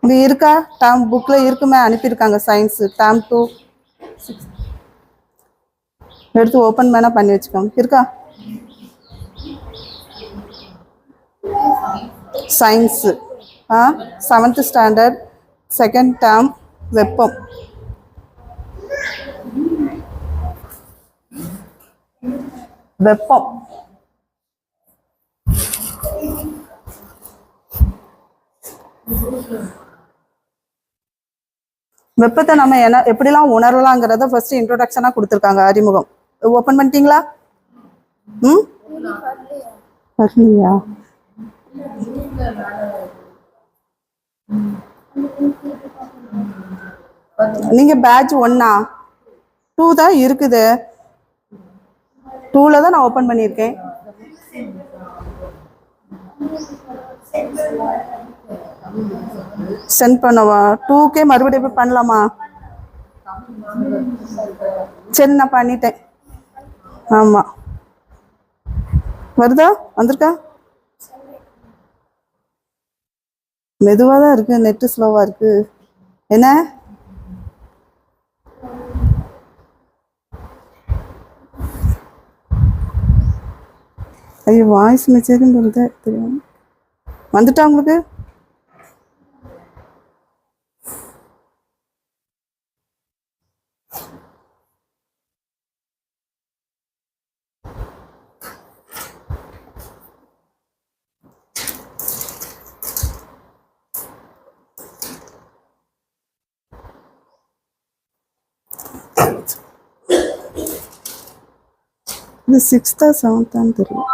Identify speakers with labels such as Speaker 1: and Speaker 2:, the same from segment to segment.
Speaker 1: இது இருக்கா? டேர்ம் புக்கில் இருக்குமே, அனுப்பியிருக்காங்க. சயின்ஸு டேர்ம் 2 எடுத்து ஓப்பன் பண்ணால் பண்ணி வச்சுக்கோங்க. இருக்கா? Science 7th standard 2nd term வெப்பம். வெப்பம் வெப்பத்தை நம்ம என்ன எப்படிலாம் உணரலாங்கிறத ஃபர்ஸ்ட் இன்ட்ரோடக்ஷனாக கொடுத்துருக்காங்க. அறிமுகம் ஓப்பன் பண்ணிட்டீங்களா? வரலையா? நீங்க பேட்ச் 1ஆ 2 தான் இருக்குது. 2ல தான் நான் ஓப்பன் பண்ணியிருக்கேன். சென்ட் பண்ணவா? 2கே மறுபடியும் போய் பண்ணலாமா? சரி, நான் பண்ணிட்டேன். ஆமா, வருதா? வந்திருக்கா? மெதுவாக தான் இருக்கு, நெட்டு ஸ்லோவா இருக்கு. என்ன? ஐயோ, வாய்ஸ் மெசேஜும் வருது. தெரியும் வந்துட்டா உங்களுக்கு? இது 6th 7th தெரியும்.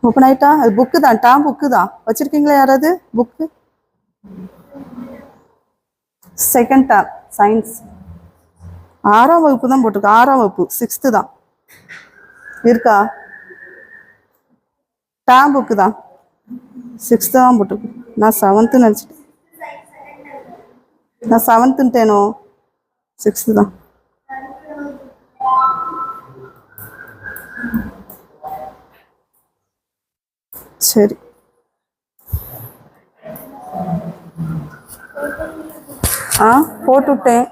Speaker 1: ஓப்பன் ஆயிட்டா? அது புக்கு தான், டேர்ம் புக்கு தான். வச்சிருக்கீங்களா யாராவது புக்கு? 2nd டேர்ம் சயின்ஸ் 6ஆம் வகுப்பு தான் போட்டிருக்கு. 6ஆம் வகுப்பு 6th தான் இருக்கா? டேர்ம் புக்கு தான் 6th தான் போட்டிருக்கு. நான் 7th நினச்சிட்டேன். நான் 7th 6th தான். சரி, போட்டுவிட்டேன்.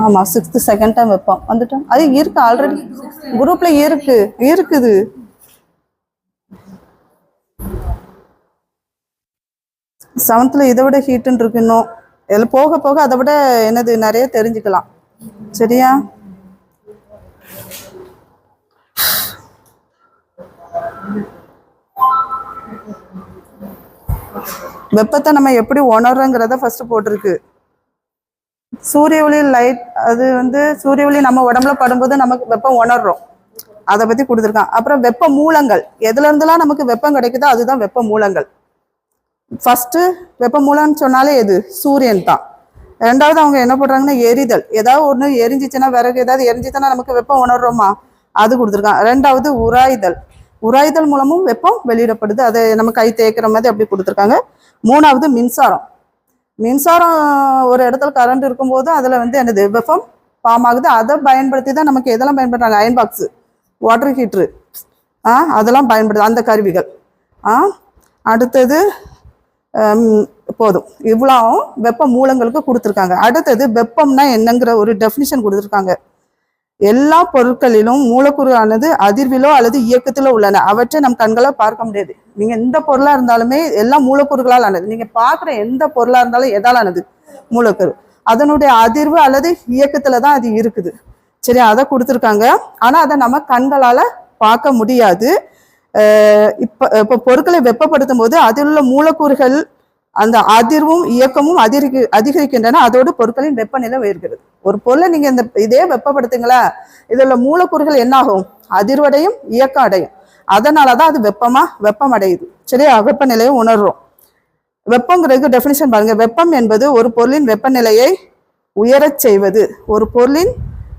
Speaker 1: ஆமாம், 6th 2nd டேர்ம் வைப்போம். வந்துட்டோம். அது இருக்கு, ஆல்ரெடி குரூப்ல இருக்குது. செவன்த்தில் இதை விட ஹீட்டுன்னு இருக்கு. இன்னும் இதில் போக போக அதை விட என்னது நிறைய தெரிஞ்சுக்கலாம். சரியா? வெப்பத்தை நம்ம எப்படி உணர்றோங்கிறத ஃபர்ஸ்ட் போட்டிருக்கு. சூரிய ஒளி லைட், அது சூரிய ஒளி நம்ம உடம்புல படும்போது நமக்கு வெப்பம் உணர்றோம். அதை பத்தி கொடுத்துருக்கான். அப்புறம் வெப்ப மூலங்கள், எதுல இருந்தெல்லாம் நமக்கு வெப்பம் கிடைக்குதோ அதுதான் வெப்ப மூலங்கள். ஃபர்ஸ்ட் வெப்ப மூலம்னு சொன்னாலே எது? சூரியன் தான். ரெண்டாவது அவங்க என்ன போடுறாங்கன்னா எரிதல். ஏதாவது ஒன்று எரிஞ்சிச்சுன்னா, விறகு ஏதாவது எரிஞ்சிச்சுன்னா நமக்கு வெப்பம் உணர்றோமா, அது கொடுத்துருக்கான். ரெண்டாவது உராய்தல். உராய்தல் மூலமும் வெப்பம் வெளியிடப்படுது. அதை நம்ம கை தேய்க்கிற மாதிரி அப்படி கொடுத்துருக்காங்க. மூணாவது மின்சாரம். மின்சாரம் ஒரு இடத்துல கரண்ட் இருக்கும்போது அதில் என்னது வெப்பம் ஃபார்ம் ஆகுது. அதை பயன்படுத்தி தான் நமக்கு எதெல்லாம் பயன்படுறாங்க? அயன் பாக்ஸு, வாட்டர் ஹீட்ரு, அதெல்லாம் பயன்படுது அந்த கருவிகள். அடுத்தது போதும், இவ்வளோ வெப்ப மூலங்களுக்கு கொடுத்துருக்காங்க. அடுத்தது வெப்பம்னா என்னங்கிற ஒரு டெஃபினிஷன் கொடுத்துருக்காங்க. எல்லா பொருட்களிலும் மூலக்கூறு ஆனது அதிர்விலோ அல்லது இயக்கத்திலோ உள்ளன. அவற்றை நம் கண்களால் பார்க்க முடியாது. நீங்க எந்த பொருளா இருந்தாலுமே எல்லாம் மூலக்கூறுகளால் ஆனது. நீங்க பார்க்குற எந்த பொருளா இருந்தாலும் எதால் ஆனது? மூலக்கூறு. அதனுடைய அதிர்வு அல்லது இயக்கத்துல தான் அது இருக்குது. சரி, அதை கொடுத்துருக்காங்க. ஆனா அதை நம்ம கண்களால பார்க்க முடியாது. இப்போ பொருட்களை வெப்பப்படுத்தும் போது அதில் உள்ள மூலக்கூறுகள் அந்த அதிர்வும் இயக்கமும் அதிகரிக்கின்றன, அதோடு பொருட்களின் வெப்பநிலை உயர்கிறது. ஒரு பொருளை நீங்க இந்த இதே வெப்பப்படுத்துங்களா, இதுல மூலக்கூறுகள் என்ன ஆகும்? அதிர்வடையும், இயக்கம் அடையும். அதனாலதான் அது வெப்பம் அடையுது. சரியா? வெப்பநிலையை உணர்றோம். வெப்பங்கிறதுக்கு டெஃபினிஷன் பாருங்க. வெப்பம் என்பது ஒரு பொருளின் வெப்பநிலையை உயரச் செய்வது. ஒரு பொருளின்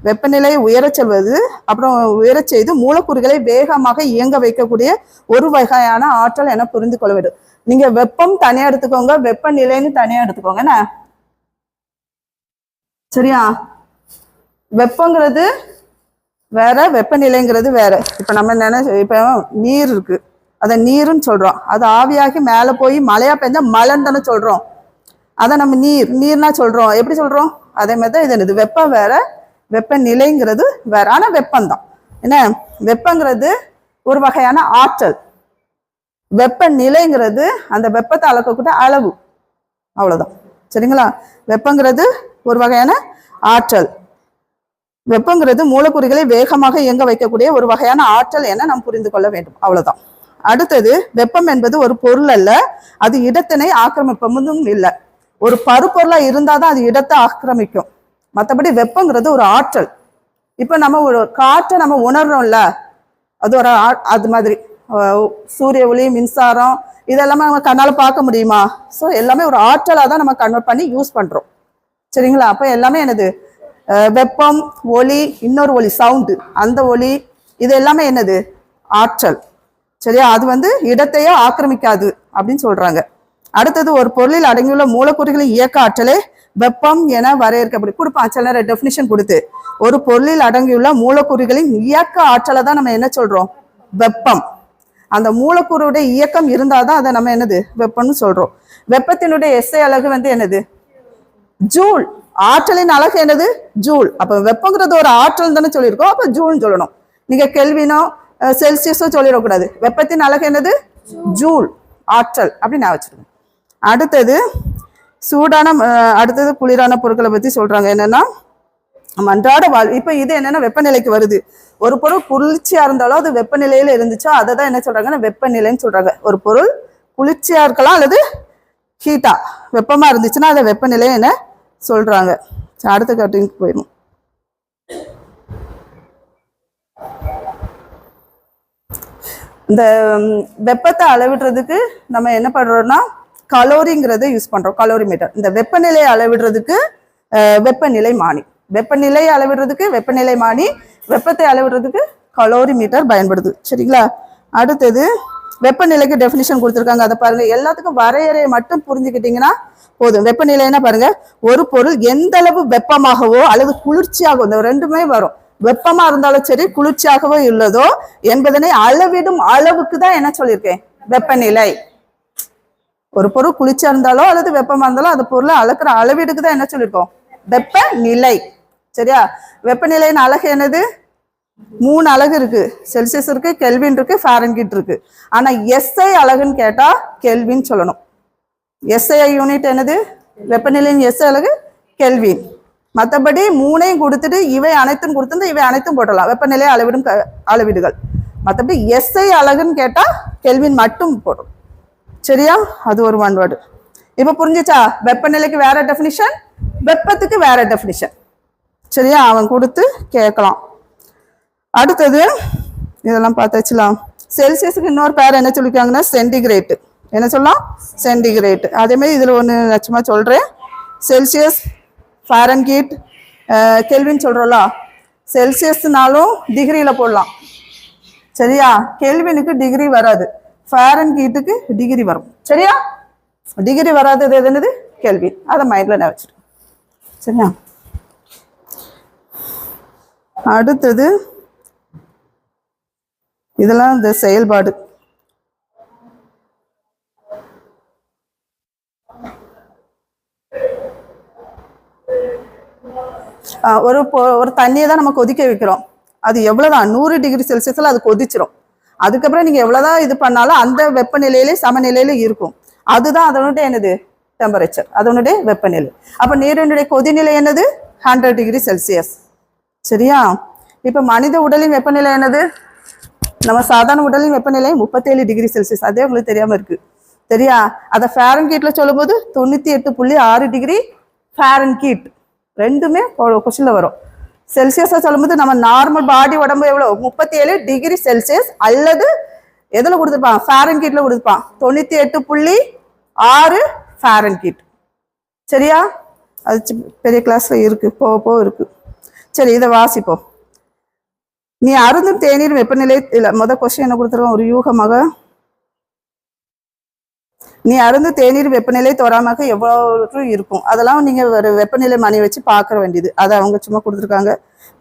Speaker 1: வெப்பநிலையை உயரச் செல்வது, அப்புறம் உயரச் செய்து மூலக்கூறுகளை வேகமாக இயங்க வைக்கக்கூடிய ஒரு வகையான ஆற்றல் என புரிந்து கொள்ள வேண்டும். நீங்க வெப்பம் தனியா எடுத்துக்கோங்க, வெப்பநிலைன்னு தனியா எடுத்துக்கோங்க. என்ன சரியா? வெப்பங்கிறது வேற, வெப்பநிலைங்கிறது வேற. இப்ப நம்ம இப்ப நீர் இருக்கு, அதை நீருன்னு சொல்றோம். அது ஆவியாகி மேல போய் மழையா பெஞ்சா மழைன்னு தானே சொல்றோம். அதை நம்ம நீர்னா சொல்றோம். எப்படி சொல்றோம்? அதே மாதிரிதான் இது என்னது, வெப்பம் வேற, வெப்பநிலைங்கிறது வேற. ஆனா வெப்பம்தான். என்ன, வெப்பங்கிறது ஒரு வகையான ஆற்றல். வெப்பநிலைங்கிறது அந்த வெப்பத்தை அளக்கக்கூடிய அளவு. அவ்வளவுதான். சரிங்களா? வெப்பங்கிறது ஒரு வகையான ஆற்றல். வெப்பங்கிறது மூலக்கூறுகளை வேகமாக இயங்க வைக்கக்கூடிய ஒரு வகையான ஆற்றல் என நாம் புரிந்து கொள்ள வேண்டும். அவ்வளவுதான். அடுத்தது, வெப்பம் என்பது ஒரு பொருள் அல்ல, அது இடத்தினை ஆக்கிரமிப்பதும் இல்லை. ஒரு பருப்பொருளா இருந்தாதான் அது இடத்தை ஆக்கிரமிக்கும். மற்றபடி வெப்பங்கிறது ஒரு ஆற்றல். இப்ப நம்ம ஒரு காற்றை நம்ம உணர்றோம்ல, அது ஒரு அது மாதிரி சூரிய ஒளி, மின்சாரம், இதெல்லாமே நம்ம கண்ணால பார்க்க முடியுமா? ஸோ எல்லாமே ஒரு ஆற்றலா தான் நம்ம கன்வெர்ட் பண்ணி யூஸ் பண்றோம். சரிங்களா? அப்ப எல்லாமே என்னது, வெப்பம், ஒளி, இன்னொரு ஒளி சவுண்டு, அந்த ஒளி, இது எல்லாமே என்னது, ஆற்றல். சரியா? அது இடத்தையோ ஆக்கிரமிக்காது அப்படின்னு சொல்றாங்க. அடுத்தது, ஒரு பொருளில் அடங்கியுள்ள மூலக்கூறுகளின் இயக்க ஆற்றலே வெப்பம் என வரையறுக்கப்படும். கொடுப்பான் சில நேரம் டெஃபினிஷன் கொடுத்து. ஒரு பொருளில் அடங்கியுள்ள மூலக்கூறுகளின் இயக்க ஆற்றலை தான் நம்ம என்ன சொல்றோம், வெப்பம். அந்த மூலக்கூறுடைய இயக்கம் இருந்தாதான் அதை நம்ம என்னது, வெப்பம்னு சொல்றோம். வெப்பத்தினுடைய எஸ்ஐ அலகு என்னது, ஜூல். ஆற்றலின் அலகு என்னது, ஜூல். அப்ப வெப்பங்கிறது ஒரு ஆற்றல் தானே சொல்லியிருக்கோம், அப்ப ஜூல்னு சொல்லணும். நீங்க கெல்வினோ செல்சியஸோ சொல்லிடக்கூடாது. வெப்பத்தின் அலகு என்னது, ஜூல், ஆற்றல் அப்படின்னு நான் வச்சிருக்கேன். அடுத்தது அடுத்தது குளிரான பொருட்களை பத்தி சொல்றாங்க. என்னன்னா, அன்றாட இப்ப இது என்னன்னா வெப்பநிலைக்கு வருது. ஒரு பொருள் குளிர்ச்சியா இருந்தாலும் அது வெப்பநிலையில இருந்துச்சோ அதை தான் என்ன சொல்றாங்கன்னா வெப்பநிலைன்னு சொல்றாங்க. ஒரு பொருள் குளிர்ச்சியா இருக்கலாம் அல்லது ஹீட்டா வெப்பமா இருந்துச்சுன்னா அதை வெப்பநிலை என்ன சொல்றாங்க. அடுத்த கட்டிங்க்கு போயிடும். இந்த வெப்பத்தை அளவிடுறதுக்கு நம்ம என்ன பண்றோம்னா கலோரிங்கிறத யூஸ் பண்றோம், கலோரிமீட்டர். இந்த வெப்பநிலையை அளவிடுறதுக்கு வெப்பநிலைமானி, வெப்பநிலையை அளவிடுறதுக்கு வெப்பநிலைமானி, வெப்பத்தை அளவிடுறதுக்கு கலோரிமீட்டர் பயன்படுது. சரிங்களா? அடுத்தது வெப்பநிலைக்கு டெஃபினிஷன் கொடுத்துருக்காங்க, அதை பாருங்க. எல்லாத்துக்கும் வரையறையை மட்டும் புரிஞ்சுக்கிட்டீங்கன்னா போதும். வெப்பநிலைன்னா பாருங்க, ஒரு பொருள் எந்த அளவு வெப்பமாகவோ அல்லது குளிர்ச்சியாகவோ, இந்த ரெண்டுமே வரும். வெப்பமா இருந்தாலும் சரி குளிர்ச்சியாகவோ உள்ளதோ என்பதனை அளவிடும் அளவுக்கு தான் என்ன சொல்லியிருக்கேன், வெப்பநிலை. ஒரு பொருள் குளிர்ச்சியா இருந்தாலோ அல்லது வெப்பமா இருந்தாலும் அந்த பொருளை அளக்குற அளவீடுக்கு தான் என்ன சொல்லியிருக்கோம், வெப்பநிலை. சரியா? வெப்பநிலையின் அலகு என்னது, 3 அலகு இருக்கு. செல்சியஸ் இருக்கு, கெல்வின் இருக்கு, ஃபாரன்ஹீட் இருக்கு. ஆனா எஸ்ஐ அலகுன்னு கேட்டா கெல்வின் சொல்லணும். எஸ்ஐ யூனிட் என்னது, வெப்பநிலையின் எஸ்ஐ அலகு கெல்வின். மற்றபடி 3ஐயும் கொடுத்துட்டு இவை அனைத்தும் கொடுத்துட்டு இவை அனைத்தும் போடலாம், வெப்பநிலை அளவிடும் அளவீடுகள். மற்றபடி எஸ்ஐ அலகுன்னு கேட்டா கெல்வின் மட்டும் போடும். சரியா? அது ஒரு ஒன் வேர்டு. இப்ப புரிஞ்சுச்சா? வெப்பநிலைக்கு வேற டெஃபினிஷன், வெப்பத்துக்கு வேற டெஃபினிஷன். சரியா? அவன் கொடுத்து கேட்கலாம். அடுத்தது இதெல்லாம் பார்த்தாச்சுலாம். செல்சியஸுக்கு இன்னொரு பேர் என்ன சொல்லிருக்காங்கன்னா சென்டிகிரேட். என்ன சொல்லலாம், சென்டிகிரேட். அதே மாதிரி இதுல ஒன்று நிச்சயமா சொல்றேன். செல்சியஸ், ஃபாரன்ஹீட், கெல்வின் சொல்றோம்ல. செல்சியஸ்னாலும் டிகிரியில போடலாம். சரியா? கெல்வினுக்கு டிகிரி வராது, ஃபாரன்ஹீட்டுக்கு டிகிரி வரும். சரியா? டிகிரி வராதது என்னது, கெல்வின். அதை மைண்ட்ல நான் வச்சிருக்கேன். சரியா? அடுத்தது இதெல்லாம் இந்த செயல்பாடு. ஒரு தண்ணியை தான் நம்ம கொதிக்க வைக்கிறோம். அது எவ்வளவுதான் 100 டிகிரி செல்சியஸ்ல அது கொதிச்சிடும். அதுக்கப்புறம் நீங்க எவ்வளவுதான் இது பண்ணாலும் அந்த வெப்பநிலையிலே சமநிலையில இருக்கும். அதுதான் அதனுடைய என்னது, டெம்பரேச்சர், அதனுடைய வெப்பநிலை. அப்ப நீரினுடைய கொதிநிலை என்னது, 100 டிகிரி செல்சியஸ். சரியா? இப்ப மனித உடலின் வெப்பநிலை என்னது, நம்ம சாதாரண உடலின் வெப்பநிலை 37 டிகிரி செல்சியஸ். அதே உங்களுக்கு தெரியாம இருக்கு. சரியா? அதை ஃபாரன்ஹீட்ல சொல்லும்போது 98.6 டிகிரி ஃபாரன்ஹீட். ரெண்டுமே கொஸ்டின்ல வரும். செல்சியஸா சொல்லும்போது நம்ம நார்மல் பாடி உடம்பு எவ்வளவு 37 டிகிரி செல்சியஸ் அல்லது எதுல கொடுத்துருப்பான்? ஃபாரன்ஹீட்ல கொடுத்துருப்பான். 98.6 ஃபாரன்ஹீட். சரியா? அது பெரிய கிளாஸ்ல இருக்கு, போக இருக்கு. சரி, இதை வாசிப்போம். நீ அருந்தும் தேநீர் வெப்பநிலை இல்ல, முதல் கொஸ்டின் என்ன கொடுத்துருவோம்? ஒரு யூகமாக நீ அருந்து தேநீர் வெப்பநிலை தோராயமாக எவ்வளவு இருக்கும், அதெல்லாம் நீங்க ஒரு வெப்பநிலை மணி வச்சு பார்க்க வேண்டியது. அதை அவங்க சும்மா கொடுத்துருக்காங்க.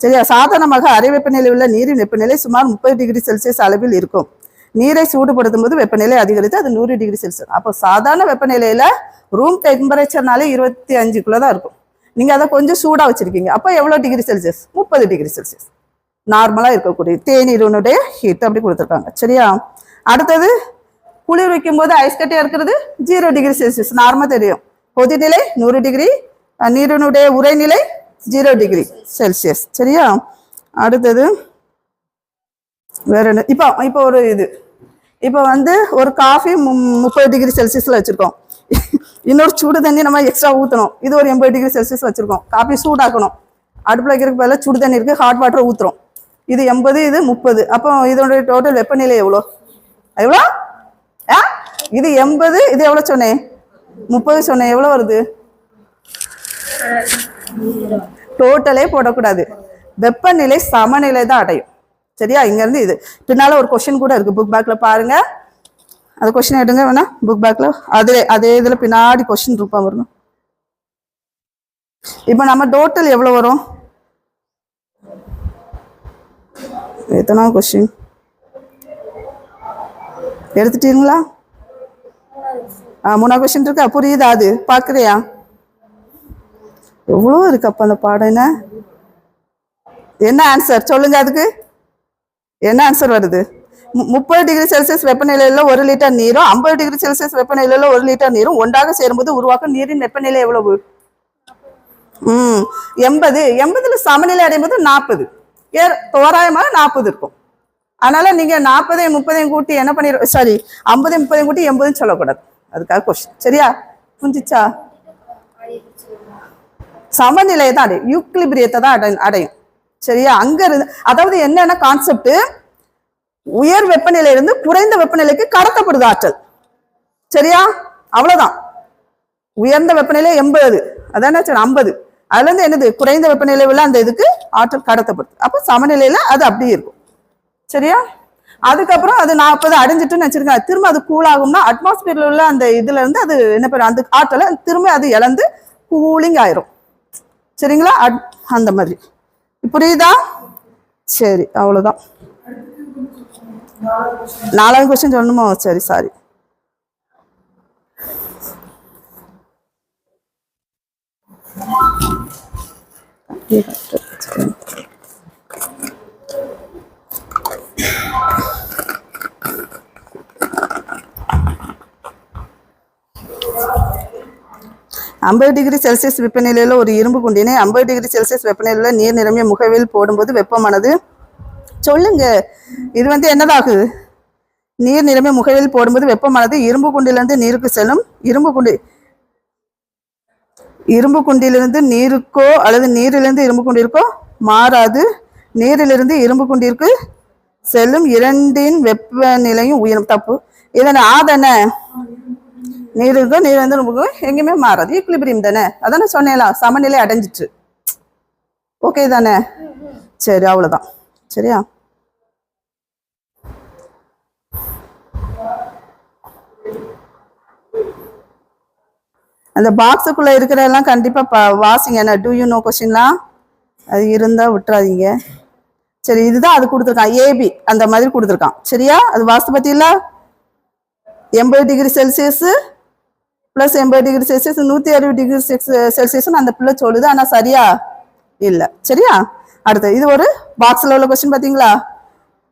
Speaker 1: சரியா? சாதாரணமாக அரை வெப்பநிலை உள்ள நீரின் வெப்பநிலை சுமார் 30 டிகிரி செல்சியஸ் அளவில் இருக்கும். நீரை சூடுபடுத்தும் போது வெப்பநிலை அதிகரித்து அது 100 டிகிரி செல்சியஸ். அப்போ சாதாரண வெப்பநிலையில ரூம் டெம்பரேச்சர்னாலே 25க்குள்ளதான் இருக்கும். நீங்க அதை கொஞ்சம் சூடா வச்சிருக்கீங்க, அப்போ எவ்வளவு டிகிரி செல்சியஸ்? 30 டிகிரி செல்சியஸ் நார்மலா இருக்கக்கூடிய தேநீருனுடைய ஹீட் அப்படி கொடுத்துருக்காங்க. சரியா? அடுத்தது குளிர் வைக்கும் போது ஐஸ் கட்டியா இருக்கிறது 0 டிகிரி செல்சியஸ் நார்மலா தெரியும். கொதிநிலை 100 டிகிரி, நீரினுடைய உறைநிலை 0 டிகிரி செல்சியஸ். சரியா? அடுத்தது வேற என்ன? இப்போ ஒரு இது இப்போ ஒரு காஃபி 30 டிகிரி செல்சியஸ்ல வச்சிருக்கோம். இன்னொரு சூடு தண்ணி நம்ம எக்ஸ்ட்ரா ஊற்றணும். இது ஒரு 80 டிகிரி செல்சியஸ் வச்சிருக்கோம். காஃபி சூடாக்கணும், அடுப்பில் வைக்கிறதுக்கு பதிலாக சுடு தண்ணி இருக்கு, ஹாட் வாட்டர் ஊற்றுறோம். இது 80, இது 30. அப்போ இதோடைய டோட்டல் வெப்பநிலை எவ்வளோ? இது 80, இது எவ்வளோ சொன்னேன்? 30 சொன்னேன். எவ்வளோ வருது? டோட்டலே போடக்கூடாது, வெப்பநிலை சமநிலை தான் அடையும். சரியா? இங்க இருந்து இது பின்னால ஒரு கொஸ்டின் கூட இருக்கு, புக் பேக்ல பாருங்க. அந்த கொஸ்டின் எடுங்க வேணா, புக் பேக்ல அதே இதுல பின்னாடி கொஸ்டின் ரூபா வரணும். இப்போ நம்ம டோட்டல் எவ்வளவு வரும்? எத்தனா கொஸ்டின் எடுத்துட்டீங்களா? 3 கொஸ்டின் இருக்கா? புரியுதா? அது பாக்குறியா? எவ்வளோ இருக்கு அப்ப அந்த பாடம். என்ன ஆன்சர் சொல்லுங்க? அதுக்கு என்ன ஆன்சர் வருது? 30 டிகிரி செல்சியஸ் வெப்பநிலையில 1 லிட்டர் நீரும் 50 டிகிரி செல்சியஸ் வெப்பநிலையில 1 லிட்டர் நீரும் ஒன்றாக சேரும்போது உருவாக்கும் நீரின் வெப்பநிலை எவ்வளவு? 80 சமநிலை அடையும் போது 40, தோராயமாக 40 இருக்கும். அதனால நீங்க 40 30 கூட்டி என்ன பண்ணிடுறோம்? சாரி, 50 30 கூட்டி 80 சொல்லக்கூடாது. அதுக்காக கொஸ்டின். சரியா? புரிஞ்சிச்சா? சமநிலையை தான் அடையும், யூக்லிபிரியத்தை தான் அடையும். சரியா? அங்க இருந்து அதாவது என்னென்ன கான்செப்ட், உயர் வெப்பநிலையிலிருந்து குறைந்த வெப்பநிலைக்கு கடத்தப்படுது ஆற்றல். சரியா? அவ்வளவுதான். உயர்ந்த வெப்பநிலை 80, அதான் 50. அதுல இருந்து என்னது? குறைந்த வெப்பநிலை உள்ள அந்த இதுக்கு ஆற்றல் கடத்தப்படுது. அப்ப சமநிலையில அது அப்படியே இருக்கும். சரியா? அதுக்கப்புறம் அது 40 அடைஞ்சிட்டுன்னு வச்சிருக்காங்க. திரும்ப அது கூல் ஆகும்னா அட்மாஸ்பியர்ல உள்ள அந்த இதுல இருந்து அது என்ன பண்ணும்? அந்த ஆற்றலை திரும்ப அது இழந்து கூலிங் ஆயிரும். சரிங்களா? அந்த மாதிரி புரியுதா? சரி, அவ்வளவுதான். 4வது கொஸ்டின் சொல்லணுமோ? சரி, சாரி. ஐம்பது டிகிரி செல்சியஸ் வெப்பநிலையில ஒரு இரும்பு குண்டினை 50 டிகிரி செல்சியஸ் வெப்பநிலையில நீர் நிரம்பிய முகவில் போடும்போது வெப்பமானது சொல்லுங்க. இது என்னதாகுது? நீர் நிரம்பிய முகவில் போடும்போது வெப்பமானது இரும்பு குண்டிலிருந்து நீருக்கு செல்லும். இரும்பு குண்டிலிருந்து நீருக்கோ அல்லது நீரிலிருந்து இரும்பு குண்டிற்கோ மாறாது. நீரிலிருந்து இரும்பு குண்டிற்கு செல்லும் இரண்டின் வெப்பநிலையும் உயரும். தப்பு. இதனை ஆதன நீருக்கும் நீர் ரொம்பக்கும் எங்கேயுமே மாறாது, ஈக்குலிபிரியம் தானே. அதானே சொன்னேன், சமநிலை அடைஞ்சிட்டு. ஓகே தானே? சரி, அவ்வளவுதான். சரியா? அந்த பாக்ஸுக்குள்ள இருக்கிறதெல்லாம் கண்டிப்பா வாசிங்க. என்ன டூ யூ நோ கொஸ்டின்லாம் அது இருந்தா விட்டுறாதீங்க. சரி, இதுதான் அது கொடுத்துருக்கான், ஏபி அந்த மாதிரி கொடுத்துருக்கான். சரியா? அது வாஸ்து பத்தியில 80 degree Celsius plus 80 degree Celsius 160 degree Celsius அந்த பிள்ளை சொல்லுது. ஆனா சரியா இல்லை. சரியா? அடுத்து இது ஒரு பாக்ஸ்ல உள்ள கொஸ்டின் பாத்தீங்களா?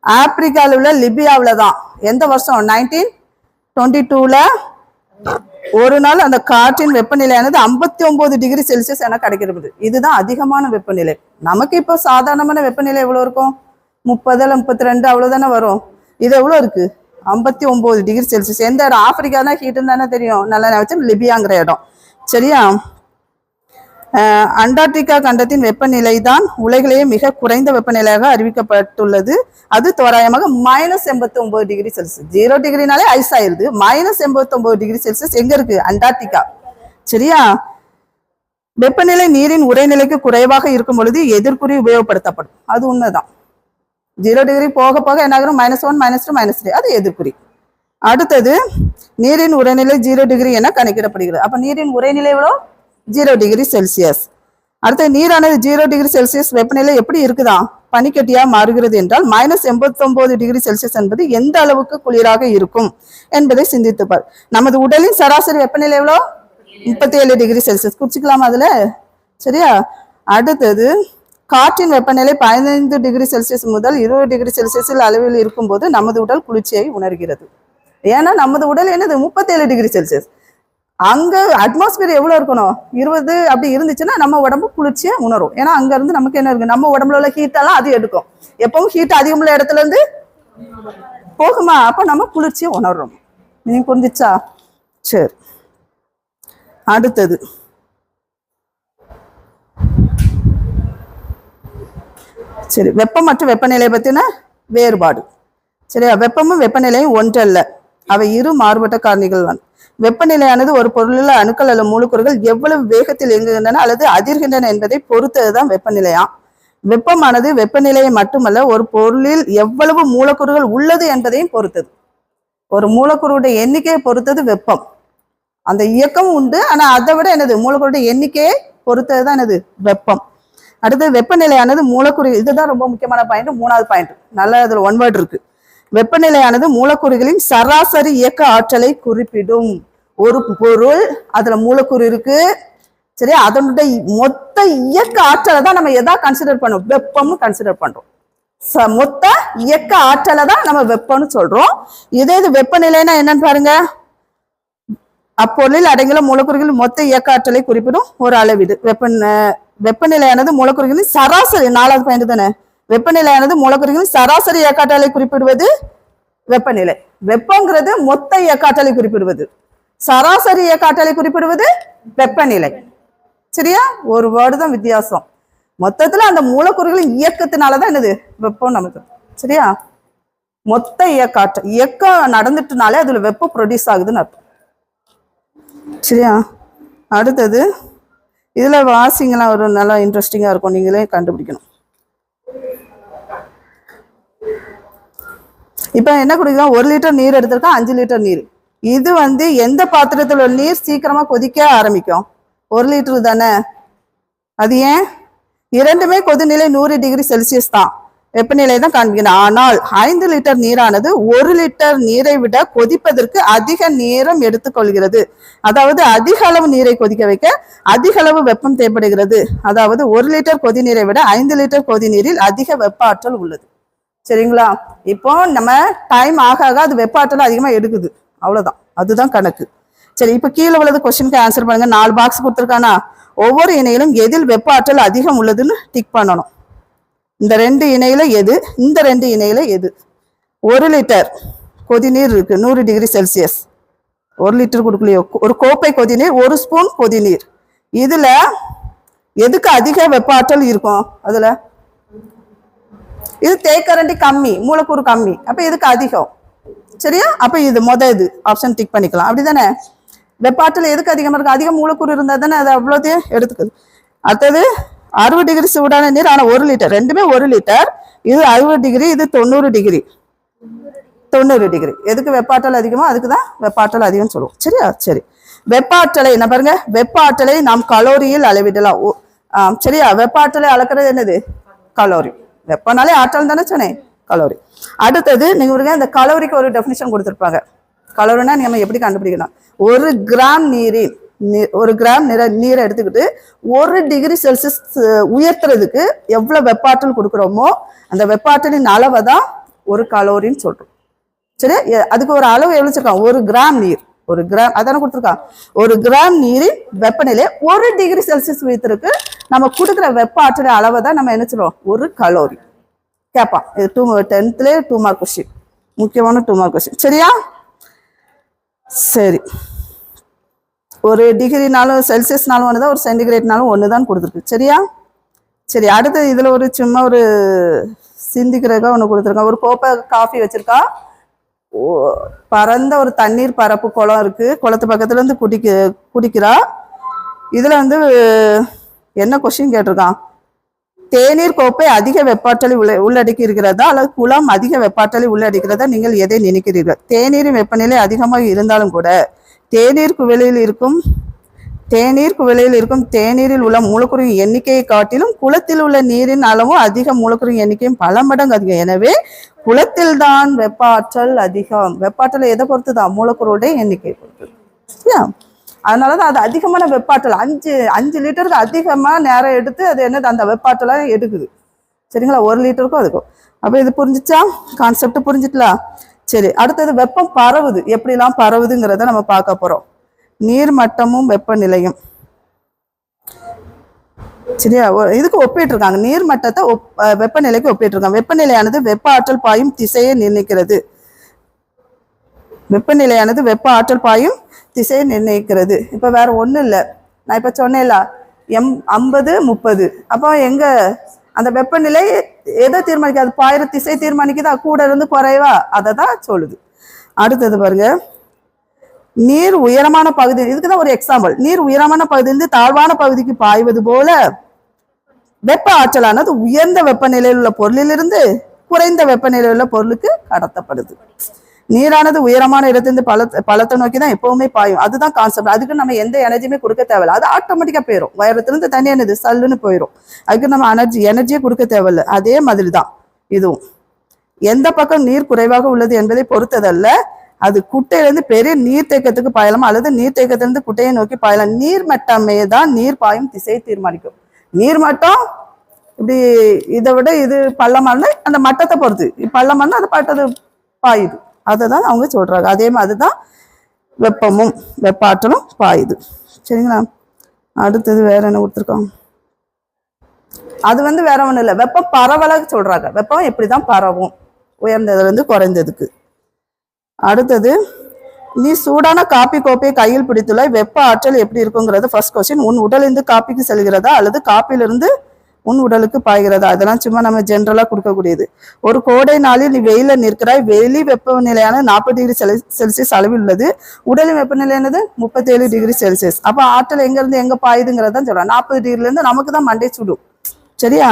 Speaker 1: ஆப்பிரிக்காவில் உள்ள லிபியாவில தான் எந்த வருஷம் 1922ல ஒரு நாள் அந்த காற்றின் வெப்பநிலையானது 59 டிகிரி செல்சியஸ் என கிடைக்கிறது. இதுதான் அதிகமான வெப்பநிலை. நமக்கு இப்போ சாதாரணமான வெப்பநிலை எவ்வளவு இருக்கும்? 30 32 அவ்வளவுதானே வரும். இது எவ்வளவு இருக்கு? 59 டிகிரி செல்சியஸ். எந்த இடம்? ஆப்பிரிக்கா தான் ஹீட்டுன்னு தானே தெரியும், நல்லா வச்சு லிபியாங்கிற இடம். சரியா? அண்டார்டிகா கண்டத்தின் வெப்பநிலை தான் உலகிலேயே மிக குறைந்த வெப்பநிலையாக அறிவிக்கப்பட்டுள்ளது. அது தோராயமாக -89 டிகிரி செல்சியஸ். 0 டிகிரினாலே ஐஸ் ஆயிருது. -89 டிகிரி செல்சியஸ் எங்க இருக்கு? அண்டார்டிகா. சரியா? வெப்பநிலை நீரின் உறைநிலைக்கு குறைவாக இருக்கும் பொழுது எதிர்குறி உபயோகப்படுத்தப்படும். அது உண்மைதான். 0 டிகிரி போக போக என்ன ஆகும்? -1, -2, -3. அது எதிர்குறி. அடுத்தது, நீரின் உறைநிலை 0 டிகிரி என கணக்கிடப்படுகிறது. அப்ப நீரின் உறைநிலை எவ்வளோ? 0 டிகிரி செல்சியஸ். அடுத்த நீரானது 0 டிகிரி செல்சியஸ் வெப்பநிலை எப்படி இருக்குதா? பனிக்கட்டியா மாறுகிறது என்றால் -89 டிகிரி செல்சியஸ் என்பது எந்த அளவுக்கு குளிராக இருக்கும் என்பதை சிந்தித்துப்பார். நமது உடலின் சராசரி வெப்பநிலை எவ்வளோ? 37 டிகிரி செல்சியஸ். குறிச்சிக்கலாமா அதுல? சரியா? அடுத்தது, காற்றின் வெப்பநிலை 15 டிகிரி செல்சியஸ் முதல் 20 டிகிரி செல்சியஸ் அளவில் இருக்கும்போது நமது உடல் குளிர்ச்சியை உணர்கிறது. ஏன்னா நமது உடல் என்னது? 37 டிகிரி செல்சியஸ். அங்க அட்மாஸ்பியர் எவ்வளவு இருக்கணும்? 20 அப்படி இருந்துச்சுன்னா நம்ம உடம்பு குளிர்ச்சியை உணரும். ஏன்னா அங்க இருந்து நமக்கு என்ன இருக்கு? நம்ம உடம்புல உள்ள ஹீட்டெல்லாம் அது எடுக்கும். எப்பவும் ஹீட் அதிகமுள்ள இடத்துல இருந்து போகுமா? அப்ப நம்ம குளிர்ச்சியை உணர்றோம். நீங்க புரிஞ்சிச்சா? சரி. அடுத்தது, சரி, வெப்பம் மற்றும் வெப்பநிலை பத்தின வேறுபாடு. சரியா? வெப்பமும் வெப்பநிலையும் ஒன்றல்ல, அவை இரு மாறுபட்ட காரணிகள் தான். வெப்பநிலையானது ஒரு பொருளில் அணுக்கள் அல்லது மூலக்கூறுகள் எவ்வளவு வேகத்தில் இயங்குகின்றன அல்லது அதிர்கின்றன என்பதை பொறுத்ததுதான் வெப்பநிலையா. வெப்பமானது வெப்பநிலையை மட்டுமல்ல, ஒரு பொருளில் எவ்வளவு மூலக்கூறுகள் உள்ளது என்பதையும் பொறுத்தது. ஒரு மூலக்கூறுடைய எண்ணிக்கையை பொறுத்தது வெப்பம். அந்த இயக்கம் உண்டு, ஆனா அதை விட என்னது? மூலக்கூறுடைய எண்ணிக்கையை பொறுத்ததுதான் என்னது? வெப்பம். அடுத்தது, வெப்பநிலையானது மூலக்கூறு, இதுதான் ரொம்ப முக்கியமான பாயிண்ட், 3வது பாயிண்ட். நல்ல அதுல ஒன் வேர்ட் இருக்கு. வெப்பநிலையானது மூலக்கூறுகளின் சராசரி இயக்க ஆற்றலை குறிப்பிடும். ஒரு பொருள், அதுல மூலக்கூறு இருக்கு, சரி, அதனுடைய மொத்த இயக்க ஆற்றலை தான் நம்ம எதா கன்சிடர் பண்ணோம்? வெப்பம்னு கன்சிடர் பண்றோம். மொத்த இயக்க ஆற்றலை தான் நம்ம வெப்பம்னு சொல்றோம். இதே இது வெப்பநிலைன்னா என்னன்னு பாருங்க. அப்பொருளில் அடங்கியுள்ள மூலக்கூறுகளின் மொத்த இயக்க ஆற்றலை குறிப்பிடும் ஒரு அளவீடு. வெப்பநிலையானது மூலக்கூறுகளின் சராசரி, 4வது பாயிண்ட் தானே. வெப்பநிலையானது மூலக்கூறுகளின் சராசரி இயக்க ஆற்றலை குறிப்பிடுவது வெப்பநிலை. வெப்பங்கிறது மொத்த இயக்க ஆற்றலை குறிப்பிடுவது, சராசரி இயக்க ஆற்றலை குறிப்பிடுவது வெப்பநிலை. சரியா? ஒரு வேர்டு தான் வித்தியாசம். மொத்தத்துல அந்த மூலக்கூறுகளின் இயக்கத்தினாலதான் என்னது? வெப்பம் நமக்கு. சரியா? மொத்த இயக்க ஆற்றல், இயக்கம் நடந்துட்டுனாலே அதுல வெப்பம் ப்ரொடியூஸ் ஆகுதுன்னு அர்த்தம். சரியா? அடுத்தது, இதுல வாசிங்கெல்லாம் ஒரு நல்லா இன்ட்ரெஸ்டிங்கா இருக்கும், நீங்களே கண்டுபிடிக்கணும். இப்ப என்ன குடிக்கலாம்? 1 லிட்டர் நீர் எடுத்திருக்கா, 5 லிட்டர் நீர். இது எந்த பாத்திரத்தில் உள்ள நீர் சீக்கிரமா கொதிக்க ஆரம்பிக்கும்? 1 லிட்டர் தானே. அது ஏன்? இரண்டுமே கொதிநிலை 100 டிகிரி செல்சியஸ் தான் வெப்பநிலை தான் காண்பிக்கணும். ஆனால் 5 லிட்டர் நீரானது 1 லிட்டர் நீரை விட கொதிப்பதற்கு அதிக நேரம் எடுத்துக்கொள்கிறது. அதாவது அதிக அளவு நீரை கொதிக்க வைக்க அதிக அளவு வெப்பம் தேவைப்படுகிறது. அதாவது 1 லிட்டர் கொதி நீரை விட 5 லிட்டர் கொதி நீரில் அதிக வெப்ப ஆற்றல் உள்ளது. சரிங்களா? இப்போ நம்ம டைம் ஆக ஆக அது வெப்ப ஆற்றல் அதிகமா எடுக்குது, அவ்வளவுதான். அதுதான் கணக்கு. சரி, இப்ப கீழே உள்ளது கொஸ்டினுக்கு ஆன்சர் பண்ணுங்க. 4 பாக்ஸ் கொடுத்துருக்கானா? ஒவ்வொரு இணையிலும் எதில் வெப்ப ஆற்றல் அதிகம் உள்ளதுன்னு டிக் பண்ணணும். இந்த 2 இணையில எது, இந்த 2 இணையில எது? 1 லிட்டர் கொதிநீர் இருக்கு 100 டிகிரி செல்சியஸ். 1 லிட்டர் கொடுக்கலையோ, ஒரு கோப்பை கொதிநீர், 1 ஸ்பூன் கொதிநீர். இதுல எதுக்கு அதிக வெப்ப ஆற்றல் இருக்கும்? அதுல இது தேக்கரண்டி கம்மி, மூலக்கூறு கம்மி, அப்ப எதுக்கு அதிகம்? சரியா? அப்ப இது இது ஆப்ஷன் டிக் பண்ணிக்கலாம். அப்படிதானே? வெப்ப ஆற்றல் எதுக்கு அதிகமா இருக்கு? அதிக மூலக்கூறு இருந்தா தானே அது அவ்வளோத்தையும் எடுத்துக்குது. அடுத்தது 60 டிகிரி சூடான நீர், ஆனா 1 லிட்டர், ரெண்டுமே 1 லிட்டர். இது 60 டிகிரி, இது 90 டிகிரி. 90 டிகிரி. எதுக்கு வெப்ப ஆற்றல் அதிகமோ அதுக்குதான் வெப்ப ஆற்றல் அதிகம் சொல்லுவோம். சரியா? சரி, வெப்ப ஆற்றலை என்ன பாருங்க, வெப்ப ஆற்றலை நாம் கலோரியில் அளவிடலாம். சரியா? வெப்ப ஆற்றலை அளக்கிறது என்னது? கலோரி. வெப்பனாலே ஆற்றல் தானே சொன்னேன், கலோரி. அடுத்தது நீங்க இந்த கலோரிக்கு ஒரு டெஃபினிஷன் கொடுத்துருப்பாங்க. கலோரினா நம்ம எப்படி கண்டுபிடிக்கணும்? 1 கிராம் நீரில் 1 கிராம் நீரை எடுத்துக்கிட்டு 1 டிகிரி செல்சியஸ் உயர்த்துறதுக்கு எவ்வளவு வெப்பாற்றல் கொடுக்குறோமோ அந்த வெப்பாற்றலின் அளவை தான் 1 கலோரின்னு சொல்றோம். சரி, அதுக்கு ஒரு அளவு எவ்வளவு வச்சிருக்கான்? 1 கிராம் நீர், 1 கிராம் அதானே கொடுத்துருக்கான். 1 கிராம் நீரின் வெப்பநிலை 1 டிகிரி செல்சியஸ் உயர்த்துறதுக்கு நம்ம கொடுக்குற வெப்ப ஆற்றலின் அளவை தான் நம்ம என்ன சொல்றோம்? 1 கலோரி. கேட்பான். இது 10th 2 மார்க் கொஸ்டின். முக்கியமான 2 மார்க் கொஸ்டின். சரியா? சரி, ஒரு டிகிரினாலும் செல்சியஸ்னாலும் ஒன்று தான், ஒரு சென்டிகிரேட்னாலும் ஒன்று தான் கொடுத்துருக்கு. சரியா? சரி, அடுத்து இதில் ஒரு சும்மா ஒரு சிந்திக்கிறதுக்காக ஒன்று கொடுத்துருக்கேன். ஒரு கோப்பை காஃபி வச்சுருக்கா. பரந்த ஒரு தண்ணீர் பரப்பு குளம் இருக்குது. குளத்து பக்கத்துலேருந்து குடிக்கிறா. இதில் வந்து என்ன கொஸ்டின் கேட்டிருக்கான்? தேநீர் கோப்பை அதிக வெப்பாற்றலை உள்ளடக்கி இருக்கிறதா அல்லது குளம் அதிக வெப்பாற்றலை உள்ளடக்கிறதா நீங்கள் எதை நினைக்கிறீர்கள்? தேநீரின் வெப்பநிலை அதிகமாக இருந்தாலும் கூட தேநீர் குவளையில் இருக்கும் தேநீரில் உள்ள மூலக்கூறின் எண்ணிக்கையை காட்டிலும் குளத்தில் உள்ள நீரின் அளவும் அதிக மூலக்கூறின் எண்ணிக்கையும் பல மடங்கு அதிகம். எனவே குளத்தில் தான் வெப்ப ஆற்றல் அதிகம். வெப்பாற்றல் எதை பொறுத்து தான்? மூலக்கூறுடைய எண்ணிக்கையை பொறுத்து. அதனாலதான் அது அதிகமான வெப்பாற்றல் 5 லிட்டருக்கு அதிகமா நேரம் எடுத்து அது என்னது அந்த வெப்பாற்றலை எடுக்குது. சரிங்களா? 1 லிட்டருக்கும் அதுக்கும். அப்ப இது புரிஞ்சிச்சா? கான்செப்ட் புரிஞ்சிட்டலாம். சரி, அடுத்தது வெப்பம் பரவுது, எப்படிலாம் பரவுதுங்கிறத நம்ம பார்க்க போறோம். நீர் மட்டமும் வெப்பநிலையும். சரியா? இதுக்கு ஒப்பிட்டு இருக்காங்க. நீர் மட்டத்தை வெப்பநிலைக்கு ஒப்பிட்டு இருக்காங்க. வெப்பநிலையானது வெப்ப ஆற்றல் பாயும் திசையை நிர்ணயிக்கிறது. வெப்பநிலையானது வெப்ப ஆற்றல் பாயும் திசையை நிர்ணயிக்கிறது. இப்போ வேற ஒன்றும் இல்லை, நான் இப்போ சொன்னேன்ல 50 30. அப்போ எங்க அந்த வெப்பநிலை எதை தீர்மானிக்காது? பாயிர திசை தீர்மானிக்குதா? கூட இருந்து குறைவா? அதை தான் சொல்லுது. அடுத்தது பாருங்க, நீர் உயரமான பகுதி. இதுக்குதான் ஒரு எக்ஸாம்பிள். நீர் உயரமான பகுதியிலிருந்து தாழ்வான பகுதிக்கு பாய்வது போல வெப்ப ஆற்றலானது உயர்ந்த வெப்பநிலையில் உள்ள பொருளிலிருந்து குறைந்த வெப்பநிலையில் உள்ள பொருளுக்கு கடத்தப்படுது. நீரானது உயரமான இடத்திலிருந்து பழத்தை நோக்கி தான் எப்பவுமே பாயும். அதுதான் கான்செப்ட். அதுக்கு நம்ம எந்த எனர்ஜியுமே கொடுக்க தேவையில்லை, அது ஆட்டோமேட்டிக்கா போயிடும். உயரத்திலிருந்து தண்ணி என்னது சல்லுன்னு போயிடும். அதுக்கு நம்ம எனர்ஜியே கொடுக்க தேவையில்லை. அதே மாதிரி தான் இதுவும். எந்த பக்கம் நீர் குறைவாக உள்ளது என்பதை பொறுத்ததல்ல, அது குட்டையிலிருந்து பெரிய நீர்த்தேக்கத்துக்கு பாயலாம் அல்லது நீர்த்தேக்கத்திலிருந்து குட்டையை நோக்கி பாயலாம். நீர் மட்டமே தான் நீர் பாயும் திசையை தீர்மானிக்கும். நீர் மட்டம் இப்படி இதை விட இது பள்ளமான அந்த மட்டத்தை பொறுத்து, பள்ளமான அந்த பட்டது பாயுது. அதை தான் அவங்க சொல்றாங்க. அதே மாதிரி தான் வெப்பமும் வெப்பாற்றலும் பாயுது. சரிங்களா? அடுத்தது வேற என்ன கொடுத்துருக்கோம்? அது வந்து வேற ஒன்றும் இல்லை, வெப்பம் பரவலாக சொல்றாங்க. வெப்பம் எப்படிதான் பரவும்? உயர்ந்ததுல இருந்து குறைந்ததுக்கு. அடுத்தது, நீ சூடான காப்பி கோப்பையை கையில் பிடித்துள்ள வெப்ப ஆற்றல் எப்படி இருக்குங்கிறது ஃபர்ஸ்ட் கொஸ்டின். உன் உடலிருந்து காப்பிக்கு செல்கிறதா அல்லது காப்பிலிருந்து உன் உடலுக்கு பாய்கிறதா? அதெல்லாம் சும்மா நம்ம ஜென்ரலா கொடுக்கக்கூடியது. ஒரு கோடை நாளில் நீ வெயில நிற்கிறாய். வெளி வெப்பநிலையான 40 டிகிரி செல்சியஸ் அளவில் உள்ளது. உடலின் வெப்பநிலையானது 37 டிகிரி செல்சியஸ். அப்ப ஆற்றல் எங்க இருந்து எங்க பாயுதுங்கிறதான் சொல்றான். 40 டிகிரில இருந்து நமக்கு தான் மண்டை சுடும். சரியா?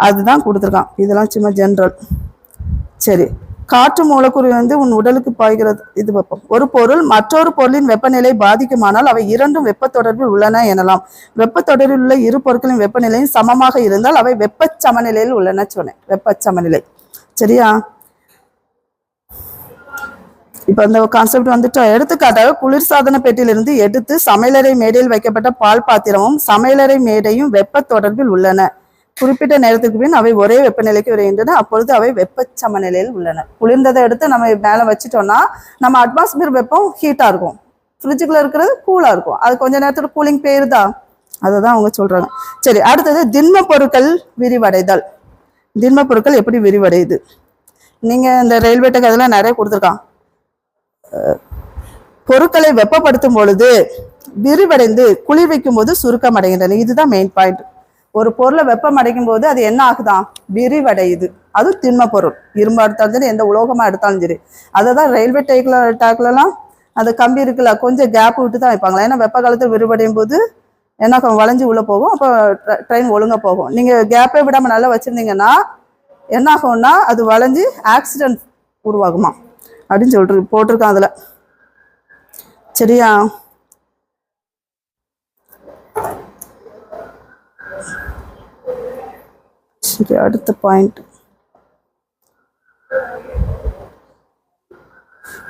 Speaker 1: அதுதான் கொடுத்துருக்கான். இதெல்லாம் சும்மா ஜென்ரல். சரி, காற்று மூலக்கூறு வந்து உன் உடலுக்கு பாய்கிறது. இது வெப்பம். ஒரு பொருள் மற்றொரு பொருளின் வெப்பநிலை பாதிக்குமானால் அவை இரண்டும் வெப்ப தொடர்பில் உள்ளன எனலாம். வெப்ப தொடரில் உள்ள இரு பொருட்களின் வெப்பநிலையும் சமமாக இருந்தால் அவை வெப்ப சமநிலையில் உள்ளன சொன்னேன். வெப்ப சமநிலை. சரியா? இப்ப அந்த கான்செப்ட் வந்துட்டு, எடுத்துக்காட்டாக குளிர்சாதன பெட்டியிலிருந்து எடுத்து சமையலறை மேடையில் வைக்கப்பட்ட பால் பாத்திரமும் சமையலறை மேடையும் வெப்ப தொடர்பில் உள்ளன. குறிப்பிட்ட நேரத்துக்கு பின் அவை ஒரே வெப்பநிலைக்கு வருகின்றன. அப்பொழுது அவை வெப்ப சமநிலையில் உள்ளன. குளிர்ந்ததை எடுத்து நம்ம மேலே வச்சுட்டோம்னா நம்ம அட்மாஸ்பியர் வெப்பம் ஹீட்டா இருக்கும், ஃப்ரிட்ஜுக்குள்ள இருக்கிறது கூலா இருக்கும். அது கொஞ்ச நேரத்துல கூலிங் போயிருதா? அதை தான் அவங்க சொல்றாங்க. சரி, அடுத்தது திண்ம பொருட்கள் விரிவடைதல். திண்ம பொருட்கள் எப்படி விரிவடையுது? நீங்க இந்த ரயில்வே டெக் அதெல்லாம் நிறைய கொடுத்துருக்கான். பொருட்களை வெப்பப்படுத்தும் பொழுது விரிவடைந்து குளிர்விக்கும் போது சுருக்கம் அடைகின்றன. இதுதான் மெயின் பாயிண்ட். ஒரு பொருளை வெப்பம் அடைக்கும் போது அது என்ன ஆகுதான்? விரிவடையுது. அது திண்ம பொருள். இரும்பா எடுத்தாலும் சரி, எந்த உலோகமா எடுத்தாலும் சரி. அதை தான் ரயில்வே டேக்லாம் அந்த கம்பி இருக்குல்ல, கொஞ்சம் கேப் விட்டு தான் வைப்பாங்களா. ஏன்னா வெப்ப காலத்தில் விரிவடையும் போது என்ன வளைஞ்சு உள்ள போகும். அப்போ ட்ரெயின் ஒழுங்கா போகும். நீங்க கேப்பே விடாம நல்லா வச்சிருந்தீங்கன்னா என்ன ஆகும்னா அது வளைஞ்சு ஆக்சிடென்ட் உருவாகுமா அப்படின்னு சொல்லிட்டு போட்டிருக்கான் அதுல. சரியா? சரி, அடுத்த பாயிண்ட்.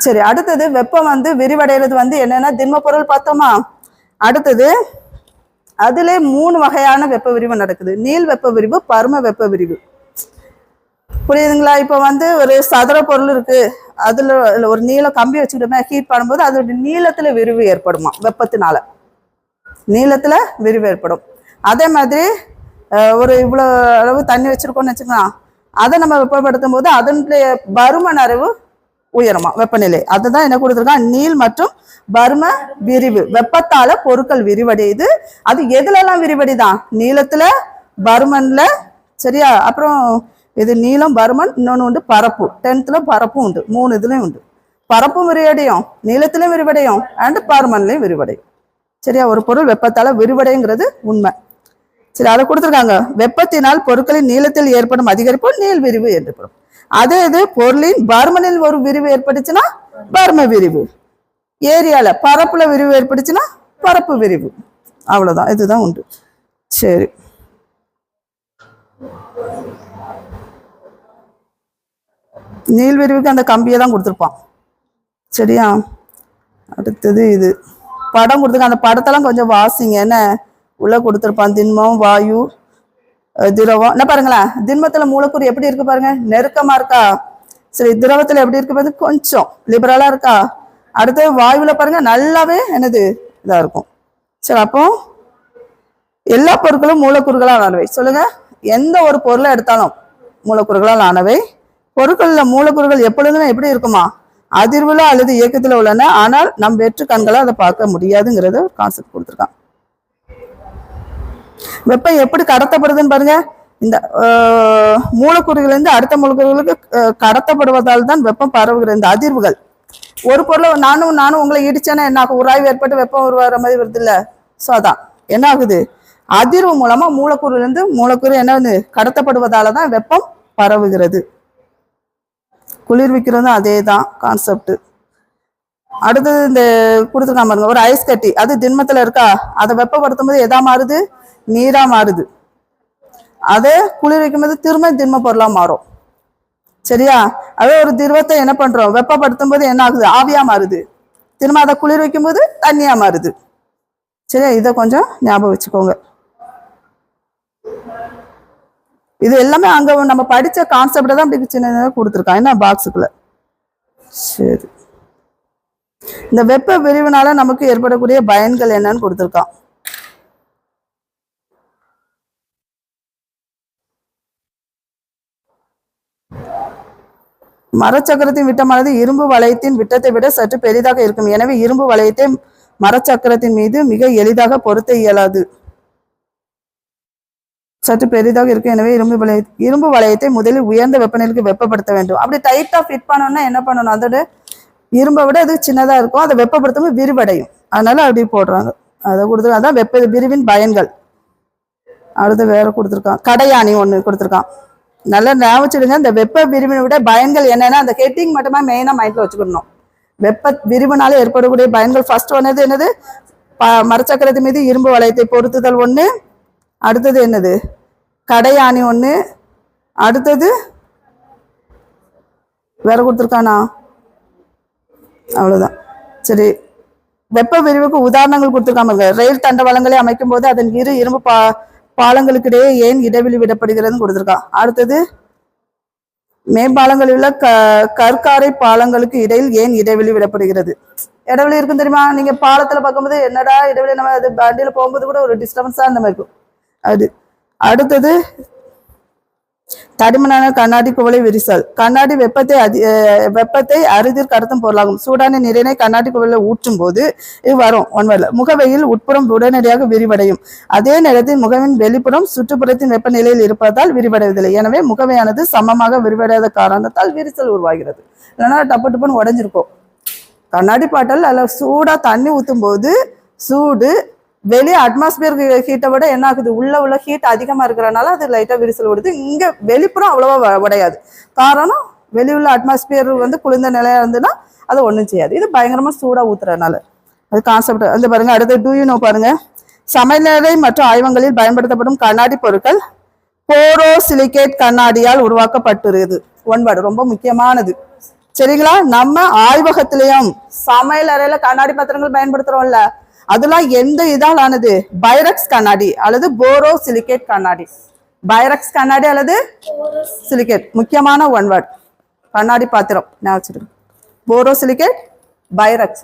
Speaker 1: சரி, அடுத்தது வெப்பம் வந்து விரிவடைகிறது வந்து என்னன்னா திண்ம பொருள் பார்த்தோமா. அடுத்தது அதுல 3 வகையான வெப்ப விரிவு நடக்குது. நீள் வெப்ப விரிவு, பரும வெப்ப விரிவு. புரியுதுங்களா? இப்ப வந்து ஒரு சதுர பொருள் இருக்கு, அதுல ஒரு நீள கம்பி வச்சுக்கிட்டோமே, ஹீட் பண்ணும்போது அதோட நீளத்துல விரிவு ஏற்படுமா? வெப்பத்தினால நீளத்துல விரிவு ஏற்படும். அதே மாதிரி ஒரு இவ்வளவு அளவு தண்ணி வச்சிருக்கோம்னு வச்சுக்கலாம், அதை நம்ம வெப்பப்படுத்தும் போது அதனுடைய பருமன் அளவு உயருமா வெப்பநிலை. அதுதான் என்ன கொடுத்துருக்கான், நீள் மற்றும் பரும விரிவு. வெப்பத்தால பொருட்கள் விரிவடையுது. அது எதுல எல்லாம் விரிவடைதான், நீளத்துல, பருமன்ல, சரியா. அப்புறம் இது நீளம், பருமன், இன்னொன்னு உண்டு பரப்பு. 10th பரப்பும் உண்டு, 3 இதுலயும் உண்டு. பரப்பும் விரிவடையும், நீளத்திலையும் விரிவடையும், அண்ட் பருமன்லையும் விரிவடையும். சரியா. ஒரு பொருள் வெப்பத்தால விரிவடைங்கிறது உண்மை. சரி, அதை கொடுத்துருக்காங்க. வெப்பத்தினால் பொருட்களின் நீளத்தில் ஏற்படும் அதிகரிப்பு நீள் விரிவு என்று பொருள். அதே இது பொருளின் பருமனில் ஒரு விரிவு ஏற்பட்டுச்சுன்னா பரும விரிவு. ஏரியால பரப்புல விரிவு ஏற்பட்டுச்சுன்னா பரப்பு விரிவு. அவ்வளவுதான், இதுதான் உண்டு. சரி, நீள் விரிவுக்கு அந்த கம்பியை தான் கொடுத்துருப்பான். சரியா. அடுத்தது இது படம் கொடுத்துருக்க. அந்த படத்தெல்லாம் கொஞ்சம் வாசிங்க. என்ன உள்ள கொடுத்துருப்பான், திண்மம், வாயு, திரவம். என்ன பாருங்களேன், திண்மத்துல மூலக்கூறு எப்படி இருக்கு பாருங்க, நெருக்கமா இருக்கா. சரி, திரவத்துல எப்படி இருக்கு பாருங்க, கொஞ்சம் லிபரலா இருக்கா. அடுத்து வாயுல பாருங்க நல்லாவே என்னது இதா இருக்கும். சரி, அப்போ எல்லா பொருட்களும் மூலக்கூறுகளால் ஆனவை. சொல்லுங்க, எந்த ஒரு பொருளை எடுத்தாலும் மூலக்கூறுகளால் ஆனவை. பொருட்கள்ல மூலக்கூறுகள் எப்பொழுதுமே எப்படி இருக்குமா, அதிர்வுல அல்லது இயக்கத்துல உள்ளன. ஆனால் நம் வெற்று கண்களை அதை பார்க்க முடியாதுங்கிறத ஒரு கான்செப்ட் கொடுத்துருக்கான். வெப்பம் எப்படி கடத்தப்படுதுன்னு பாருங்க. இந்த மூலக்கூறுகள் இருந்து அடுத்த மூலக்கூறுகளுக்கு கடத்தப்படுவதால் தான் வெப்பம் பரவுகிறது. இந்த அதிர்வுகள், ஒரு பொருளை நானும் உங்களை இடிச்சேன்னா என்ன ஆகும், உராய்வு ஏற்பட்டு வெப்பம் உருவாகிற மாதிரி வருது இல்ல. ஸோ அதான் என்ன ஆகுது, அதிர்வு மூலமா மூலக்கூறுல இருந்து மூலக்கூறு என்ன கடத்தப்படுவதால தான் வெப்பம் பரவுகிறது. குளிர்விக்கிறதும் அதே தான் கான்செப்ட். அடுத்தது இந்த கொடுத்துருக்காம பாருங்க, ஒரு ஐஸ் கட்டி அது திண்மத்துல இருக்கா, அதை வெப்பப்படுத்தும் போது எதா மாறுது, நீரா மாறுது. அதை குளிர்விக்கும் போது திரும்ப திண்ம பொருளா மாறும். சரியா. அதே ஒரு திரவத்தை என்ன பண்றோம், வெப்பப்படுத்தும் போது என்ன ஆகுது, ஆவியா மாறுது. திரும்ப அதை குளிர்விக்கும் போது தண்ணியா மாறுது. சரியா, இதை கொஞ்சம் ஞாபகம் வச்சுக்கோங்க. இது எல்லாமே அங்க நம்ம படிச்ச கான்செப்ட தான் இப்படி சின்ன கொடுத்துருக்கான் என்ன பாக்ஸுக்குள்ள. சரி, இந்த வெப்ப விரிவுனால நமக்கு ஏற்படக்கூடிய பயன்கள் என்னன்னு கொடுத்துருக்கான். மரச்சக்கரத்தின் விட்டமானது இரும்பு வளையத்தின் விட்டத்தை விட சற்று பெரிதாக இருக்கும். எனவே இரும்பு வளையத்தை மரச்சக்கரத்தின் மீது மிக எளிதாக பொருத்த இயலாது. சற்று பெரிதாக இருக்கும். எனவே இரும்பு வளையத்தை முதலில் உயர்ந்த வெப்பநிலைக்கு வெப்பப்படுத்த வேண்டும். அப்படி டைட்டா ஃபிட் பண்ணணும்னா என்ன பண்ணணும், அதோட இரும்பை விட அது சின்னதா இருக்கும், அதை வெப்பப்படுத்தும் விரிவடையும். அதனால அப்படி போடுறாங்க. அதை கொடுத்துருக்காங்க. அதான் வெப்ப விரிவின் பயன்கள். அடுத்து வேற கொடுத்துருக்கான், கடையாணி ஒண்ணு கொடுத்துருக்கான். நல்லா ஞாபகம். இந்த வெப்ப விரிவினை விட பயன்கள் என்னன்னா, அந்த ஹெட்டிங் மட்டுமே மெயினா மைண்ட்ல வச்சுக்கணும். வெப்ப விரிவுனால ஏற்படக்கூடிய பயன்கள் ஃபர்ஸ்ட் ஒன்னது என்னது, மரச்சக்கரத்தின் மீது இரும்பு வளையத்தை பொருத்துதல் ஒண்ணு. அடுத்தது என்னது, கடையாணி ஒண்ணு. அடுத்தது வேற கொடுத்துருக்கானா, அவ்வளவுதான். சரி, வெப்ப விரிவுக்கு உதாரணங்கள் கொடுத்துருக்காம, ரயில் தண்டவாளங்களை அமைக்கும் போது அதன் இரும்பு பாலங்களுக்கு இடையே ஏன் இடைவெளி விடப்படுகிறதுன்னு கொடுத்துருக்கான். அடுத்தது மேம்பாலங்களில் உள்ள கற்காரை பாலங்களுக்கு இடையில் ஏன் இடைவெளி விடப்படுகிறது. இடைவெளி இருக்கும் தெரியுமா, நீங்க பாலத்துல பார்க்கும்போது என்னடா இடைவெளி, நம்ம அது வண்டியில போகும்போது கூட ஒரு டிஸ்டர்பன்ஸா அந்த மாதிரி இருக்கும் அது. அடுத்தது தடிமனான கண்ணாடி குவளை விரிசல். கண்ணாடி வெப்பத்தை அரிதில் கடத்தும் பொருளாகும். சூடான நீரினை கண்ணாடி குவளையில ஊற்றும் போது இது வரும் ஒன்வரில் முகவையில் உட்புறம் உடனடியாக விரிவடையும். அதே நேரத்தில் முகவின் வெளிப்புறம் சுற்றுப்புறத்தின் வெப்பநிலையில் இருப்பதால் விரிவடைவதில்லை. எனவே முகவையானது சமமாக விரிவடையாத காரணத்தால் விரிசல் உருவாகிறது. இல்லைன்னா டப்பு டப்புன்னு உடஞ்சிருக்கும். கண்ணாடி பாட்டில் அதில் சூடா தண்ணி ஊற்றும் போது சூடு வெளியே அட்மாஸ்பியர் ஹீட்டை விட என்ன ஆகுது, உள்ள ஹீட் அதிகமா இருக்கிறனால அது லைட்டா விரிசல் விடுது. இங்க வெளிப்புறம் அவ்வளவா உடையாது. காரணம் வெளியுள்ள அட்மாஸ்பியர் குளிர்ந்த நிலையா இருந்ததுன்னா அது ஒன்றும் செய்யாது. இது பயங்கரமா சூடா ஊத்துறதுனால அது கான்செப்ட் வந்து பாருங்க. அடுத்து டூ பாருங்க, சமையலறை மற்றும் ஆய்வகங்களில் பயன்படுத்தப்படும் கண்ணாடி பொருட்கள் போரோசிலிகேட் கண்ணாடியால் உருவாக்கப்பட்டுள்ளது. ஒன்வேர்டு ரொம்ப முக்கியமானது. சரிங்களா. நம்ம ஆய்வகத்திலையும் சமையல் அறையில கண்ணாடி பாத்திரங்கள் பயன்படுத்துறோம்ல, அதெல்லாம் எந்த இதால் ஆனது, பைரக்ஸ் கண்ணாடி அல்லது போரோசிலிகேட் கண்ணாடி. பைரக்ஸ் கண்ணாடி அல்லது சிலிகேட் முக்கியமான ஒன்வேர்ட். கண்ணாடி பாத்திரம் ஞாபகம், போரோசிலிகேட், பைரக்ஸ்.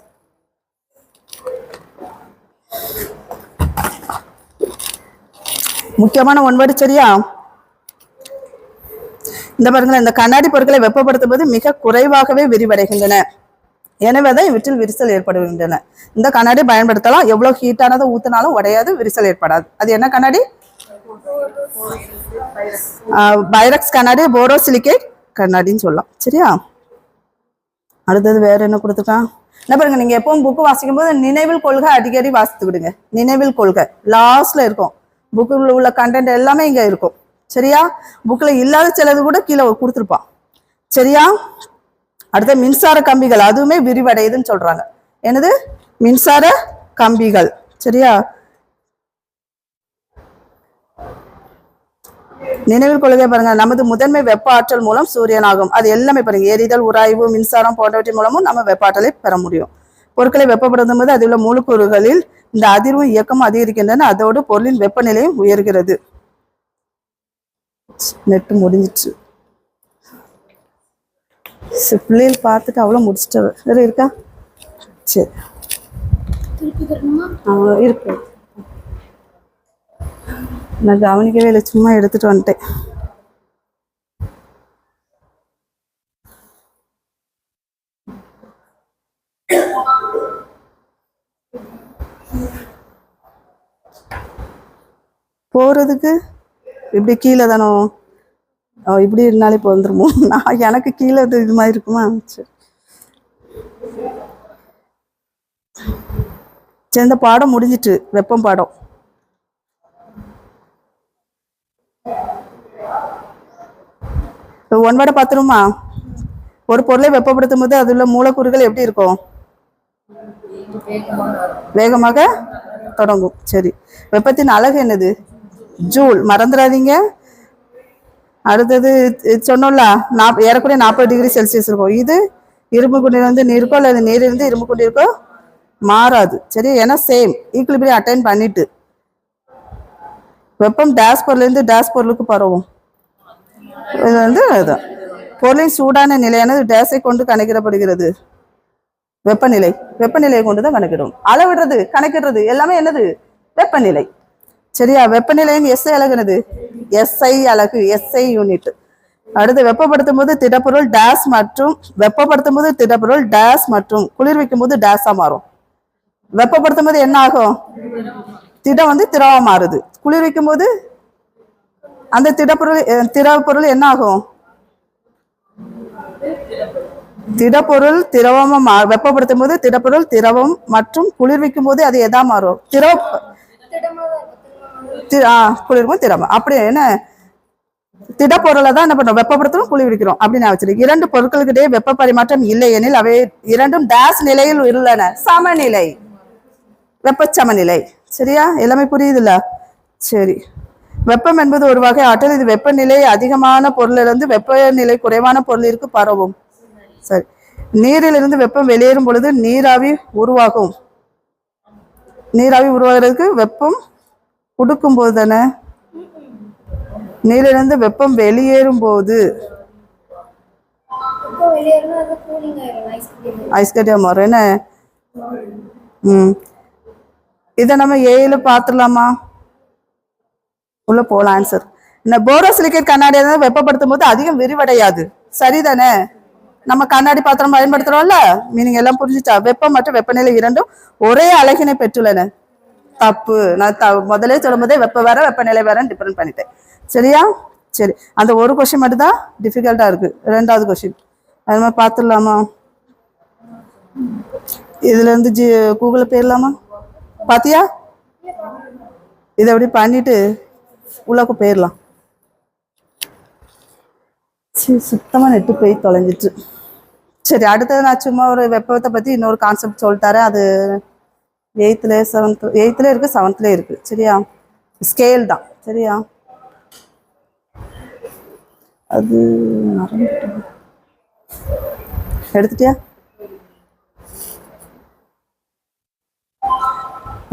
Speaker 1: முக்கியமான ஒன்வேர்டு. சரியா. இந்த பாருங்களேன், இந்த கண்ணாடி பொருட்களை வெப்பப்படுத்தும் போது மிக குறைவாகவே விரிவடைகின்றன. எனவேதான் இவற்றில் விரிசல் ஏற்படுகின்றன. இந்த கண்ணாடி பயன்படுத்தலாம். எவ்வளவு ஹீட்டானதை ஊத்தினாலும் உடையாது, விரிசல் ஏற்படாது. அது என்ன கண்ணாடி? பைரக்ஸ் கண்ணாடி, போரோசிலிகேட் கண்ணாடின்னு சொல்லலாம். சரியா? அடுத்தது வேற என்ன கொடுத்துருக்கான்? என்ன பாருங்க, நீங்க எப்பவும் புக்கு வாசிக்கும் போது நினைவில் கொள்க அடிக்கடி வாசித்து விடுங்க. நினைவில் கொள்க லாஸ்ட்ல இருக்கும். புக்கில் உள்ள கண்டென்ட் எல்லாமே இங்க இருக்கும். சரியா? புக்ல இல்லாத சிலது கூட கீழே கொடுத்துருப்பான். சரியா? அடுத்த மின்சார கம்பிகள், அதுவுமே விரிவடையுதுன்னு சொல்றாங்க. என்னது? மின்சார கம்பிகள். சரியா? நினைவில் கொள்கை பாருங்க, நமது முதன்மை வெப்ப ஆற்றல் மூலம் சூரியன் ஆகும். அது எல்லாமே பாருங்க, எரிதல், உராய்வு, மின்சாரம் போன்றவற்றின் மூலமும் நம்ம வெப்ப ஆற்றலை பெற முடியும். பொருட்களை வெப்பப்படுத்தும் போது அதில் உள்ள மூலக்கூறுகளில் இந்த அதிர்வும் இயக்கமும் அதிகரிக்கின்றன. அதோடு பொருளின் வெப்பநிலையும் உயர்கிறது. நெட்டு முடிஞ்சிச்சு. பிள்ளைகள் பார்த்துட்டு அவ்வளோ முடிச்சிட்டு வேற இருக்கா? சரி இருக்கு. நான் கவனிக்கவே இல்லை, சும்மா எடுத்துட்டு வந்துட்டேன். போறதுக்கு இப்படி கீழே தானோ? இப்படி இருந்தாலே இப்போ வந்துருமோ? நான் எனக்கு கீழே இது மாதிரி இருக்குமா? சரி சரி, இந்த பாடம் முடிஞ்சிட்டு. வெப்பம் பாடம். ஒன் வேர்டை பார்த்துருமா? ஒரு பொருளை வெப்பப்படுத்தும் போது அதுல மூலக்கூறுகள் எப்படி இருக்கும்? வேகமாக தொடங்கும். சரி, வெப்பத்தின் அலகு என்னது? ஜூல். மறந்துடாதீங்க. அடுத்தது சொன்னோம்ல, ஏறக்குறைய 40 டிகிரி செல்சியஸ் இருக்கும். இது இரும்பு குண்டிலிருந்து நீருக்கோ அல்லது நீரிலிருந்து இரும்பு குண்டிருக்கோ மாறாது. சரி, ஏன்னா சேம் ஈக்குலிபிரியம் அட்டைன் பண்ணிட்டு வெப்பம் டேஷ் பொருளிலிருந்து டேஷ் பொருளுக்கு பரவும். இது வந்து அதுதான் பொருளின் சூடான நிலையானது டேஷை கொண்டு கணக்கிடப்படுகிறது. வெப்பநிலை. வெப்பநிலையை கொண்டுதான் கணக்கிடும். அளவிடுறது, கணக்கிடுறது எல்லாமே என்னது? வெப்பநிலை. சரியா? வெப்பநிலையின் எஸ்ஐ அலகு என்னது? எஸ்ஐ அலகு, எஸ்ஐ யூனிட். அடுத்து வெப்பப்படுத்தும் போது திடப்பொருள் டேஷ் மற்றும் வெப்பப்படுத்தும் போது திடப்பொருள் டேஷ் மற்றும் குளிர்விக்கும் போது டேஷா மாறும். வெப்பப்படுத்தும் போது என்ன ஆகும்? திடம் வந்து திரவம் மாறுது. குளிர்விக்கும் போது அந்த திடப்பொருள் என்ன ஆகும்? திடப்பொருள் திரவமா வெப்பப்படுத்தும் போது திடப்பொருள் திரவம் மற்றும் குளிர்விக்கும் போது அது எதா மாறும்? குளிர்வும் திரவம். அப்படி என்ன திடப்பொருளை தான் என்ன பண்றோம்? வெப்பப்படுத்துறோம், குளிர்விக்கிறோம் அப்படின்னு வச்சிருக்கு. இரண்டு பொருட்களுக்கிடையே வெப்ப பரிமாற்றம் இல்லை எனில் அவை இரண்டும் டேஷ் நிலையில் உள்ளன. சமநிலை, வெப்ப சமநிலை. சரியா? எல்லாமே புரியுதுல்ல? சரி. வெப்பம் என்பது ஒரு வகை ஆற்றல். இது வெப்பநிலை அதிகமான பொருளிலிருந்து வெப்பநிலை குறைவான பொருளிற்கு பரவும். சரி, நீரிலிருந்து வெப்பம் வெளியேறும் பொழுது நீராவி உருவாகும். நீராவி உருவாகிறதுக்கு வெப்பம் கொடுக்கும் போது தானே. நீரிலிருந்து வெப்பம் வெளியேறும் போது ஐஸ் கட்டியா மாறும். என்ன? இதை நம்ம ஏல பார்த்துடலாமா? உள்ள போகலாம். ஆன்சர் இந்த போரோசிலிகேட் கண்ணாடி வெப்பப்படுத்தும் போது அதிகம் விரிவடையாது. சரிதானே? நம்ம கண்ணாடி பாத்திரம் பயன்படுத்துறோம்ல. மீனிங் எல்லாம் புரிஞ்சுச்சா? வெப்பம் மற்றும் வெப்பநிலை இரண்டும் ஒரே அலகினை பெற்றுள்ளன. தப்பு. நான் முதலே சொல்லும் போதே வெப்ப வேற வெப்பநிலை வேறன்னு டிஃபரெண்ட் பண்ணிட்டேன். சரியா? சரி, அந்த ஒரு கொஸ்டின் மட்டும் தான் டிஃபிகல்ட்டா இருக்கு. ரெண்டாவது கொஸ்டின் அது மாதிரி பார்த்துடலாமா? இதுல இருந்து கூகுள்ல போயிடலாமா? பாத்தியா? இதை அப்படி பண்ணிட்டு உள்ளக்கு போயிடலாம். சுத்தமா நெட்டு போய் தொலைஞ்சிட்டு. சரி, அடுத்தது நான் சும்மா ஒரு வெப்பத்தை பத்தி இன்னொரு கான்செப்ட் சொல்லிட்டாரு. அது 8th 7th இருக்கு, 7th இருக்கு. சரியா? ஸ்கேல் தான். சரியா? அது எடுத்துட்டியா?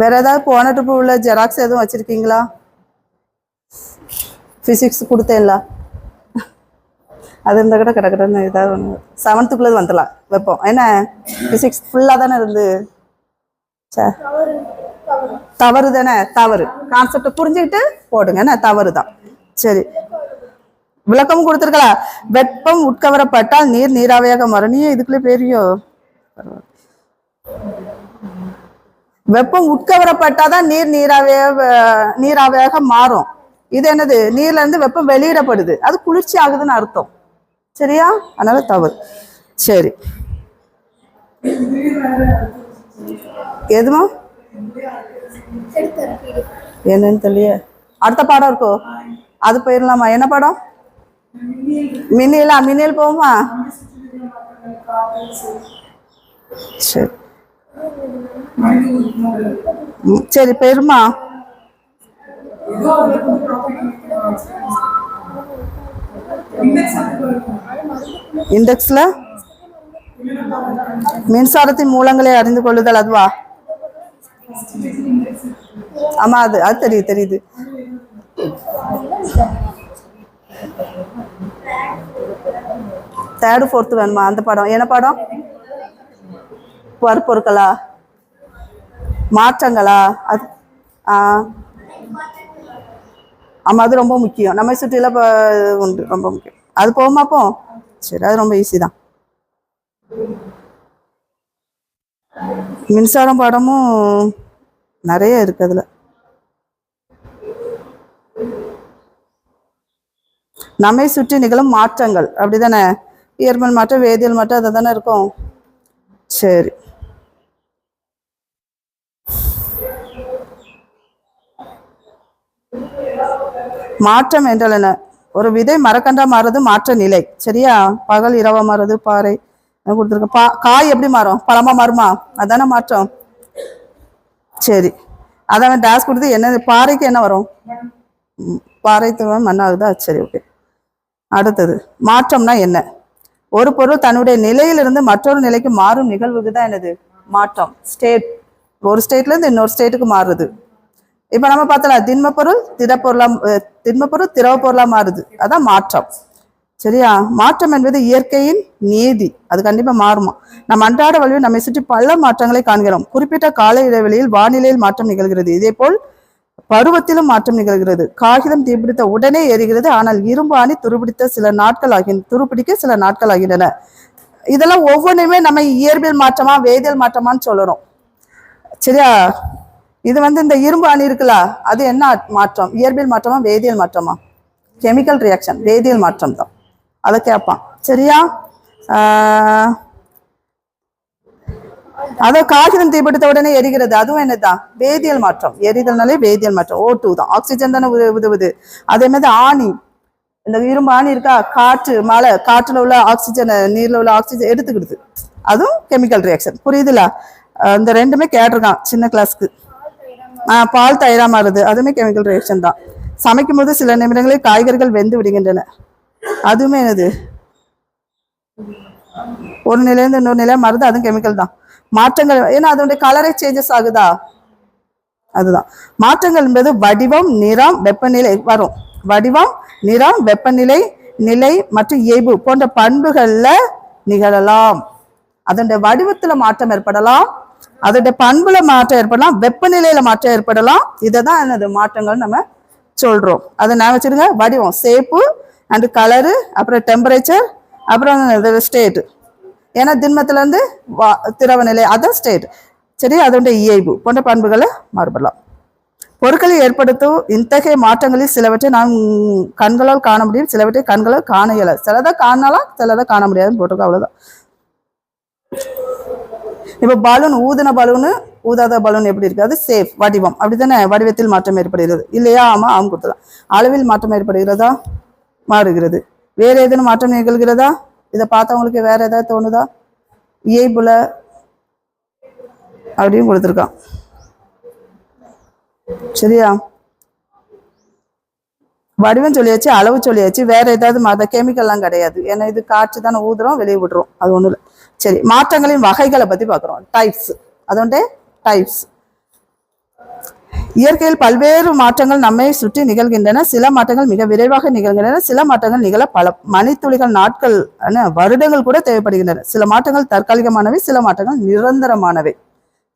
Speaker 1: வேற ஏதாவது போன ட்ரிப்பு உள்ள ஜெராக்ஸ் எதுவும் வச்சிருக்கீங்களா? பிசிக்ஸ் கொடுத்தேன்ல, அது இருந்தால் கூட கிடக்கிட்டன்னு ஏதாவது ஒன்று 7th வந்துடலாம். வைப்போம். என்ன பிசிக்ஸ் ஃபுல்லாக தானே இருந்து. தவறு தானே? தவறு. கான்செப்டை புரிஞ்சுக்கிட்டு போடுங்க. என்ன? தவறு தான். சரி, விளக்கமும் கொடுத்திருக்கலாம். வெப்பம் உட்கவரப்பட்டால் நீர் நீராவியாக மாறும். நீ இதுக்குள்ளே பெரியோ வெப்பம் உட்கவரப்பட்டாதான் நீர் நீராவியாக மாறும். இது என்னது? நீர்ல இருந்து வெப்பம் வெளியிடப்படுது, அது குளிர்ச்சி ஆகுதுன்னு அர்த்தம். சரியா? அதனால தவறு. சரி, எதுமா என்னன்னு தெரியல. அடுத்த பாடம் இருக்கோ, அது போயிடலாமா? என்ன பாடம்? மின்னியல் போகுமா? சரி சரி போயிருமா? இண்டெக்ஸ்ல மின்சாரத்தின் மூலங்களை அறிந்து கொள்ளுதல், அதுவா? ஆமா, அது அது தெரியுது. தேர்டு ஃபோர்த்து வேணுமா? அந்த பாடம் என்ன பாடம்? பொருட்களா, மாற்றங்களா? அது ஆமா, அது ரொம்ப முக்கியம். நம்ம சுற்றில உண்டு, ரொம்ப முக்கியம். அது போகுமா? அப்போ சரி, அது ரொம்ப ஈஸி தான். மின்சாரம் பாடமும் நிறைய இருக்கு அதுல. நம்மை சுற்றி நிகழும் மாற்றங்கள், அப்படிதானே? இயற்பியல் மாற்றம், வேதியியல் மாற்றம், அதை தானே இருக்கும். சரி, மாற்றம் என்றால் என்ன? ஒரு விதை மரக்கன்றா மாறுறது மாற்ற நிலை. சரியா? பகல் இரவா மாறுறது பாறை கொடுத்துருக்க. காய் எப்படி மாறும்? பழமா மாறுமா? அதானே மாற்றம். சரி, அதான் டேஸ் கொடுத்து என்ன? பாறைக்கு என்ன வரும்? பாறை மண்ணாகுதா? சரி, ஓகே. அடுத்தது, மாற்றம்னா என்ன? ஒரு பொருள் தன்னுடைய நிலையிலிருந்து மற்றொரு நிலைக்கு மாறும் நிகழ்வுக்கு தான் என்னது? மாற்றம். ஸ்டேட், ஒரு ஸ்டேட்ல இருந்து இன்னொரு ஸ்டேட்டுக்கு மாறுது. இப்ப நம்ம பார்த்தலாம், திண்மப்பொருள் திரவ பொருளா மாறுது, அதான் மாற்றம். சரியா? மாற்றம் என்பது இயற்கையின் நீதி, அது கண்டிப்பா மாறுமா. நம்ம அன்றாட வழியில் நம்மை சுற்றி பல மாற்றங்களை காண்கிறோம். குறிப்பிட்ட கால இடைவெளியில் வானிலையில் மாற்றம் நிகழ்கிறது. இதே போல் பருவத்திலும் மாற்றம் நிகழ்கிறது. காகிதம் தீப்பிடித்த உடனே எரிகிறது, ஆனால் இரும்பு ஆணி துருப்பிடிக்க சில நாட்கள் ஆகின்றன. இதெல்லாம் ஒவ்வொன்றுமே நம்ம இயற்பியல் மாற்றமா வேதியியல் மாற்றமான்னு சொல்லணும். சரியா? இது இந்த இரும்பு அணி இருக்குல்ல, அது என்ன மாற்றம்? இயற்பியல் மாற்றமா வேதியியல் மாற்றமா? கெமிக்கல் ரியாக்ஷன், வேதியியல் மாற்றம் தான். அதை கேட்பான். சரியா? அத காகிதம் தீப்பிடித்த உடனே எரிகிறது, அதுவும் என்னதான்? வேதியியல் மாற்றம். எரிதல்னாலே வேதியியல் மாற்றம். O2 தான், ஆக்சிஜன் தானே உதவுது. அதே மாதிரி ஆணி, இந்த இரும்பு ஆணி இருக்கா, காற்று மழை, காற்றுல உள்ள ஆக்சிஜனை நீர்ல உள்ள ஆக்சிஜன் எடுத்துக்கிடுது, அதுவும் கெமிக்கல் ரியாக்ஷன். புரியுதுல? இந்த ரெண்டுமே கேட்டிருக்கான் சின்ன கிளாஸ்க்கு. பால் தயிரா மாறுது, அதுவுமே கெமிக்கல் ரியாக்ஷன் தான். சமைக்கும் போது சில நிமிடங்களில் காய்கறிகள் வெந்து விடுகின்றன, அதுவுமே என்னது? ஒரு நிலையிலிருந்து இன்னொரு நிலையா மாறுது, அதுவும் கெமிக்கல் தான். மாற்றங்கள், ஏன்னா அதனுடைய கலரை சேஞ்சஸ் ஆகுதா, அதுதான் மாற்றங்கள் என்பது. வடிவம், நிறம், வெப்பநிலை வரும். வடிவம், நிறம், வெப்பநிலை, நிலை மற்றும் இயல்பு போன்ற பண்புகள்ல நிகழலாம். அதனுடைய வடிவத்துல மாற்றம் ஏற்படலாம், அதோட பண்புல மாற்றம் ஏற்படலாம், வெப்பநிலையில மாற்றம் ஏற்படலாம். இதைதான் என்னது? மாற்றங்கள் நம்ம சொல்றோம். அதை நான் வச்சிருங்க. வடிவம், சேப்பு அண்ட் கலரு, அப்புறம் டெம்பரேச்சர், அப்புறம் ஸ்டேட். ஏன்னா திண்மத்துல இருந்து திரவ நிலை, அதான் ஸ்டேட். சரி, அதோட இயல்பு போன்ற பண்புகளை மாறுபடலாம். பொருட்களை ஏற்படுத்தும் இத்தகைய மாற்றங்களில் சிலவற்றை நாம் கண்களால் காண முடியும், சிலவற்றை கண்களால் காண இயலாது. சிலதை காணலாம், சிலதை காண முடியாதுன்னு போட்டிருக்கோம், அவ்வளவுதான். இப்ப பலூன், ஊதின பலூனு ஊதாத பலூன் எப்படி இருக்கு? அது சேஃப், வடிவம், அப்படித்தானே? வடிவத்தில் மாற்றம் ஏற்படுகிறது இல்லையா? ஆமா, ஆம் கொடுத்தலாம். அளவில் மாற்றம் ஏற்படுகிறதா? மாறுகிறது. வேற ஏதேனும் மாற்றம் நிகழ்கிறதா? இதை பார்த்தவங்களுக்கு வேற ஏதாவது தோணுதா? இயல்புல அப்படியும் கொடுத்துருக்கான். சரியா? வடிவம் சொல்லியாச்சு, அளவு சொல்லியாச்சு, வேற ஏதாவது மாற்ற கெமிக்கல்லாம் கிடையாது. ஏன்னா இது காற்று தானே, ஊதுறோம், வெளியே விடுறோம், அது ஒண்ணு இல்லை. சரி, மாற்றங்களின் வகைகளை பத்தி பார்க்கிறோம். டைப்ஸ், அதோட டைப்ஸ். இயற்கையில் பல்வேறு மாற்றங்கள் நம்மை சுற்றி நிகழ்கின்றன. சில மாற்றங்கள் மிக விரைவாக நிகழ்கின்றன, சில மாற்றங்கள் நிகழ பல மணித்துளிகள், நாட்கள், வருடங்கள் கூட தேவைப்படுகின்றன. சில மாற்றங்கள் தற்காலிகமானவை, சில மாற்றங்கள் நிரந்தரமானவை.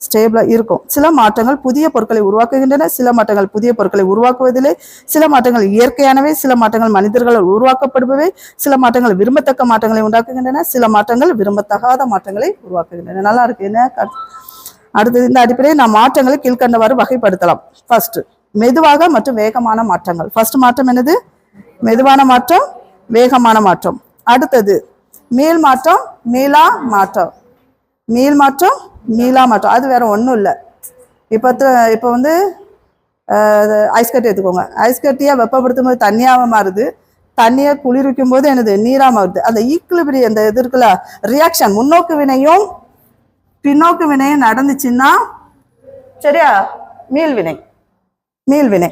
Speaker 1: ஸ்டேபிளா இருக்கும். சில மாற்றங்கள் புதிய பொருட்களை உருவாக்குகின்றன, சில மாற்றங்கள் புதிய பொருட்களை உருவாக்குவதில்லை, சில மாற்றங்கள் இயற்கையானவை, சில மாற்றங்கள் மனிதர்களால் உருவாக்கப்படுபவை, சில மாற்றங்கள் விரும்பத்தக்க மாற்றங்களை உண்டாக்குகின்றன, சில மாற்றங்கள் விரும்பத்தகாத மாற்றங்களை உருவாக்குகின்றன. நல்லா இருக்கு என்ன? அடுத்தது இந்த அடிப்படையில் நாம் மாற்றங்களை கீழ்கண்டவாறு வகைப்படுத்தலாம். ஃபர்ஸ்ட், மெதுவாக மற்றும் வேகமான மாற்றங்கள். ஃபர்ஸ்ட் மாற்றம் என்னது? மெதுவான மாற்றம், வேகமான மாற்றம். அடுத்தது மீள் மாற்றம், மீளா மாற்றம். மீள் மாற்றம், மீளா மாற்றம். அது வேற ஒன்றும் இல்லை. இப்போ வந்து ஐஸ் கட்டி எடுத்துக்கோங்க. ஐஸ் கட்டியா வெப்பப்படுத்தும் போது தண்ணியாக மாறுது, தண்ணியை குளிர்விக்கும் போது என்னது? நீராக மாறுது. அந்த ஈக்குலிபிரி அந்த இது இருக்குல்ல, ரியாக்ஷன், முன்னோக்கு வினையும் பின்னோக்கு வினையும் நடந்துச்சுன்னா சரியா மீள்வினை. மீள்வினை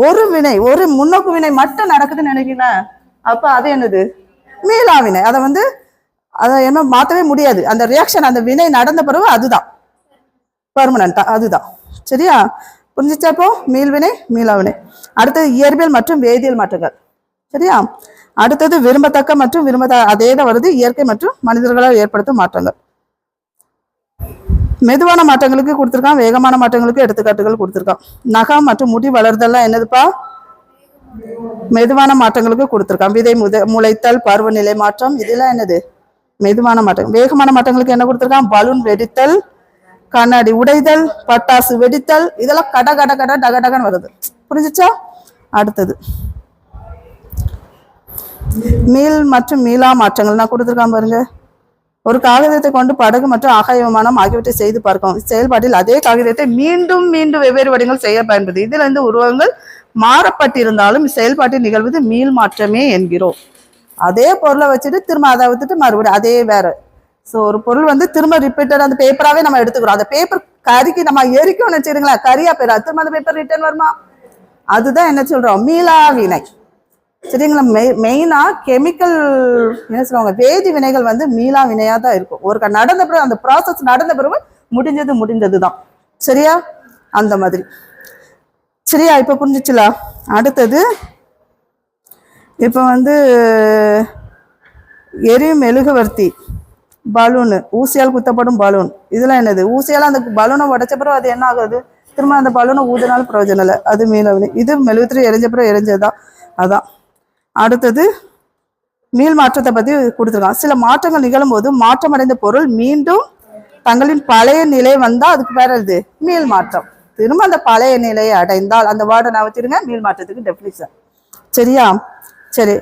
Speaker 1: ஒரு வினை, ஒரு முன்னோக்கு வினை மட்டும் நடக்குதுன்னு நினைக்கிறீங்க, அப்ப அது என்னது? மீளா வினை. அதை என்ன மாற்றவே முடியாது. அந்த ரியாக்ஷன், அந்த வினை நடந்த பிறகு அதுதான் பர்மனண்டா, அதுதான். சரியா? புரிஞ்சிச்சாப்போ? மீள்வினை, மீளாவினை. அடுத்தது இயற்பியல் மற்றும் வேதியியல் மாற்றங்கள். சரியா? அடுத்தது விரும்பத்தக்க மற்றும் அதே தான் வருது, இயற்கை மற்றும் மனிதர்களால் ஏற்படுத்தும் மாற்றங்கள். மெதுவான மாற்றங்களுக்கு கொடுத்துருக்கான், வேகமான மாற்றங்களுக்கு எடுத்துக்காட்டுகள் கொடுத்துருக்கான். நகம் மற்றும் முடி வளர்தெல்லாம் என்னதுப்பா? மெதுவான மாற்றங்களுக்கு கொடுத்துருக்கான். விதை முளைத்தல், பருவநிலை மாற்றம், இதெல்லாம் என்னது? மெதுவான மாற்றம். வேகமான மாற்றங்களுக்கு என்ன கொடுத்துருக்கான்? பலூன் வெடித்தல், கண்ணாடி உடைதல், பட்டாசு வெடித்தல், இதெல்லாம் கட கட கட டக டகன்னு வருது. புரிஞ்சிச்சா? அடுத்தது மீள் மற்றும் மீளா மாற்றங்கள் நான் கொடுத்துருக்கான் பாருங்க. ஒரு காகிதத்தை கொண்டு படகு மற்றும் ஆகாய விமானம் ஆகியவற்றை செய்து பார்க்கும் செயல்பாட்டில் அதே காகிதத்தை மீண்டும் மீண்டும் வெவ்வேறு வடிவங்கள் செய்ய பயன்படுது. இதுல இருந்து உருவங்கள் மாறப்பட்டிருந்தாலும் செயல்பாட்டில் நிகழ்வது மீள் மாற்றமே என்கிறோம். அதே பொருளை வச்சுட்டு திரும்ப அதை விட்டுட்டு மறுபடியும் அதே வேற. ஸோ ஒரு பொருள் திரும்ப ரிப்பீட்டட் அந்த பேப்பராகவே நம்ம எடுத்துக்கிறோம். அந்த பேப்பர் கறிக்கு நம்ம எரிக்கணும்னு வச்சுருங்களேன், கரியா பேரா திரும்ப அந்த பேப்பர் ரிட்டர்ன் வருமா? அதுதான் என்ன சொல்றோம்? மீளா வினை. சரிங்களா? மெயினா கெமிக்கல் என்ன சொல்லுவாங்க, வேதி வினைகள் மீளா வினையா தான் இருக்கும். ஒரு நடந்த பிறகு அந்த ப்ராசஸ் நடந்த பிறகு முடிஞ்சது தான். சரியா? அந்த மாதிரி. சரியா? இப்ப புரிஞ்சிச்சுல? அடுத்தது இப்ப எரியும் மெழுகுவர்த்தி, பலூனு, ஊசியால் குத்தப்படும் பலூன், இதெல்லாம் என்னது? ஊசியால் அந்த பலூனை உடைச்ச பிறகு அது என்ன ஆகுது? திரும்ப அந்த பலூனை ஊதினாலும் பிரயோஜனம் இல்லை, அது மீளா வினை. இது மெழுகுத்திரி எரிஞ்ச பிறகு எரிஞ்சதுதான், அதான். அடுத்தது மீள் மாற்றத்தை பத்தி கொடுத்துருக்கான். சில மாற்றங்கள் நிகழும் போது மாற்றமடைந்த பொருள் மீண்டும் தங்களின் பழைய நிலை வந்தா அதுக்கு பேர் இது மீள் மாற்றம். திரும்ப அந்த பழைய நிலையை அடைந்தால், அந்த வார்டை நான் வச்சிருங்க, மீள் மாற்றத்துக்கு டெஃபினிஷன். சரியா? சரி.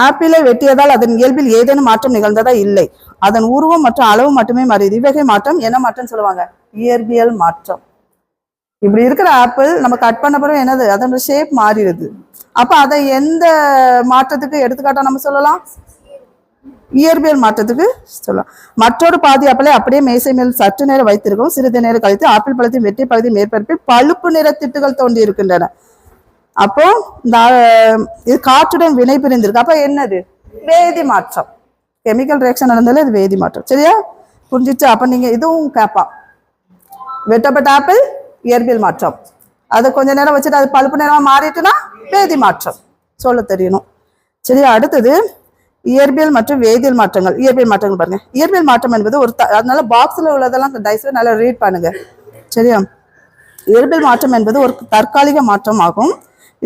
Speaker 1: ஆப்பிளை வெட்டியதால் அதன் இயல்பில் ஏதேனும் மாற்றம் நிகழ்ந்ததா? இல்லை. அதன் உருவம் மற்றும் அளவு மட்டுமே மாறியது. இவ்வகை மாற்றம் என்ன மாற்றம் சொல்லுவாங்க? இயற்பியல் மாற்றம். இப்படி இருக்கிற ஆப்பிள் நம்ம கட் பண்ண பிறகு என்னது? அதோட ஷேப் மாறிடுது. அப்ப அதை எந்த மாற்றத்துக்கு எடுத்துக்காட்டா நம்ம சொல்லலாம்? இயற்பியல் மாற்றத்துக்கு சொல்லலாம். மற்றொரு பாதி ஆப்பிளை அப்படியே மேசை மேல் சற்று நேரம் வைத்திருக்கும். சிறிது நேரம் கழித்து ஆப்பிள் பழத்தின் வெட்டி பகுதி மேற்பரப்பில் பழுப்பு நிற திட்டுகள் தோன்றி இருக்கின்றன. அப்போ இந்த இது காற்றுடன் வினை பிரிந்திருக்கு. அப்ப என்னது? வேதி மாற்றம். கெமிக்கல் ரியாக்ஷன் நடந்தாலும் இது வேதி மாற்றம். சரியா? புரிஞ்சிச்சு? அப்ப நீங்க இதுவும் கேப்பா, வெட்டப்பட்ட ஆப்பிள் இயற்பியல் மாற்றம், அதை கொஞ்ச நேரம் வச்சுட்டு அது பழுப்பு நேரமா மாறிட்டுனா வேதி மாற்றம் சொல்ல தெரியணும். சரியா? அடுத்தது இயற்பியல் மற்றும் வேதியியல் மாற்றங்கள். இயற்பியல் மாற்றங்கள் பாருங்க. இயற்பியல் மாற்றம் என்பது ஒரு அதனால பாக்ஸ்ல உள்ளதெல்லாம் டைஸ்ல நல்லா ரீட் பண்ணுங்க. சரியா? இயற்பியல் மாற்றம் என்பது ஒரு தற்காலிக மாற்றம் ஆகும்.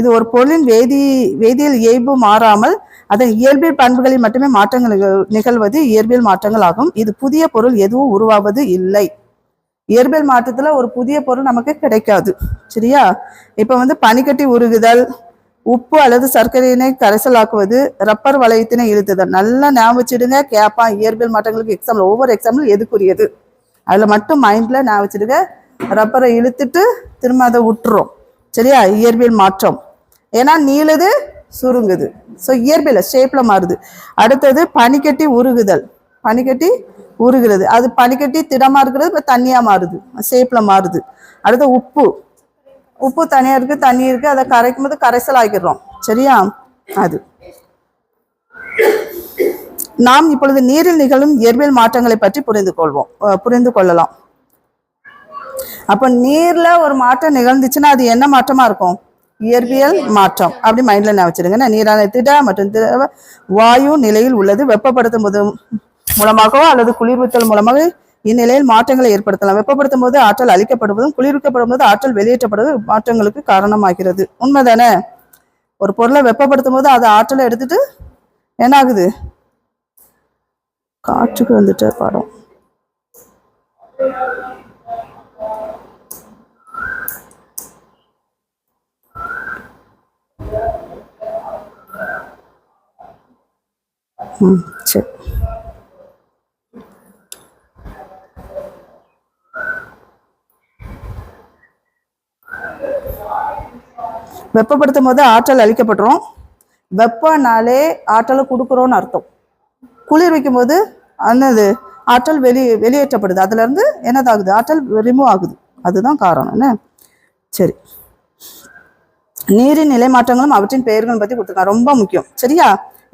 Speaker 1: இது ஒரு பொருளின் வேதியியல் இயல்பு மாறாமல் அதன் இயற்பியல் பண்புகளில் மட்டுமே மாற்றங்கள் நிகழ்வது இயற்பியல் மாற்றங்கள் ஆகும். இது புதிய பொருள் எதுவும் உருவாவது இல்லை. இயற்பியல் மாற்றத்துல ஒரு புதிய பொருள் நமக்கு கிடைக்காது. சரியா? இப்ப பனிக்கட்டி உருகுதல், உப்பு அல்லது சர்க்கரையினை கரைசலாக்குவது, ரப்பர் வளையத்தினை இழுத்துதல். நல்லா ஞாபகம் வச்சுடுங்க, கேப்பா. இயற்பியல் மாற்றங்களுக்கு எக்ஸாம்பிள், ஒவ்வொரு எக்ஸாம்பிள் எதுக்குரியது அதுல மட்டும் மைண்ட்ல ஞாபகம் வச்சுடுங்க. ரப்பரை இழுத்துட்டு திரும்ப அதை விட்டுரும். சரியா? இயற்பியல் மாற்றம். ஏன்னா நீளுது, சுருங்குது. ஸோ இயற்பியல் ஷேப்ல மாறுது. அடுத்தது பனிக்கட்டி உருகுதல். பனிக்கட்டி உருகிறது, அது பனிக்கட்டி திடமா இருக்கிறது இப்ப தண்ணியா மாறுது, ஷேப்ல மாறுது. அடுத்து உப்பு தனியா இருக்கு, தண்ணி இருக்கு, அதை கரைக்கும் போது கரைசல் ஆகிடுறோம். சரியா? அது நாம் இப்பொழுது நீரில் நிகழும் இயற்பியல் மாற்றங்களை பற்றி புரிந்து கொள்ளலாம். அப்ப நீர்ல ஒரு மாற்றம் நிகழ்ந்துச்சுன்னா அது என்ன மாற்றமா இருக்கும்? இயற்பியல் மாற்றம். அப்படி மைண்ட்ல நான் வச்சிருங்க. நீரான திட மற்றும் வாயு நிலையில் உள்ளது. வெப்பப்படுத்தும் போது மூலமாகவோ அல்லது குளிர்வித்தல் மூலமாக இந்நிலையில் மாற்றங்களை ஏற்படுத்தலாம். வெப்பப்படுத்தும் போது ஆற்றல் அளிக்கப்படுவதும் குளிர்விக்கப்படும் போது ஆற்றல் வெளியேற்றப்படுவதும் மாற்றங்களுக்கு காரணமாகிறது. உண்மைதானே? ஒரு பொருளை வெப்பப்படுத்தும் போது அது ஆற்றலை எடுத்துட்டு என்ன ஆகுது? காற்றுக்கு வந்துட்டு பாடம். சரி. வெப்பப்படுத்தும் போது ஆற்றல் அளிக்கப்பட்டுரும். வெப்பனாலே ஆற்றலை கொடுக்குறோன்னு அர்த்தம். குளிர் வைக்கும் போது என்னது? ஆற்றல் வெளியேற்றப்படுது. அதுல இருந்து என்னதாகுது? ஆற்றல் ரிமூவ் ஆகுது. அதுதான் காரணம். என்ன? சரி. நீரின் நிலை மாற்றங்களும் அவற்றின் பெயர்களும் பத்தி கொடுத்துருக்காங்க. ரொம்ப முக்கியம். சரியா?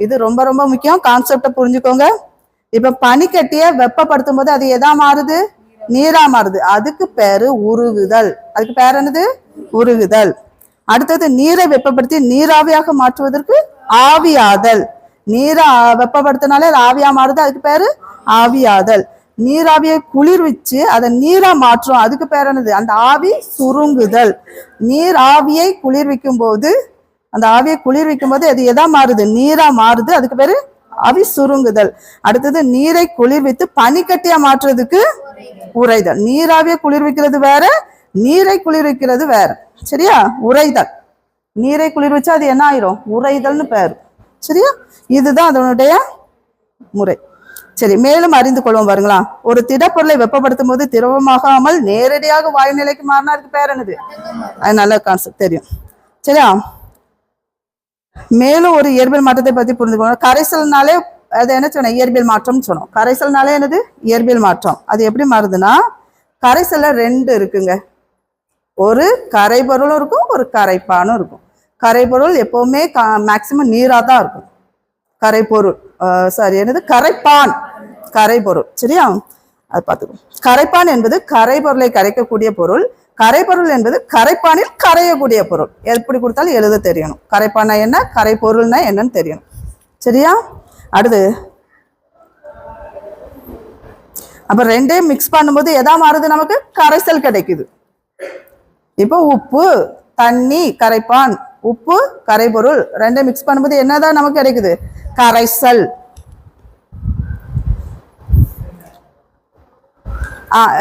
Speaker 1: இது ரொம்ப ரொம்ப முக்கியம். கான்செப்டை புரிஞ்சுக்கோங்க. இப்ப பனிக்கட்டிய வெப்பப்படுத்தும் போது அது எதா மாறுது? நீரா மாறுது. அதுக்கு பேரு உருகுதல். அதுக்கு பேர் என்னது? உருகுதல். அடுத்தது நீரை வெப்பப்படுத்தி நீராவியாக மாற்றுவதற்கு ஆவியாதல். நீரை வெப்பப்படுத்தினாலே அது ஆவியா மாறுது. அதுக்கு பேரு ஆவியாதல். நீராவியை குளிர்விச்சு அதை நீரா மாற்றும். அதுக்கு பேர் என்னது? அந்த ஆவி சுருங்குதல். நீர் ஆவியை குளிர்விக்கும் போது அந்த ஆவியை குளிர்விக்கும் போது அது எதா மாறுது? நீரா மாறுது. அதுக்கு பேரு ஆவி சுருங்குதல். அடுத்தது நீரை குளிர்வித்து பனிக்கட்டியா மாற்றுறதுக்கு உறைதல். நீராவியை குளிர்விக்கிறது வேற, நீரை குளிர்விக்கிறது வேற. சரியா? உறைதல். நீரை குளிர்விச்சா அது என்ன ஆயிரும்? உறைதல்னு பேரு. சரியா? இதுதான் அதனுடைய முறை. சரி, மேலும் அறிந்து கொள்வோம் பாருங்களா. ஒரு திடப்பொருளை வெப்பப்படுத்தும் போது திரவமாகாமல் நேரடியாக வாயு நிலைக்கு மாறினா அதுக்கு பேர் என்னது? அது நல்ல கான்செப்ட், தெரியும். சரியா? மேலும் ஒரு இயற்பியல் மாற்றத்தை பத்தி புரிஞ்சுக்கணும். கரைசல்னாலே அது என்ன சொன்னோம்? இயற்பியல் மாற்றம்னு சொன்னோம். கரைசல்னாலே என்னது? இயற்பியல் மாற்றம். அது எப்படி மாறுதுன்னா, கரைசல்ல ரெண்டு இருக்குங்க. ஒரு கரைபொருளும் இருக்கும், ஒரு கரைப்பானும் இருக்கும். கரைபொருள் எப்பவுமே மேக்சிமம் நீரா தான் இருக்கும். கரைப்பொருள் என்னது? கரைப்பான். கரைபொருள். சரியா? அது பார்த்துக்கோ. கரைப்பான் என்பது கரைபொருளை கரைக்கக்கூடிய பொருள். கரைபொருள் என்பது கரைப்பானில் கரையக்கூடிய பொருள். எப்படி கொடுத்தாலும் எழுத தெரியணும். கரைப்பானா என்ன, கரைப்பொருள்னா என்னன்னு தெரியணும். சரியா? அடுத்து அப்ப ரெண்டையும் மிக்ஸ் பண்ணும்போது எதா மாறுது? நமக்கு கரைசல் கிடைக்குது. இப்போ உப்பு, தண்ணி, கரைப்பான், உப்பு, கரைபொருள் ரெண்டையும் மிக்ஸ் பண்ணும்போது என்னதான் நமக்கு கிடைக்குது? கரைசல்.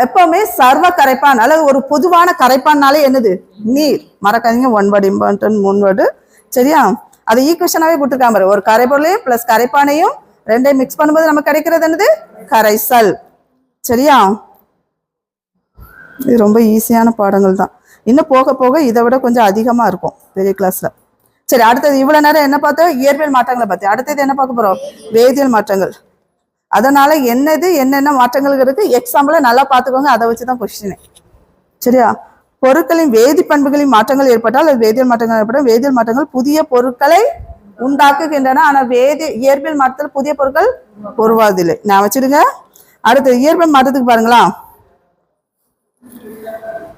Speaker 1: எப்பவுமே சர்வ கரைப்பான் அல்லது ஒரு பொதுவான கரைப்பான்னாலே என்னது? நீர். மறக்காதீங்க, 1 வேர்டு இம்பார்ட்டன்ட், 3 வேர்டு. சரியா? அதை ஈக்குவேஷனாவே கொடுத்துருக்காம ஒரு கரைபொருளையும் பிளஸ் கரைப்பானையும் ரெண்டையும் மிக்ஸ் பண்ணும்போது நமக்கு கிடைக்கிறது என்னது? கரைசல். சரியா? இது ரொம்ப ஈஸியான பாடங்கள் தான். இன்னும் போக போக இதை விட கொஞ்சம் அதிகமா இருக்கும் பெரிய கிளாஸ்ல. சரி, அடுத்தது இவ்வளவு நேரம் என்ன பார்த்தோம்? இயற்பியல் மாற்றங்களை பத்தி. அடுத்தது என்ன பார்க்க போறோம்? வேதியியல் மாற்றங்கள். அதனால என்னென்ன மாற்றங்கள் இருக்கு எக்ஸாம்பிள நல்லா பார்த்துக்கோங்க. அதை வச்சுதான் கொஸ்டின். சரியா? பொருட்களின் வேதி பண்புகளின் மாற்றங்கள் ஏற்பட்டால் அது வேதியியல் மாற்றங்கள் ஏற்படும். வேதியியல் மாற்றங்கள் புதிய பொருட்களை உண்டாக்குகின்றன. ஆனா இயற்பியல் மாற்றத்தில் புதிய பொருட்கள் உருவாவதில்லை. நான் வச்சிருங்க. அடுத்து இயற்பியல் மாற்றத்துக்கு பாருங்களா,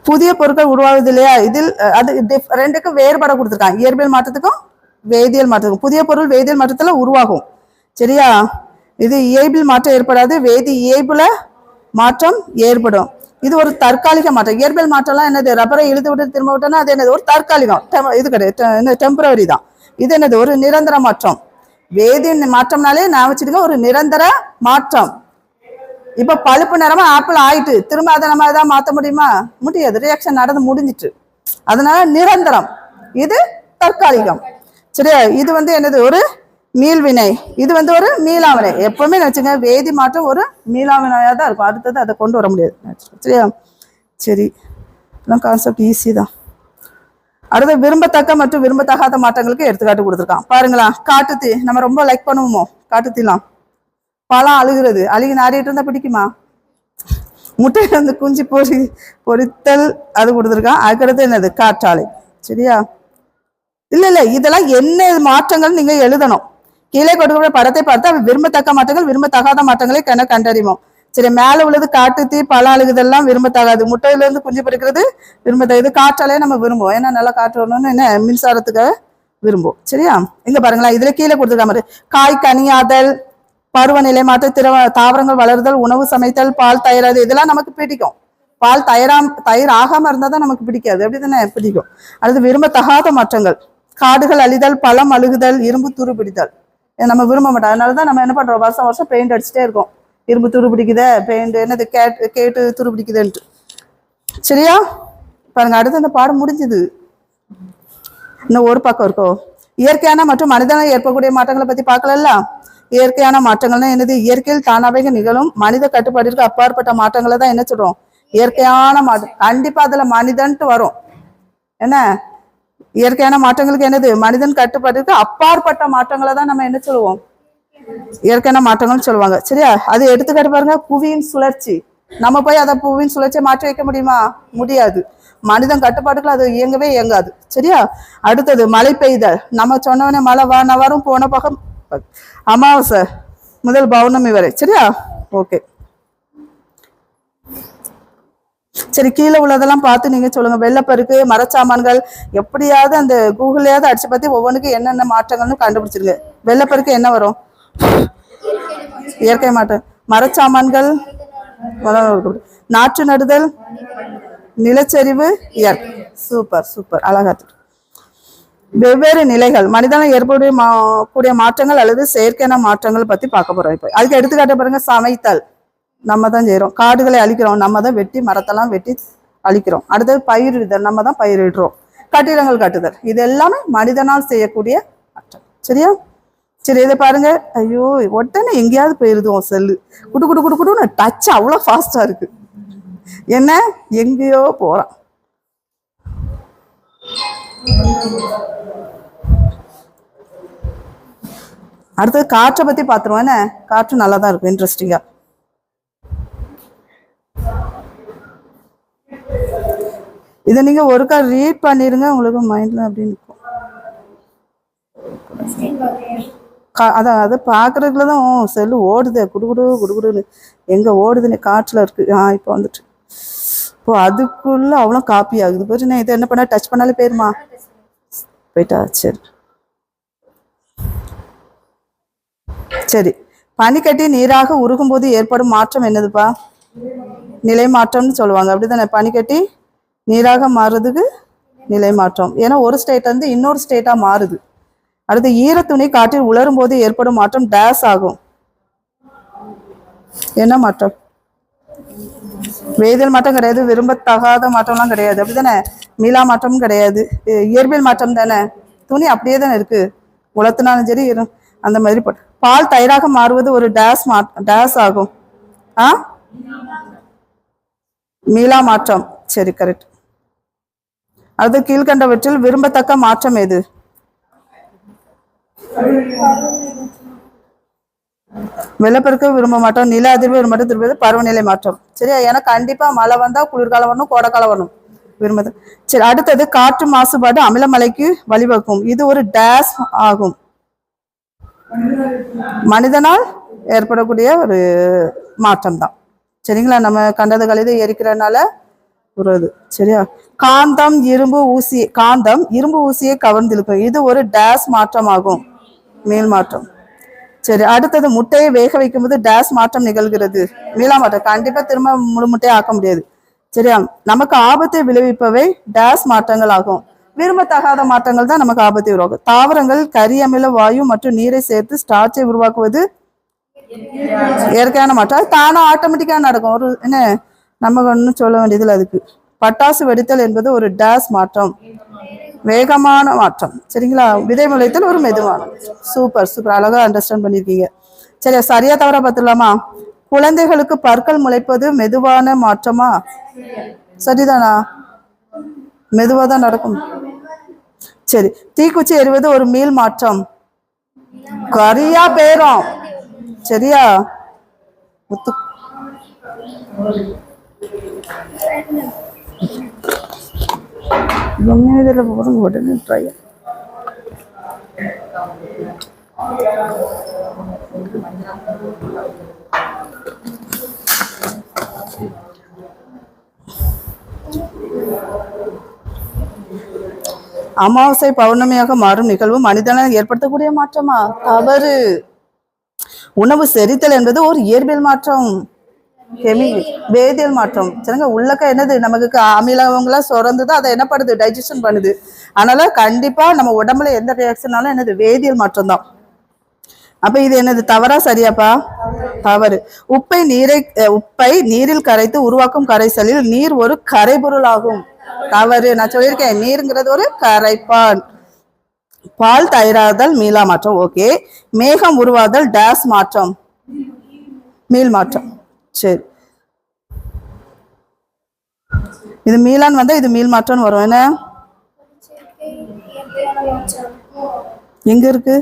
Speaker 1: புதிய பொருட்கள் உருவாகுது இல்லையா? இதில் அது ரெண்டுக்கும் வேறுபாட கொடுத்துருக்காங்க. இயற்பியல் மாற்றத்துக்கும் வேதியியல் மாற்றத்துக்கும். புதிய பொருள் வேதியியல் மாற்றத்துல உருவாகும். சரியா? இது இயல்பில் மாற்றம் ஏற்படாது, வேதி இயல்புல மாற்றம் ஏற்படும். இது ஒரு தற்காலிக மாற்றம். இயற்பியல் மாற்றம்லாம் என்னது? ரப்பரை இழுத்து விட்டு திரும்ப விட்டோம்னா அது என்னது? ஒரு தற்காலிகம். இது கிடையாது, டெம்பரரி தான். இது என்னது? ஒரு நிரந்தர மாற்றம். வேதி மாற்றம்னாலே நான் வச்சுருக்க ஒரு நிரந்தர மாற்றம். இப்ப பழுப்பு நிறமா ஆப்பிள் ஆயிட்டு திரும்ப அதை நம்ம எதாவது மாற்ற முடியுமா? முடியாது. ரியாக்ஷன் நடந்து முடிஞ்சிட்டு. அதனால நிரந்தரம். இது தற்காலிகம். சரியா? இது என்னது? ஒரு மீள்வினை. இது ஒரு மீளாவினை. எப்பவுமே நினைச்சுங்க, வேதி மாற்றம் ஒரு மீளாவினையா தான் இருக்கும். அடுத்தது அதை கொண்டு வர முடியாது. சரியா? சரி, கான்செப்ட் ஈஸி தான். அடுத்து விரும்பத்தக்க மற்றும் விரும்பத்தகாத மாற்றங்களுக்கு எடுத்துக்காட்டு கொடுத்துருக்கான். பாருங்களா, காட்டுத்தீ நம்ம ரொம்ப லைக் பண்ணுவோமோ? காட்டுத்தீலாம் பழம் அழுகிறது, அழுகி நாரிட்டு இருந்தா பிடிக்குமா? முட்டையில குஞ்சு பொரித்தல் அது கொடுத்துருக்கான். அதுக்கடுத்து என்னது? காற்றாலை. சரியா? இல்ல இதெல்லாம் என்ன மாற்றங்கள் நீங்க எழுதணும். கீழே கொடுக்கப்பட்ட படத்தை பார்த்து விரும்பத்தக்க மாற்றங்கள் விரும்பத்தகாத மாற்றங்களை கண்டறிவோம். சரி, மேல உள்ளது காட்டுத்தீ, பழம் அழுகுதெல்லாம் விரும்பத்தகாது. முட்டையில இருந்து குஞ்சு பொரிக்கிறது விரும்பத்தகாது. காற்றாலையே நம்ம விரும்புவோம். ஏன்னா நல்லா காற்று வரணும்னு என்ன மின்சாரத்துக்கு விரும்புவோம். சரியா? இங்க பாருங்களா, இதுல கீழே கொடுத்துருக்காம காய் கனியாதல், பருவநிலை மாற்ற தாவரங்கள் வளருதல், உணவு சமைத்தல், பால் தயாராது, இதெல்லாம் நமக்கு பிடிக்கும். பால் தயிர் ஆகாம இருந்தா தான் நமக்கு பிடிக்காது, அப்படிதானே? பிடிக்கும். அடுத்து விரும்பத்தகாத மாற்றங்கள், காடுகள் அழிதல், பழம் அழுகுதல், இரும்பு துரு பிடித்தல். நம்ம விரும்ப மாட்டோம். அதனாலதான் நம்ம என்ன பண்றோம், வருஷம் வருஷம் பெயிண்ட் அடிச்சுட்டே இருக்கோம். இரும்பு துரு பிடிக்குத, பெயிண்ட் என்னது கேட்டு துரு பிடிக்குதுன்ட்டு. சரியா? பாருங்க, அடுத்து அந்த பாடம் முடிஞ்சுது. இன்னும் ஒரு பக்கம் இருக்கோ. இயற்கையான மற்றும் மனிதனால் ஏற்படக்கூடிய மாற்றங்களை பத்தி பார்க்கல. இயற்கையான மாற்றங்கள்னா என்னது? இயற்கையில் தானாவே நிகழும் மனித கட்டுப்பாட்டிற்கு அப்பாற்பட்ட மாற்றங்களை தான் என்ன சொல்றோம்? இயற்கையான மாற்றம். கண்டிப்பா அதுல மனிதன்ட்டு வரும். என்ன இயற்கையான மாற்றங்களுக்கு என்னது? மனிதன் கட்டுப்பாட்டிற்கு அப்பாற்பட்ட மாற்றங்களை தான் நம்ம என்ன சொல்லுவோம்? இயற்கையான மாற்றங்கள் சொல்லுவாங்க. சரியா? அது எடுத்துக்காட்டு பாருங்க, புவியின் சுழற்சி. நம்ம போய் அதை புவியின் சுழற்சியை மாற்றி வைக்க முடியுமா? முடியாது. மனிதன் கட்டுப்பாட்டுக்குள்ள அது இயங்கவே இயங்காது. சரியா? அடுத்தது மழை பெய்தல். நம்ம சொன்னவனே மழை வரும் போன பக்கம் அமாவாசை முதல் பௌர்ணமி வரை. சரியா? ஓகே, சரி. கீழே உள்ளதெல்லாம் பார்த்து நீங்க சொல்லுங்க. வெள்ளப்பெருக்கு, மரச்சாமான்கள், எப்படியாவது அந்த கூகுளையாவது அடிச்சு பத்தி ஒவ்வொன்றுக்கும் என்னென்ன மாற்றங்கள்னு கண்டுபிடிச்சிருங்க. வெள்ளப்பெருக்கு என்ன வரும்? இயற்கை மாற்றம். மரச்சாமான்கள், நாற்று நடுதல், நிலச்சரிவு, இயற்கை. சூப்பர் சூப்பர், அழகா. வெவ்வேறு நிலைகள், மனிதனால் ஏற்படக்கூடிய மாற்றங்கள் அல்லது செயற்கையான மாற்றங்கள் பத்தி பார்க்க போறோம். இப்போ அதுக்கு எடுத்துக்காட்ட பாருங்க. சமைத்தல் நம்ம தான் செய்யறோம். காடுகளை அழிக்கிறோம், நம்ம தான் வெட்டி மரத்தெல்லாம் வெட்டி அழிக்கிறோம். அடுத்தது பயிரிடுதல், நம்ம தான் பயிரிடுறோம். கட்டிடங்கள் கட்டுதல், இது எல்லாமே மனிதனால் செய்யக்கூடிய மாற்றம். சரியா? சரி, இதை பாருங்க. ஐயோ, உடனே எங்கேயாவது போயிருதுவோம் செல்லு. குடு குடு குடு குடுன்னு டச் அவ்வளோ ஃபாஸ்டா இருக்கு. என்ன எங்கேயோ போறான். அடுத்தது காற்றை பத்தி பாத்துருவோம். என்ன காற்று நல்லா தான் இருக்கும், இன்ட்ரெஸ்டிங்கா. இதை நீங்க ஒருக்கா ரீட் பண்ணிருங்க, உங்களுக்கு மைண்ட்ல அப்படின்னு இருக்கும். அதான் அது பாக்குறதுலதான் செல்லு ஓடுது, குடுகுடு குடுகுடுன்னு. எங்க ஓடுதுன்னு காற்றுல இருக்கு. இப்போ வந்துட்டு இப்போ அதுக்குள்ள அவ்வளோ காப்பி ஆகுது. போச்சு, நான் இதை என்ன பண்ண டச் பண்ணாலே போயிருமா? போயிட்டா? சரி சரி. பனிக்கட்டி நீராக உருகும் போது ஏற்படும் மாற்றம் என்னதுப்பா? நிலை மாற்றம்னு சொல்லுவாங்க, அப்படிதானே? பனிக்கட்டி நீராக மாறுறதுக்கு நிலை மாற்றம். ஏன்னா ஒரு ஸ்டேட் வந்து இன்னொரு ஸ்டேட்டா மாறுது. அடுத்து ஈரத்துணி காற்றில் உலரும் போது ஏற்படும் மாற்றம் டேஸ் ஆகும். என்ன மாற்றம்? வேதியியல் மாற்றம் கிடையாது, விரும்பத்தகாத மாற்றம்லாம் கிடையாது, அப்படிதானே? மீளா மாற்றமும் கிடையாது, இயற்பியல் மாற்றம் தானே. துணி அப்படியே தானே இருக்கு, உலர்த்தினாலும் சரி அந்த மாதிரி. பால் தயிராக மாறுவது ஒரு டேஸ் ஆகும். மீளா மாற்றம். சரி, கரெக்ட். அடுத்து கீழ்கண்டவற்றில் விரும்பத்தக்க மாற்றம் எது? வெள்ளப்பெருக்க விரும்ப மாட்டோம், நில அதிர்வு விரும்ப மாட்டோம், திரும்பது பருவநிலை மாற்றம். சரியா? ஏன்னா கண்டிப்பா மழை வந்தா குளிர்காலம் வரணும், கோடைக்காலம் வரணும், விரும்பது. சரி, அடுத்தது காற்று மாசுபாடு அமிலமலைக்கு வழிவகுக்கும். இது ஒரு டேஸ் ஆகும். மனிதனால் ஏற்படக்கூடிய ஒரு மாற்றம் தான். சரிங்களா? நம்ம கண்டது கழிது எரிக்கிறதுனால ஒரு இது. சரியா? காந்தம் இரும்பு ஊசியை கவர்ந்திருக்கும். இது ஒரு டேஸ் மாற்றம் ஆகும், மேல் மாற்றம். சரி, அடுத்தது முட்டையை வேக வைக்கும் போது டேஸ் மாற்றம் நிகழ்கிறது, மீளா மாற்றம். கண்டிப்பா திரும்ப முழு முட்டையை ஆக்க முடியாது. சரியா? நமக்கு ஆபத்தை விளைவிப்பவை டேஸ் மாற்றங்கள் ஆகும். விரும்பத்தகாத மாற்றங்கள் தான் நமக்கு ஆபத்தை உருவாக்கும். தாவரங்கள் கரியமில வாயு மற்றும் நீரை சேர்த்து ஸ்டார்ச்சை உருவாக்குவது இயற்கையான மாற்றம். அது தானா ஆட்டோமேட்டிக்கா நடக்கும். ஒரு என்ன நம்ம ஒன்றும் சொல்ல வேண்டியதில்லை. அதுக்கு பட்டாசு வெடித்தல் என்பது ஒரு டேஸ் மாற்றம், வேகமான மாற்றம். சரிங்களா? விதை முளைத்தல் ஒரு மெதுவான. சூப்பர் சூப்பர், அழகா அண்டர்ஸ்டாண்ட் பண்ணிருக்கீங்க. சரியா? சரியா தவறா பார்த்துடலாமா? குழந்தைகளுக்கு பற்கள் முளைப்பது மெதுவான மாற்றமா? சரிதானா? மெதுவா தான் நடக்கும். சரி. தீக்குச்சி எறிவது ஒரு மீள் மாற்றம். கரியா பேரும். சரியா? உடனே ட்ரை. அமாவாசை பௌர்ணமியாக மாறும் நிகழ்வு மனிதனால் ஏற்படுத்தக்கூடிய மாற்றமா? தவறு. உணவு செரித்தல் என்பது ஒரு இயற்பியல் மாற்றம், வேதியியல் மாற்றம். சரிங்க, உள்ளக்க என்னது நமக்கு அமிலவங்களா சுரந்துதோ அதை என்ன பண்ணுது, டைஜஷன் பண்ணுது. அதனால கண்டிப்பா நம்ம உடம்புல எந்த ரியாக்ஷனாலும் என்னது, வேதியியல் மாற்றம் தான். அப்ப இது என்னது, தவறா சரியாப்பா? தவறு. உப்பை நீரில் கரைத்து உருவாக்கும் கரைசலில் நீர் ஒரு கரைபொருள் ஆகும். தவறு. நான் சொல்லியிருக்கேன், நீருங்கிறது ஒரு கரைப்பான். பால் தயிராதல் மீளா மாற்றம். ஓகே. மேகம் உருவாதல் டேஸ் மாற்றம், மீள் மாற்றம். சரி, இது மீளான் வந்தா இது மீள் மாற்றம் வரும். என்ன எங்க இருக்கு?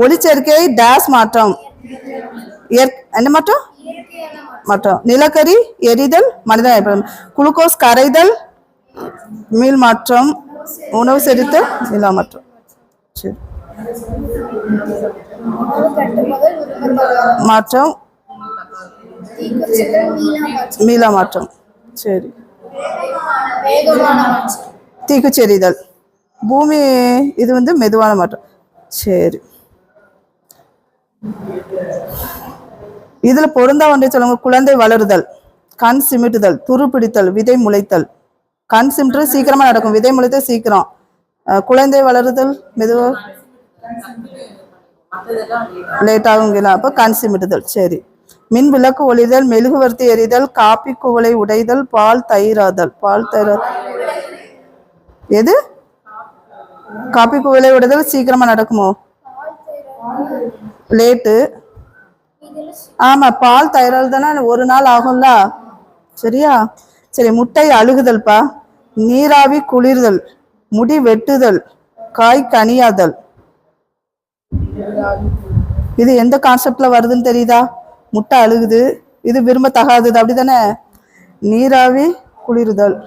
Speaker 1: ஒளிச்சேர்க்கை டேஸ் மாற்றம், என்ன மாற்றம்? மாற்றம். நிலக்கரி எரிதல் மனித குளுக்கோஸ் கரைதல் மீள் மாற்றம். உணவு செரித்தல் மீளா மாற்றம். சரி, மாற்றம் மீளா மாற்றம். சரி, தீக்குச்செறிதல் பூமி இது வந்து மெதுவான மாற்றம். சரி, இதுல பொருந்தா ஒன்றை சொல்லுங்க. குழந்தை வளருதல், கண் சிமிட்டுதல், துருப்பிடித்தல், விதை முளைத்தல். கண் சிமிட்டு சீக்கிரமா நடக்கும், விதை முளைத்தல் சீக்கிரம். குழந்தை வளருதல் மெதுவா லேட் ஆகுங்களா? அப்ப கண் சிமிட்டுதல். சரி, மின் விளக்கு ஒளிதல், மெழுகுவர்த்தி எரிதல், காப்பி குவளை உடைதல், பால் தயிராதல். எது? காப்பி குவளை உடைதல் சீக்கிரமா நடக்குமோ? லேட்டு. ஆமா, பால் தயிரால் தானே ஒரு நாள் ஆகும்ல. சரியா? சரி, முட்டை அழுகுதல்பா, நீராவி குளிர்தல், முடி வெட்டுதல், காய் கனியாதல். இது எந்த கான்செப்ட்ல வருதுன்னு தெரியுதா? முட்டை அழுகுது, இது விரும்பத்தகாதது, அப்படிதானே? நீராவி குளிர்தல்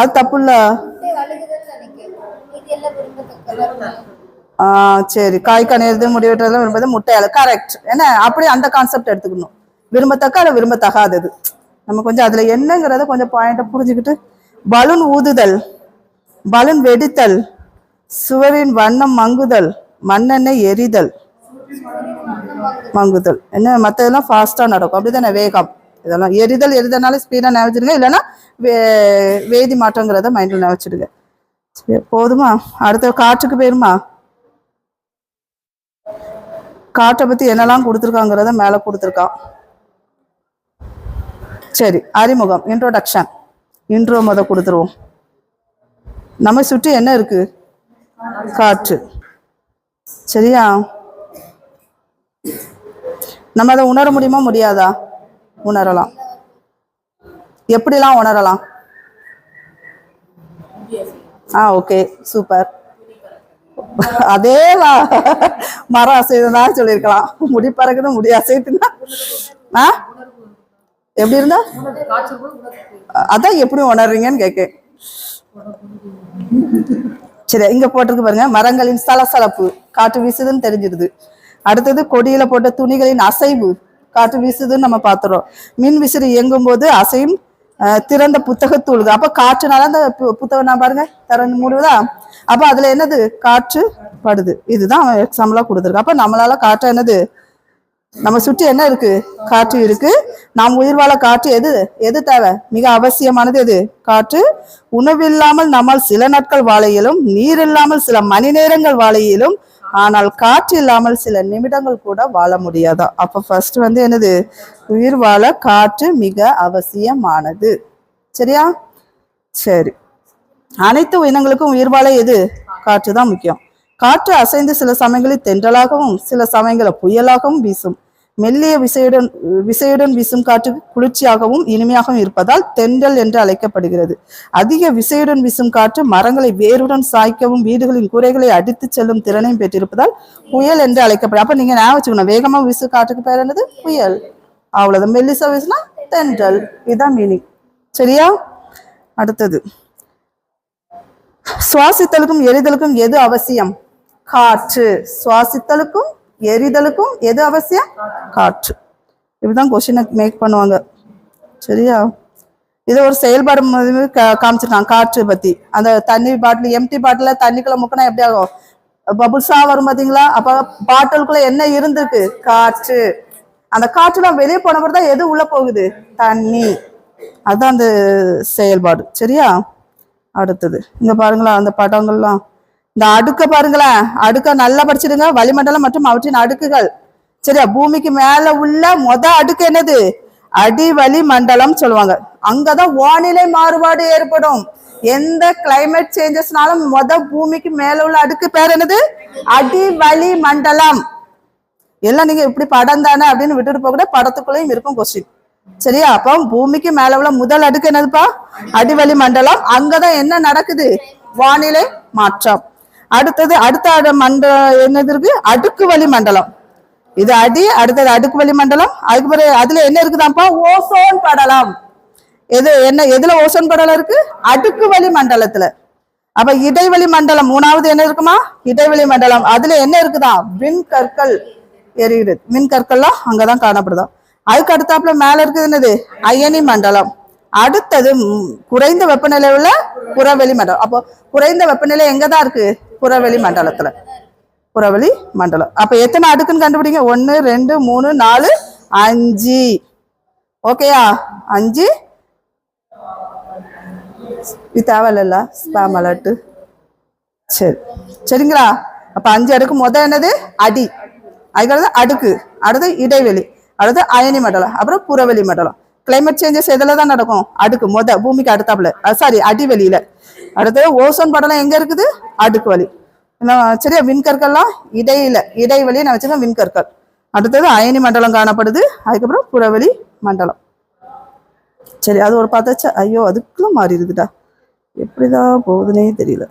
Speaker 1: அது தப்பு இல்ல. சரி, காய் கனியது முடிவெட்டுறது விரும்பது முட்டை அழகு. கரெக்ட். என்ன அப்படி அந்த கான்செப்ட் எடுத்துக்கணும். விரும்பத்தக்க அதை விரும்பத்தகாதது. நம்ம கொஞ்சம் அதுல என்னங்கிறத கொஞ்சம் பாயிண்ட புரிஞ்சுக்கிட்டு. பலூன் ஊதுதல், பலூன் வெடித்தல், சுவரின் வண்ணம் மங்குதல், மண்ணெண்ணெய் எரிதல் மங்குதல். என்ன மற்றதெல்லாம் ஃபாஸ்டா நடக்கும், அப்படிதானே? வேகம். இதெல்லாம் எரிதல்னால ஸ்பீடா நினைச்சிடுங்க, இல்லைன்னா வேதி மாற்றங்கிறத மைண்ட்ல நினைச்சிடுங்க. சரி, போதுமா? அடுத்த காற்றுக்கு போயிருமா? காற்றை பத்தி என்னெல்லாம் கொடுத்துருக்காங்கிறத மேல கொடுத்துருக்கான். சரி, அறிமுகம், இன்ட்ரோடக்ஷன். இன்ட்ரோ கொடுத்துருவோம். நம்ம சுற்றி என்ன இருக்கு? காற்று. சரியா? நம்ம அதை உணர முடியுமா முடியாதா? உணரலாம். எப்படிலாம் உணரலாம்? Okay, super. அதே மரம் அசைதான் சொல்லியிருக்கலாம். முடி பறக்குது, முடி அசைத்துனா எப்படி இருந்தா? அதான் எப்படி உணர்றீங்கன்னு கேட்க. சரி, இங்க போட்டிருக்கு பாருங்க, மரங்களின் சலசலப்பு காற்று வீசுதுன்னு தெரிஞ்சிருது. அடுத்தது கொடியில போட்ட துணிகளின் அசைவு காற்று வீசுதுன்னு நம்ம பாத்துறோம். மின் விசிறி இயங்கும் போது அசையும் திறந்த புத்தகத்தூளுது. அப்ப காற்றுனால அந்த புத்தகம் நான் பாருங்க திறந்து மூடுவதா, அப்ப அதுல என்னது? காற்று படுது. இதுதான் எக்ஸாம்பிளா கொடுத்துருக்கு. அப்ப நம்மளால காற்று என்னது? நம்ம சுற்றி என்ன இருக்கு? காற்று இருக்கு. நாம் உயிர் வாழ காற்று எது தேவை? மிக அவசியமானது எது? காற்று. உணவு இல்லாமல் நம்மால் சில நாட்கள் வாழ இயலும், நீர் இல்லாமல் சில மணி நேரங்கள் வாழ இயலும், ஆனால் காற்று இல்லாமல் சில நிமிடங்கள் கூட வாழ முடியாதா? அப்ப ஃபர்ஸ்ட் வந்து என்னது? உயிர் வாழ காற்று மிக அவசியமானது. சரியா? சரி, அனைத்து இனங்களுக்கும் உயிர் வாழ எது? காற்று தான் முக்கியம். காற்று அசைந்து சில சமயங்களில் தென்றலாகவும் சில சமயங்களில் புயலாகவும் வீசும். மெல்லிய விசையுடன் வீசும் காற்று குளிர்ச்சியாகவும் இனிமையாகவும் இருப்பதால் தென்றல் என்று அழைக்கப்படுகிறது. அதிக விசையுடன் வீசும் காற்று மரங்களை வேருடன் சாய்க்கவும் வீடுகளின் கூரைகளை அடித்து செல்லும் திறனையும் பெற்றிருப்பதால் புயல் என்று அழைக்கப்படும். அப்ப நீங்க ஞாபகம் வச்சுக்கணும், வேகமா வீசு காற்றுக்கு பேர் என்னது? புயல். அவ்வளவுதான். மெல்லிசா வீசுனா தென்றல். இதுதான் மீனிங். சரியா? அடுத்தது, சுவாசித்தலுக்கும் எரிதலுக்கும் எது அவசியம்? காற்று. சுவாசித்தலுக்கும் எரிதலுக்கும் எது அவசியம்? காற்று. இப்படிதான் கொஸ்டினை மேக் பண்ணுவாங்க. சரியா? இது ஒரு செயல்பாடு காமிச்சிருக்காங்க காற்று பத்தி. அந்த தண்ணி பாட்டில் எம்டி பாட்டில தண்ணிக்குள்ள முக்கினா எப்படி ஆகும், பபுள்ஸா வரும் பாத்தீங்களா? அப்ப பாட்டிலுக்குள்ள என்ன இருந்திருக்கு, காற்று. அந்த காற்றுலாம் வெளியே போன பிறகு தான் எது உள்ள போகுது, தண்ணி. அதுதான் அந்த செயல்பாடு. சரியா? அடுத்தது இங்க பாருங்களா அந்த படங்கள்லாம். இந்த அடுக்க பாருங்களேன், அடுக்க நல்லா படிச்சிடுங்க. வளிமண்டலம் மற்றும் அவற்றின் அடுக்குகள். சரியா? பூமிக்கு மேல உள்ள அடுக்கு என்னது, அடிவளி மண்டலம் சொல்லுவாங்க. அங்கதான் வானிலை மாறுபாடு ஏற்படும். எந்த கிளைமேட் சேஞ்சஸ்னாலும் பூமிக்கு மேல உள்ள அடுக்கு பேர் என்னது, அடிவளி மண்டலம். எல்லாம் நீங்க இப்படி படம் தானே அப்படின்னு விட்டுட்டு போக கூட படத்துக்குள்ளேயும் இருக்கும் கொஸ்டின். சரியா? அப்போ பூமிக்கு மேல உள்ள முதல் அடுக்கு என்னதுப்பா, அடிவளி மண்டலம். அங்கதான் என்ன நடக்குது, வானிலை மாற்றம். அடுத்தது அடுத்த என்னது இருக்கு, அடுக்கு வளி மண்டலம். இது அடி, அடுத்தது அடுக்கு வளி மண்டலம். அதுக்கு பிறகு அதுல என்ன இருக்குதாப்பா, ஓசோன் படலம். எதுல ஓசோன் படலம் இருக்கு, அடுக்கு வளி மண்டலத்துல. அப்ப இடைவெளி மண்டலம் மூணாவது என்ன இருக்குமா, இடைவெளி மண்டலம். அதுல என்ன இருக்குதா, விண்கற்கள் எரியுது. மின்கற்கள்லாம் அங்கதான் காணப்படுதா. அதுக்கு அடுத்தாப்புல மேல இருக்குது என்னது, அயனி மண்டலம். அடுத்தது குறைந்த வெப்பநிலை உள்ள புறவெளி மண்டலம். அப்போ குறைந்த வெப்பநிலை எங்கதான் இருக்கு, புறவெளி மண்டலத்துல. புறவெளி மண்டலம். அப்ப எத்தனை அடுக்குன்னு கண்டுபிடிங்க, 1 2 3 4 5. ஓகேயா? 5 இது தேவையில்ல, ஸ்பாம் அலர்ட். சரி, சரிங்களா? அப்ப 5 அடுக்கு. என்னது, அடி. அதுக்கடுத்து அடுக்கு, அடுத்து இடைவெளி, அடுத்து அயனி மண்டலம், அப்புறம் புறவெளி மண்டலம். கிளைமேட் சேஞ்சஸ் எதுல தான் நடக்கும், அடுக்கு பூமிக்கு அடுத்தாப்புல, சாரி அடிவெளியில. அடுத்தது ஓசோன் படலம் எங்க இருக்குது, அடுக்கு வழி. சரியா? விண்கற்கள்லாம் இடைவெளி நான் வச்சுக்கோங்க, விண்கற்கள். அடுத்தது அயனி மண்டலம் காணப்படுது. அதுக்கப்புறம் புறவெளி மண்டலம். சரி, அது ஒரு பார்த்தாச்சா? ஐயோ அதுக்குள்ள மாறி இருக்குடா, எப்படிதான் போகுதுன்னே தெரியல.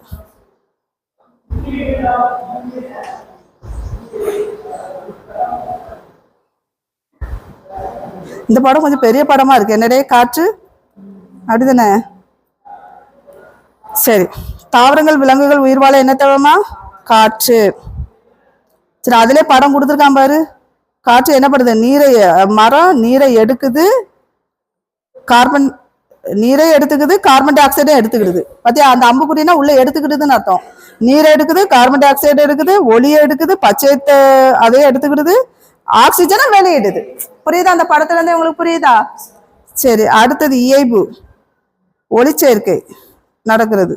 Speaker 1: இந்த படம் கொஞ்சம் பெரிய படமா இருக்கு. என்னடே காற்று அப்படிதானே? சரி, தாவரங்கள் விலங்குகள் உயிர் வாழ என்ன தேவைமா, காற்று. சரி, அதுல படம் கொடுத்துருக்கான் பாரு. காற்று என்ன பண்ணுது, மரம் நீரை எடுக்குது, நீரை எடுத்துக்குது, கார்பன் டை ஆக்சைடும் எடுத்துக்கிடுது. பாத்தியா, அந்த அம்புக்குட்டினா உள்ள எடுத்துக்கிடுதுன்னு அர்த்தம். நீரை எடுக்குது, கார்பன் டை ஆக்சைடு எடுக்குது, ஒளியை எடுக்குது, பச்சையத்தை அதையும் எடுத்துக்கிடுது, ஆக்சிஜனை வெளியிடுது. புரியுதா? அந்த படத்துல இருந்து உங்களுக்கு புரியுதா? சரி, அடுத்தது இயைபு, ஒளிச்சேர்க்கை நடக்கிறது.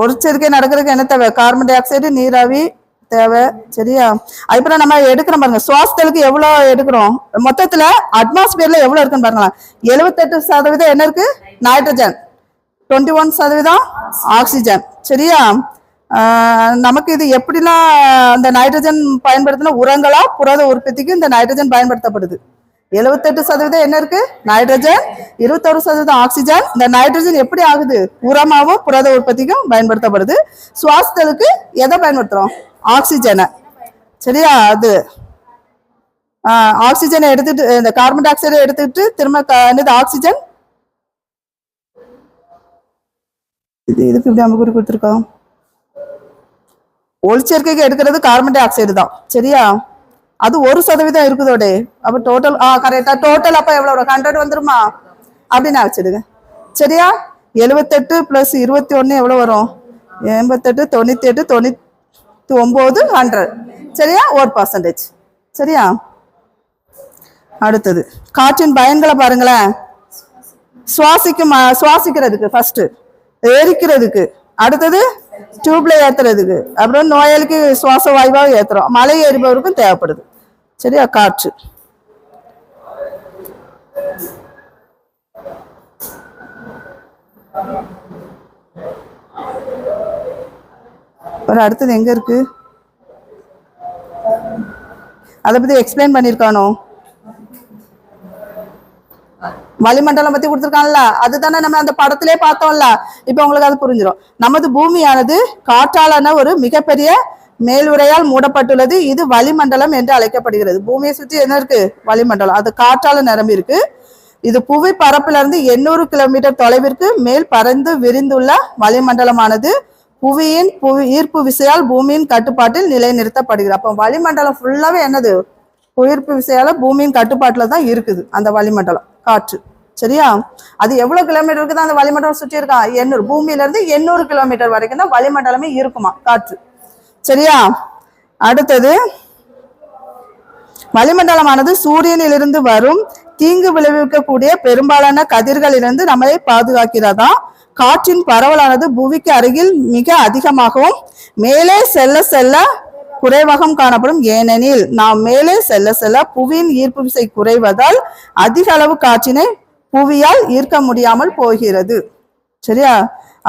Speaker 1: ஒளிச்சேர்க்கை நடக்கிறதுக்கு என்ன தேவை, கார்பன் டை ஆக்சைடு, நீராவி தேவை. சரியா? அதுக்கப்புறம் நம்ம எடுக்கிறோம் பாருங்க, சுவாசத்துக்கு எவ்வளவு எடுக்கிறோம், மொத்தத்துல அட்மாஸ்பியர்ல எவ்வளவு இருக்குன்னு பாருங்களா. 78% என்ன இருக்கு, நைட்ரஜன். 21% ஆக்சிஜன். சரியா? நமக்கு இது எப்படிலாம் அந்த நைட்ரஜன் பயன்படுத்தின உரங்களா, புரத உற்பத்திக்கு இந்த நைட்ரஜன் பயன்படுத்தப்படுது. 78% என்ன இருக்கு, நைட்ரஜன். 21% ஆக்சிஜன். இந்த நைட்ரஜன் எப்படி ஆகுது, உரமாவும் புரத உற்பத்திக்கும் பயன்படுத்தப்படுது. சுவாசத்துக்கு எதை பயன்படுத்துறோம், ஆக்சிஜனை. சரியா? அது ஆக்சிஜனை எடுத்துட்டு, இந்த கார்பன் டை ஆக்சைடை எடுத்துட்டு திரும்ப ஆக்சிஜன். இதுக்கு இப்படி அம்புக்குறி கொடுத்துருக்கோம். ஒளிச்சேர்க்கைக்கு எடுக்கிறது கார்பன் டை ஆக்சைடு தான். சரியா? அது 1% இருக்குதோட. அப்ப டோட்டல் கரெக்டா, டோட்டல் அப்ப எவ்வளவு, 100 வந்துருமா அப்படின்னு வச்சிடுங்க. சரியா? 78 + 21 எவ்வளவு வரும், 88 98 99 100. சரியா? 1%. சரியா? அடுத்தது காற்றின் பயன்களை பாருங்களேன். சுவாசிக்கிறதுக்கு ஃபர்ஸ்ட், எரிக்கிறதுக்கு, அடுத்தது டியூப்ல ஏத்துறதுக்கு, அப்புறம் நோயாளிக்கு சுவாச வாயுவாக ஏத்துறோம், மலை ஏறிபவருக்கும் தேவைப்படுது. சரியா? காற்று. அடுத்தது எங்க இருக்கு, அதை பத்தி எக்ஸ்பிளைன் பண்ணிருக்கானோ. வளிமண்டலம் பத்தி கொடுத்துருக்கான்ல, அதுதானே நம்ம அந்த படத்திலே பார்த்தோம்ல. இப்ப உங்களுக்கு அது புரிஞ்சிடும். நமது பூமியானது காற்றாலான ஒரு மிகப்பெரிய மேலுறையால் மூடப்பட்டுள்ளது. இது வளிமண்டலம் என்று அழைக்கப்படுகிறது. பூமியை சுற்றி என்ன இருக்கு, வளிமண்டலம். அது காற்றால நிரம்பி இருக்கு. இது புவி பரப்புல இருந்து 800 கிலோமீட்டர் தொலைவிற்கு மேல் பறந்து விரிந்துள்ள வளிமண்டலமானது புவியின் ஈர்ப்பு விசையால் பூமியின் கட்டுப்பாட்டில் நிலைநிறுத்தப்படுகிறது. அப்போ வளிமண்டலம் ஃபுல்லாவே என்னது, புவியீர்ப்பு விசையால பூமியின் கட்டுப்பாட்டுல தான் இருக்குது அந்த வளிமண்டலம் காற்று. சரியா? அது எவ்வளவு கிலோமீட்டருக்கு தான் அந்த வளிமண்டலம் சுற்றி இருக்கா? 800. பூமியில இருந்து 800 கிலோமீட்டர் வரைக்கும் தான் வளிமண்டலமே இருக்குமா காற்று. சரியா? அடுத்தது, வளிமண்டலமானது சூரியனிலிருந்து வரும் தீங்கு விளைவிக்கக்கூடிய பெரும்பாலான கதிர்களிலிருந்து நம்மை பாதுகாக்கிறதா. காற்றின் பரவலானது புவிக்கு அருகில் மிக அதிகமாகவும் மேலே செல்ல செல்ல குறைவாகவும் காணப்படும். ஏனெனில் நாம் மேலே செல்ல செல்ல புவியின் ஈர்ப்பு விசை குறைவதால் அதிக அளவு காற்றினை புவியால் ஈர்க்க முடியாமல் போகிறது. சரியா?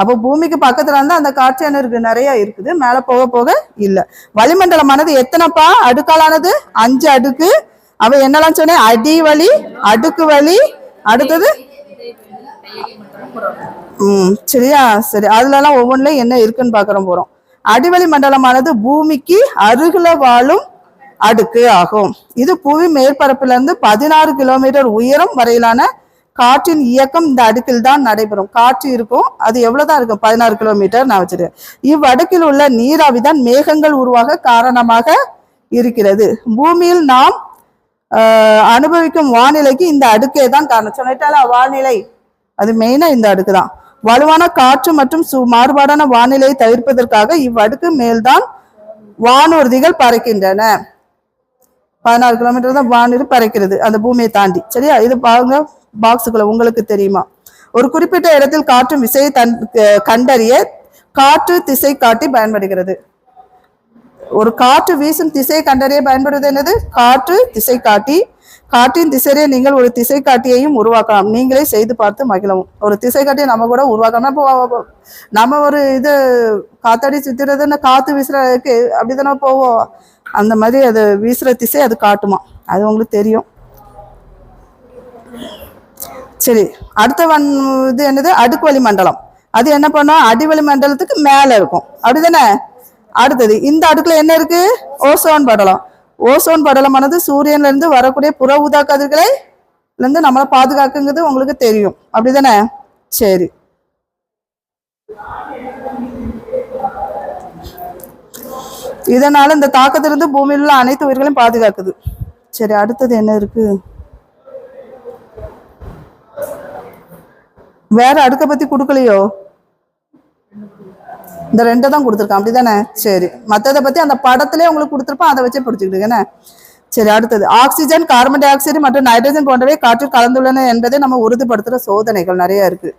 Speaker 1: அப்போ பூமிக்கு பக்கத்துல இருந்து அந்த காற்று என்ன இருக்கு? நிறைய இருக்குது. மேல போக போக இல்ல. வளிமண்டலமானது எத்தனைப்பா அடுக்காலானது? 5 அடுக்கு. அவ என்னெல்லாம் சொன்னேன்? அடிவளி, அடுக்கு வழி, அடுத்தது சரியா? சரி, அதுல எல்லாம் ஒவ்வொன்றுலயும் என்ன இருக்குன்னு பாக்குறோம் போறோம். அடிவளி மண்டலமானது பூமிக்கு அருகில வாழும் அடுக்கு ஆகும். இது புவி மேற்பரப்புல இருந்து 16 கிலோமீட்டர் உயரம் வரையிலான காற்றின் இயக்கம் இந்த அடுக்கில் தான் நடைபெறும். காற்று இருக்கும், அது எவ்வளவுதான் இருக்கும்? 16 கிலோமீட்டர் நான் வச்சிருக்கேன். இவ்வடுக்கில் உள்ள நீராவிதான் மேகங்கள் உருவாக காரணமாக இருக்கிறது. பூமியில் நாம் அனுபவிக்கும் வானிலைக்கு இந்த அடுக்கே தான் காரணம். சொன்னிட்டால வானிலை அது மெயினா இந்த அடுக்கு தான். வலுவான காற்று மற்றும் மாறுபாடான வானிலையை தவிர்ப்பதற்காக இவ்வடுக்கு மேல்தான் வானூர்திகள் பறக்கின்றன. 16 கிலோமீட்டர் தான் வானூர்தி பறக்கிறது அந்த பூமியை தாண்டி. சரியா? இது பாருங்க பாக்ஸுக்குள்ள, உங்களுக்கு தெரியுமா? ஒரு குறிப்பிட்ட இடத்தில் காற்றும் விசையை கண்டறிய காற்று திசை காட்டி பயன்படுகிறது. ஒரு காற்று வீசும் திசையை கண்டறிய பயன்படுவது என்னது? காற்று திசை காட்டி. காற்றின் திசையை நீங்கள் ஒரு திசை காட்டியையும் உருவாக்கலாம். நீங்களே செய்து பார்த்து மகிழவும். ஒரு திசை காட்டியை நம்ம கூட உருவாக்கலாம். இப்போ நம்ம ஒரு இது காத்தாடி சுத்துறதுன்னு காத்து வீசுறதுக்கு அப்படித்தானே போவோம். அந்த மாதிரி அது வீசுற திசை அது காட்டுமா, அது உங்களுக்கு தெரியும். சரி, அடுத்த இது என்னது? அடுக்கு வளி மண்டலம். அது என்ன பண்ணும்? அடிவளி மண்டலத்துக்கு மேல இருக்கும், அப்படிதானே? அடுத்தது இந்த அடுக்குல என்ன இருக்கு? ஓசோன் படலம். ஓசோன் படலமானது சூரியன்ல இருந்து வரக்கூடிய புற ஊதா கதிர்களை இருந்து நம்மளை பாதுகாக்குங்கிறது உங்களுக்கு தெரியும், அப்படிதானே? சரி, இதனால இந்த தாக்கத்திலிருந்து பூமியில் உள்ள அனைத்து உயிர்களையும் பாதுகாக்குது. சரி, அடுத்தது என்ன இருக்கு? வேற அடுக்க பத்தி கொடுக்கலையோ? இந்த 2 தான் கொடுத்துருக்கான், அப்படிதானே? சரி, மற்றதை பத்தி அந்த படத்திலே உங்களுக்கு கொடுத்துருப்பான், அதை வச்சே பிடிச்சிக்கிட்டுங்க. சரி, அடுத்தது ஆக்சிஜன், கார்பன் டை ஆக்சைடு மற்றும் நைட்ரஜன் போன்றவை காற்றில் கலந்துள்ளன என்பதை நம்ம உறுதிப்படுத்துற சோதனைகள் நிறைய இருக்கு.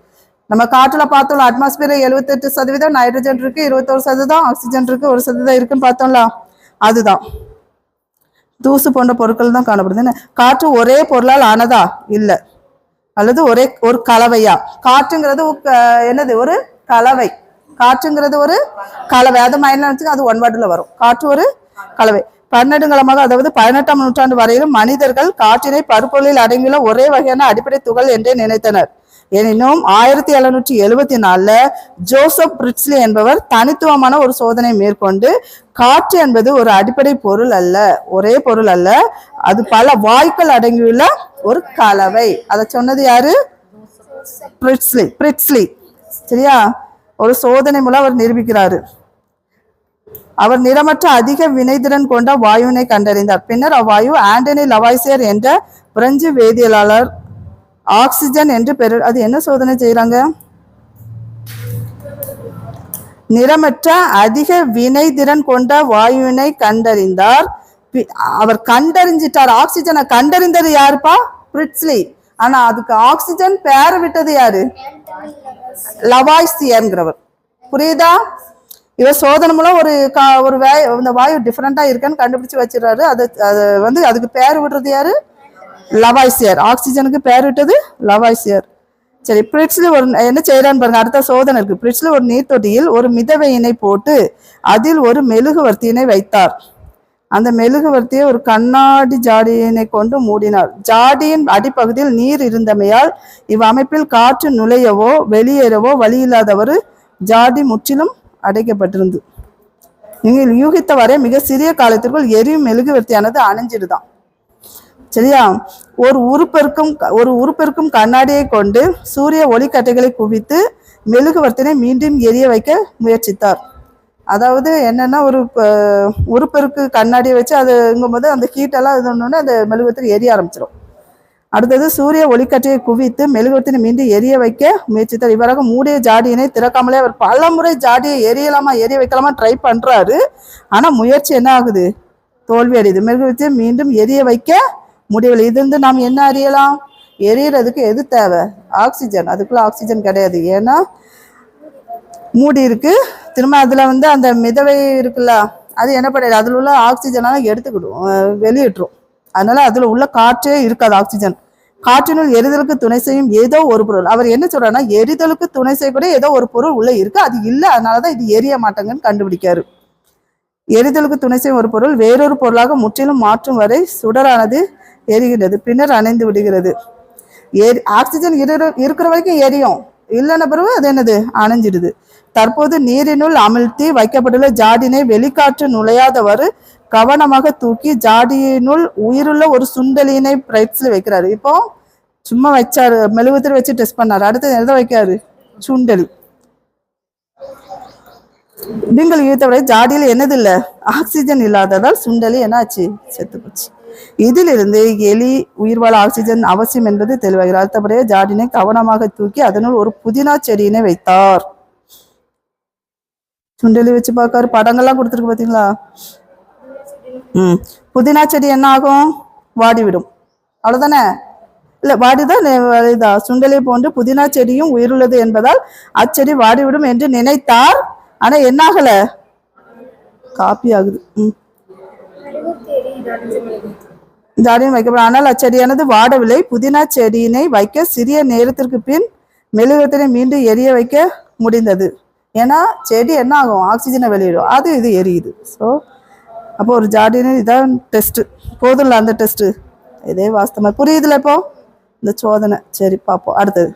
Speaker 1: நம்ம காற்றுல பார்த்தோம்ல, அட்மாஸ்பியர் 78%, நைட்ரஜன் இருக்கு 21%, ஆக்சிஜன் இருக்கு 1% இருக்குன்னு பார்த்தோம்ல, அதுதான். தூசு போன்ற பொருட்கள் தான் காணப்படுது. காற்று ஒரே பொருளால் ஆனதா? இல்ல. அல்லது ஒரு கலவையா? காற்றுங்கிறது என்னது? ஒரு கலவை. காற்றுங்கிறது ஒரு கலவை. அது மைண்ட்ல வச்சுக்க, அது 1 வேர்டுல வரும். காற்று ஒரு கலவை. பன்னெடுங்காலமாக, அதாவது 18ஆம் நூற்றாண்டு வரையிலும் மனிதர்கள் காற்றினை பருப்பொருளில் அடங்கியுள்ள ஒரே வகையான அடிப்படை துகள் என்றே நினைத்தனர். எனினும் 1774 ஜோசப் பிரிட்ஸ்லி என்பவர் தனித்துவமான ஒரு சோதனை மேற்கொண்டு காற்று என்பது ஒரு அடிப்படை பொருள் அல்ல, ஒரே பொருள் அல்ல, அது பல வாயுக்கள் அடங்கியுள்ள ஒரு கலவை. அதை சொன்னது யாரு? பிரிட்ஸ்லி. சரியா? ஒரு சோதனை மூலம் அவர் நிரூபிக்கிறாரு. அவர் நிறமற்ற அதிக வினைத்திறன் கொண்ட வாயுவினை கண்டறிந்தார். பின்னர் அவ்வாயு ஆண்டனி லவாய்சியர் என்ற பிரெஞ்சு வேதியியலாளர் ஆக்சிஜன் என்று பெயர். அது என்ன சோதனை செய்யறாங்க? நிறமற்ற அதிக வினைத்திறன் கொண்ட வாயுவினை கண்டறிந்தார். அவர் கண்டறிஞ்சிட்டார். ஆக்சிஜனை கண்டறிந்தது யாருப்பா? பிரிட்ஸ்லி. ஆனா அதுக்கு ஆக்சிஜன் பேரை விட்டது யாரு? லவாய்சியர்ங்கிறவர். புரியுதா? இவர் சோதனை மூலம் ஒரு இந்த வாயு டிஃபரெண்டா இருக்குன்னு கண்டுபிடிச்சு வச்சிடறாரு. அது அதுக்கு பேர் விடுறது யாரு? லவாய்சியர். ஆக்சிஜனுக்கு பேர் விட்டது லவாய்சியர். சரி, பிரிட்ஸ்லி என்ன செய்யறான்னு பாருங்க. அடுத்த சோதனை இருக்கு. பிரிட்ஸ்லி ஒரு நீர்த்தொட்டியில் ஒரு மிதவையினை போட்டு அதில் ஒரு மெழுகுவர்த்தியினை வைத்தார். அந்த மெழுகுவர்த்தியை ஒரு கண்ணாடி ஜாடியினை கொண்டு மூடினார். ஜாடியின் அடிப்பகுதியில் நீர் இருந்தமையால் இவ்வமைப்பில் காற்று நுழையவோ வெளியேறவோ வழி இல்லாதவர் ஜாடி முற்றிலும் அடைக்கப்பட்டிருந்து. நீங்கள் யூகித்தவரை மிக சிறிய காலத்திற்குள் எரியும் மெழுகுவர்த்தியானது அணைஞ்சிடுதான். சரியா? ஒரு உருப்பெருக்கும் கண்ணாடியை கொண்டு சூரிய ஒளிக்கட்டைகளை குவித்து மெழுகுவர்த்தினை மீண்டும் எரிய வைக்க முயற்சித்தார். அதாவது என்னன்னா ஒரு உறுப்பிற்கு கண்ணாடியை வச்சு அதுங்கும்போது அந்த ஹீட்டெல்லாம் இது ஒன்று அந்த மெழுகுவர்த்தி எரிய ஆரம்பிச்சிடும். அடுத்தது சூரிய ஒளிக்கற்றையை குவித்து மெழுகுவர்த்தினை மீண்டும் எரிய வைக்க முயற்சித்தார். இவராக மூடிய ஜாடியினை திறக்காமலே அவர் பல முறை ஜாடியை எரிய வைக்கலாமா ட்ரை பண்றாரு. ஆனா முயற்சி என்ன ஆகுது, தோல்வி அடையுது. மெழுகுவர்த்தியை மீண்டும் எரிய வைக்க முடியவில்லை. இது வந்து நாம் என்ன அறியலாம், எரியறதுக்கு எது தேவை, ஆக்சிஜன். அதுக்குள்ள ஆக்சிஜன் கிடையாது, ஏன்னா மூடி இருக்கு. திரும்ப அதுல வந்து அந்த மிதவை இருக்குல்ல, அது என்ன பண்ணாது, அதுல உள்ள ஆக்சிஜனால எடுத்துக்கிடும், வெளியிட்டுரும். அதனால அதுல உள்ள காற்றே இருக்காது, ஆக்சிஜன். காற்றினுள் எரிதலுக்கு துணை செய்யும் ஏதோ ஒரு பொருள். அவர் என்ன சொல்றாருன்னா, எரிதலுக்கு துணை செய்யக்கூடிய ஏதோ ஒரு பொருள் உள்ள இருக்கு, அது இல்லை, அதனாலதான் இது எரிய மாட்டாங்கன்னு கண்டுபிடிக்காரு. எரிதலுக்கு துணை செய்யும் ஒரு பொருள் வேறொரு பொருளாக முற்றிலும் மாற்றும் வரை சுடரானது எரிகின்றது, பின்னர் அணைந்து விடுகிறது. ஆக்சிஜன் இருக்கிற வரைக்கும் எரியும், இல்லைன்ன பிறகு அது என்னது, அணைஞ்சிடுது. தற்போது நீரினுள் அமிழ்த்தி வைக்கப்பட்டுள்ள ஜாடினை வெளிக்காற்று நுழையாதவாறு கவனமாக தூக்கி ஜாடியினுள் உயிருள்ள ஒரு சுண்டலினை பிரைட்ஸ்ல வைக்கிறாரு. இப்போ சும்மா வச்சாரு, மெழுகுவர்த்தி வச்சு டெஸ்ட் பண்ணாரு. அடுத்தது எதை வைக்காரு, சுண்டலி. நீங்கள் ஈர்த்தவரை ஜாடியில் என்னது இல்லை, ஆக்சிஜன் இல்லாததால் சுண்டலி என்ன ஆச்சு, செத்து போச்சு. இதிலிருந்து எலி உயிர் வாழ ஆக்சிஜன் அவசியம் என்பது தெளிவாகிறது. அடுத்தபடியே ஜாடினை கவனமாக தூக்கி அதனுள் ஒரு புதினா செடியினை வைத்தார். சுண்டலி வச்சு பார்க்காரு, படங்கள்லாம் கொடுத்துருக்கு பாத்தீங்களா. புதினா செடி என்ன ஆகும், வாடிவிடும், அவ்வளவுதானே. இல்ல வாடிதான், சுண்டலை போன்று புதினா செடியும் உயிருள்ளது என்பதால் அச்செடி வாடிவிடும் என்று நினைத்தார். ஆனா என்ன ஆகல, காப்பி ஆகுது. ஜாடியும் வைக்கப்படும், ஆனால் அச்செடியானது வாடவில்லை. புதினா செடியினை வைக்க சிறிய நேரத்திற்கு பின் மெழுகுவர்த்தினை மீண்டும் எரிய வைக்க முடிந்தது. ஏன்னா செடி என்ன ஆகும், ஆக்சிஜனை வெளியிடும், அது இது எரியுது. ஸோ அப்போ ஒரு ஜாடின்னு இதான் டெஸ்ட், போதும்ல அந்த டெஸ்ட். இதே வாஸ்தவமா புரியுதுல இப்போ இந்த சோதனை. சரி பார்ப்போம் அடுத்தது.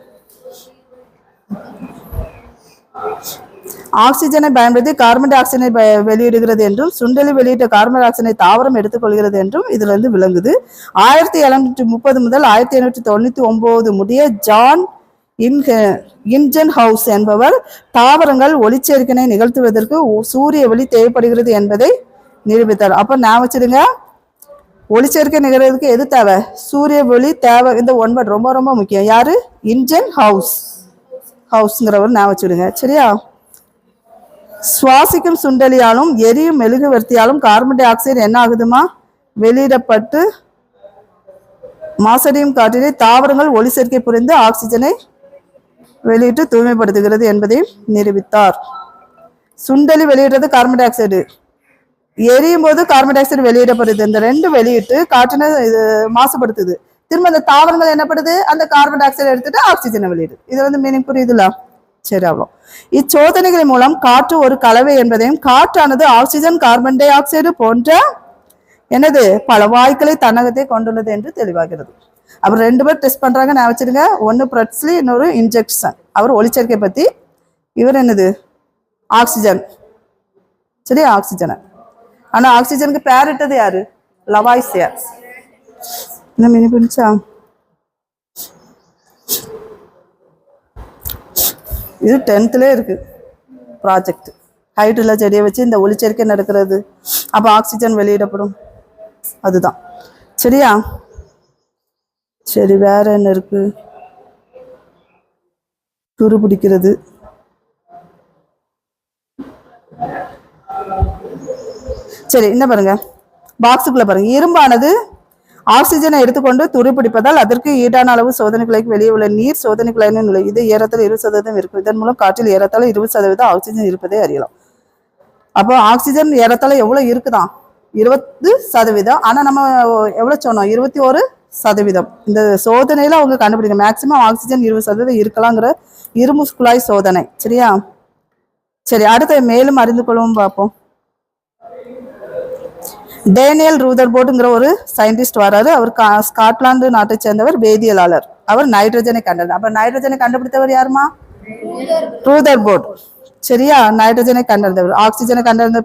Speaker 1: ஆக்சிஜனை பயன்படுத்தி கார்பன் டை ஆக்சைடை வெளியிடுகிறது என்றும் சுண்டலி வெளியிட்ட கார்பன் டை ஆக்சைடை தாவரம் எடுத்துக்கொள்கிறது என்றும் இதுல இருந்து விளங்குது. 1730 முதல் 1799 முடிய ஜான் இன்ஜன் ஹவுஸ் என்பவர் தாவரங்கள் ஒளிச்சேர்க்கையை நிகழ்த்துவதற்கு சூரிய ஒளி தேவைப்படுகிறது என்பதை நிரூபித்தார். அப்ப நான் வச்சிருங்க, ஒளிச்சேர்க்கை நிகழ்றதுக்கு எது தேவை, சூரிய ஒளி தேவை. இந்த ஒன்பது ரொம்ப ரொம்ப முக்கியம். யாரு, இன்ஜன் ஹவுஸ்ங்கிறவர் நான் வச்சுடுங்க, சரியா. சுவாசிக்கும் சுண்டலியாலும் எரியும் மெழுகுவர்த்தியாலும் கார்பன் டை ஆக்சைடு என்ன ஆகுதுமா, வெளியிடப்பட்டு மாசடையும் காற்றினை தாவரங்கள் ஒளி சேர்க்கை புரிந்து ஆக்சிஜனை வெளியிட்டு தூய்மைப்படுத்துகிறது என்பதையும் நிரூபித்தார். சுண்டலி வெளியிடுறது கார்பன் டை ஆக்சைடு, எரியும் போது கார்பன் டை ஆக்சைடு வெளியிடப்படுது. இந்த ரெண்டு வெளியிட்டு காற்றினை மாசுபடுத்துது. திரும்ப அந்த தாவரங்கள் என்ன பண்ணுது, அந்த கார்பன் டை ஆக்சைடு எடுத்துட்டு ஆக்சிஜனை வெளியிடுது. இது வந்து மீனிங் புரியுதுல. சரி அவ்வளோ. இச்சோதனைகளின் மூலம் காற்று ஒரு கலவை என்பதையும் காற்றானது ஆக்சிஜன் கார்பன் டை ஆக்சைடு போன்ற என்னது பல வாயுக்களை தன்னகத்தை கொண்டுள்ளது என்று தெளிவாகிறது. அப்புறம் 2 பேர் டெஸ்ட் பண்றாங்க, நான் வச்சிருங்க. ஒன்னு பிரட்ஸ்லி, இன்னொரு இன்ஜெக்ஷன். அவர் ஒளிச்சேர்க்கை பத்தி, இவர் என்னது ஆக்சிஜன், சரி ஆக்சிஜனை. ஆனா ஆக்சிஜனுக்கு பேர் இட்டது யாரு, லவாய்சியர். என்ன மினி புரிஞ்சா, இது 10th இருக்கு ப்ராஜெக்ட். ஹைட்ரில்லா செடியை வச்சு இந்த ஒளிச்சேர்க்கை நடக்கிறது, அப்போ ஆக்சிஜன் வெளியிடப்படும், அதுதான். சரியா. சரி வேற என்ன இருக்கு, துரு பிடிக்கிறது. சரி என்ன பாருங்க, பாக்ஸுக்குள்ள பாருங்க. இரும்பானது ஆக்சிஜனை எடுத்துக்கொண்டு துருப்பிடிப்பதால் அதற்கு ஈடான அளவு சோதனை குழாய்க்கு வெளியே உள்ள நீர் சோதனை குழாயின் நிலை. இது ஏறத்தாழ 20% இருக்கும். இதன் மூலம் காற்றில் ஏறத்தாழ 20% ஆக்சிஜன் இருப்பதை அறியலாம். அப்போ ஆக்சிஜன் ஏறத்தாழ எவ்வளவு இருக்குதான், 20%. ஆனா நம்ம எவ்வளவு சொன்னோம், 21%. இந்த சோதனையில அவங்க கண்டுபிடிக்க மேக்சிமம் ஆக்சிஜன் 20% இருக்கலாங்கிற இரும்பு குழாய் சோதனை. சரியா. சரி அடுத்த மேலும் அறிந்து கொள்ளவும் பார்ப்போம். டேனியல் ரூதர்போர்டுங்கிற ஒரு சயின்டிஸ்ட் வராரு. அவர் ஸ்காட்லாந்து நாட்டை சேர்ந்தவர், வேதியியலாளர். அவர் நைட்ரஜனை கண்டது. அப்ப நைட்ரஜனை கண்டுபிடித்தவர் யாருமா, ரூதர்போர்டு. சரியா. நைட்ரஜனை கண்டறிந்தவர். ஆக்சிஜனை கண்டறிந்த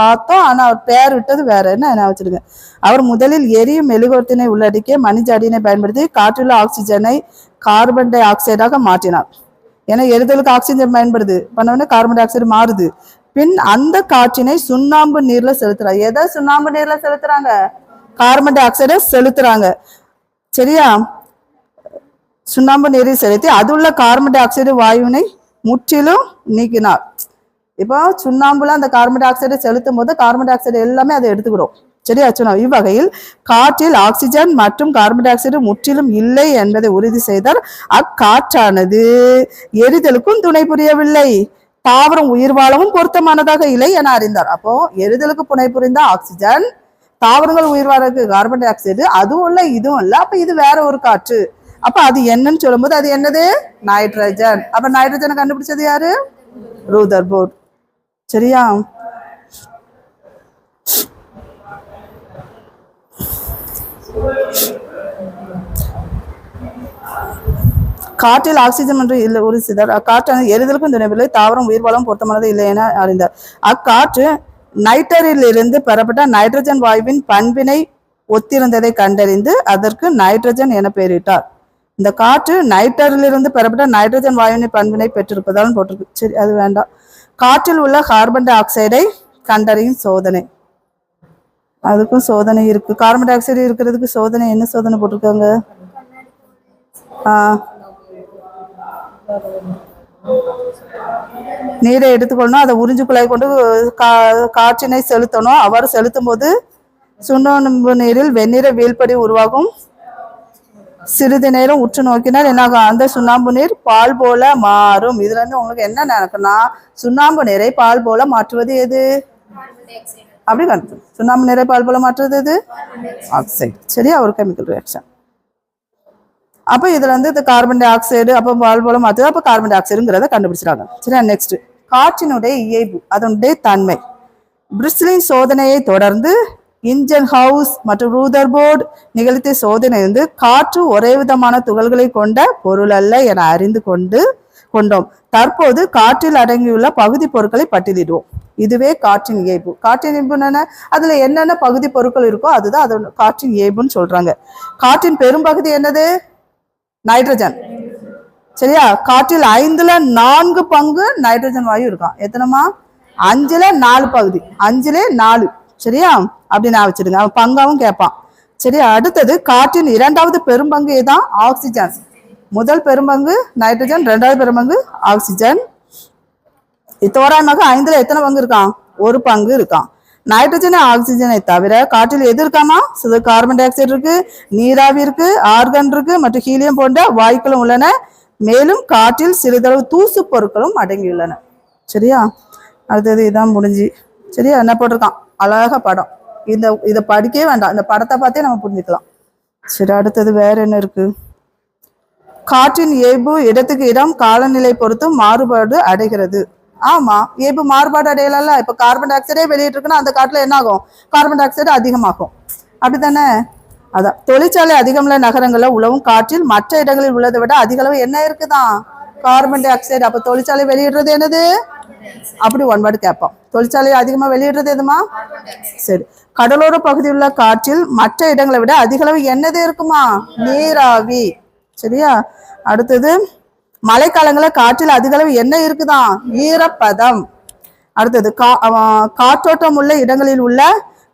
Speaker 1: பார்த்தோம், ஆனா அவர் பெயர் விட்டது வேற. என்ன வச்சிருங்க. அவர் முதலில் எரியும் மெழுகுவர்த்தினை உள்ளடக்கிய மணிஜாடியினை பயன்படுத்தி காற்றிலுள்ள ஆக்சிஜனை கார்பன் டை ஆக்சைடாக மாற்றினார். ஏன்னா எரிதலுக்கு ஆக்சிஜன் பயன்படுது, பண்ண கார்பன் டை ஆக்சைடு மாறுது. பின் அந்த காற்றினை சுண்ணாம்பு நீர்ல செலுத்துறாங்க. எதை சுண்ணாம்பு நீர்ல செலுத்துறாங்க? கார்பன் டை ஆக்சைடை செலுத்துறாங்க. சரியா? சுண்ணாம்பு நீரை செலுத்தி அதுள்ள கார்பன் டை ஆக்சைடு வாயுவினை முற்றிலும் நீக்கினார். இப்போ சுண்ணாம்புல அந்த கார்பன் டை ஆக்சைடை செலுத்தும் போது கார்பன் டை ஆக்சைடு எல்லாமே அதை எடுத்துக்கிறோம். சரியா? இவ்வகையில் காற்றில் ஆக்சிஜன் மற்றும் கார்பன் டை ஆக்சைடு முற்றிலும் இல்லை என்பதை உறுதி செய்தால் அக்காற்றானது எரிதலுக்கும் துணை புரியவில்லை, தாவரம் உயிர் வாழவும் பொருத்தமானதாக இல்லை என அறிந்தார். அப்போ எரிதலுக்கு துணை புரிந்த ஆக்சிஜன், தாவரங்கள் உயிர் வாழறதுக்கு கார்பன் டை ஆக்சைடு, அதுவும் இல்லை இதுவும் இல்லை. அப்ப இது வேற ஒரு காற்று. அப்ப அது என்னன்னு சொல்லும் போது அது என்னது? நைட்ரஜன். அப்ப நைட்ரஜனை கண்டுபிடிச்சது யாரு? ரூதர்போர்ட். சரியா? காற்றில் ஆக்சிஜன் என்று இல்லை ஒரு சிதர் அக்காற்றான எரிதலுக்கும் துணைவில்லை, தாவரம் உயிர் வாழவும் பொருத்தமானது இல்லை என அறிந்தார். அக்காற்று நைட்டரிலிருந்து பெறப்பட்ட நைட்ரஜன் வாயுவின் பண்பினை ஒத்திருந்ததை கண்டறிந்து அதற்கு நைட்ரஜன் என பெயரிட்டார். இந்த காற்று நைட்டரிலிருந்து பெறப்பட்ட நைட்ரஜன் வாயுவின் பண்பினை பெற்றிருப்பதால் போட்டிருக்கு. சரி, அது வேண்டாம். காற்றில் உள்ள கார்பன் டை ஆக்சைடை கண்டறியும் சோதனை, அதுக்கும் சோதனை இருக்கு. கார்பன் டை ஆக்சைடு இருக்கிறதுக்கு சோதனை என்ன சோதனை போட்டிருக்காங்க? நீரை எடுத்துக்கொள்ளணும், அதை உறிஞ்சு குழாய் கொண்டு காற்றினை செலுத்தணும். அவ்வாறு செலுத்தும் போது சுண்ணாம்பு நீரில் வெண்ணிற வீழ்படி உருவாகும். சிறிது நேரம் உற்று நோக்கினால் என்னாகும்? அந்த சுண்ணாம்பு நீர் பால் போல மாறும். இதுல இருந்து உங்களுக்கு என்ன நினைக்குன்னா, சுண்ணாம்பு நீரை பால் போல மாற்றுவது எது? அப்படி கருத்து. சுண்ணாம்பு நீரை பால் போல மாற்றுவது எது? ஆக்சைடு. சரியா? ஒரு கெமிக்கல் ரியாக்ஷன். அப்ப இதுல இருந்து இந்த கார்பன் டை ஆக்சைடு அப்ப பால் போல மாற்றுது. அப்ப கார்பன் டை ஆக்சைடுங்கிறத கண்டுபிடிச்சிடாங்க. சரியா? நெக்ஸ்ட், காற்றினுடைய இயல்பு, அதனுடைய தன்மை. பிரிஸ்லின் சோதனையை தொடர்ந்து இன்ஜன் ஹவுஸ் மற்றும் ரூதர்போர்ட் நிகழ்த்திய சோதனை வந்து காற்று ஒரே விதமான துகள்களை கொண்ட பொருள் அல்ல என அறிந்து கொண்டோம். தற்போது காற்றில் அடங்கியுள்ள பகுதி பொருட்களை பட்டியலிடுவோம். இதுவே காற்றின் இயல்பு. காற்றின் இயல்பு என்ன? அதுல என்னென்ன பகுதி பொருட்கள் இருக்கோ அதுதான் அது காற்றின் இயல்புன்னு சொல்றாங்க. காற்றின் பெரும்பகுதி என்னது? நைட்ரஜன். சரியா? காற்றில் 4 பங்கு நைட்ரஜன் வாயு இருக்கான். எத்தனைமா? 4 பகுதி, 4. சரியா? அப்படி நான் வச்சிருங்க, அவன் பங்காவும் கேட்பான். சரியா? அடுத்தது காற்றின் 2வது பெரும்பங்கு தான் ஆக்சிஜன். முதல் பெரும்பங்கு நைட்ரஜன், 2வது பெரும்பங்கு ஆக்சிஜன். தோராயமாக 5ல் எத்தனை பங்கு இருக்கான்? 1 பங்கு இருக்கான். நைட்ரஜன் ஆக்சிஜனை தவிர காற்றில் எது இருக்காமா? கார்பன் டை ஆக்சைடு இருக்கு, நீராவி இருக்கு, ஆர்கன் இருக்கு மற்றும் ஹீலியம் போன்ற வாயுக்களும் உள்ளன. மேலும் காற்றில் சிறிதளவு தூசு பொருட்களும் அடங்கியுள்ளன. சரியா? அடுத்தது இதான் முடிஞ்சு. சரியா? என்ன போட்டிருக்கான்? அழகா படம். இதை படிக்கவே வேண்டாம், இந்த படத்தை பார்த்தே நம்ம புரிஞ்சுக்கலாம். சரி, அடுத்தது வேற என்ன இருக்கு? காற்றின் இயல்பு இடத்துக்கு இடம் காலநிலை பொறுத்து மாறுபாடு அடைகிறது. ஆமா, இயல்பு மாறுபாடு அடையல. இப்ப கார்பன் டை ஆக்சைடே வெளியிட்டு இருக்குன்னா அந்த காட்டுல என்ன ஆகும்? கார்பன் டை ஆக்சைடு அதிகமாகும். அப்படித்தானே? அதான் தொழிற்சாலை அதிகமுள்ள நகரங்கள்ல உழவும் காற்றில் மற்ற இடங்களில் உள்ளதை விட அதிக அளவு என்ன இருக்குதான்? Carbon di oxide. அப்ப தொழிற்சாலை வெளியிடுறது என்னது? அப்படி ஒன் வேர்டு கேட்போம். தொழிற்சாலை அதிகமா வெளியிடுறது எதுமா? சரி. கடலோர பகுதியில் உள்ள காற்றில் மற்ற இடங்களை விட அதிக அளவு என்னது இருக்குமா? நீராவி. சரியா? அடுத்தது மழைக்காலங்களில் காற்றில் அதிக அளவு என்ன இருக்குதான்? ஈரப்பதம். அடுத்தது காற்றோட்டம் உள்ள இடங்களில் உள்ள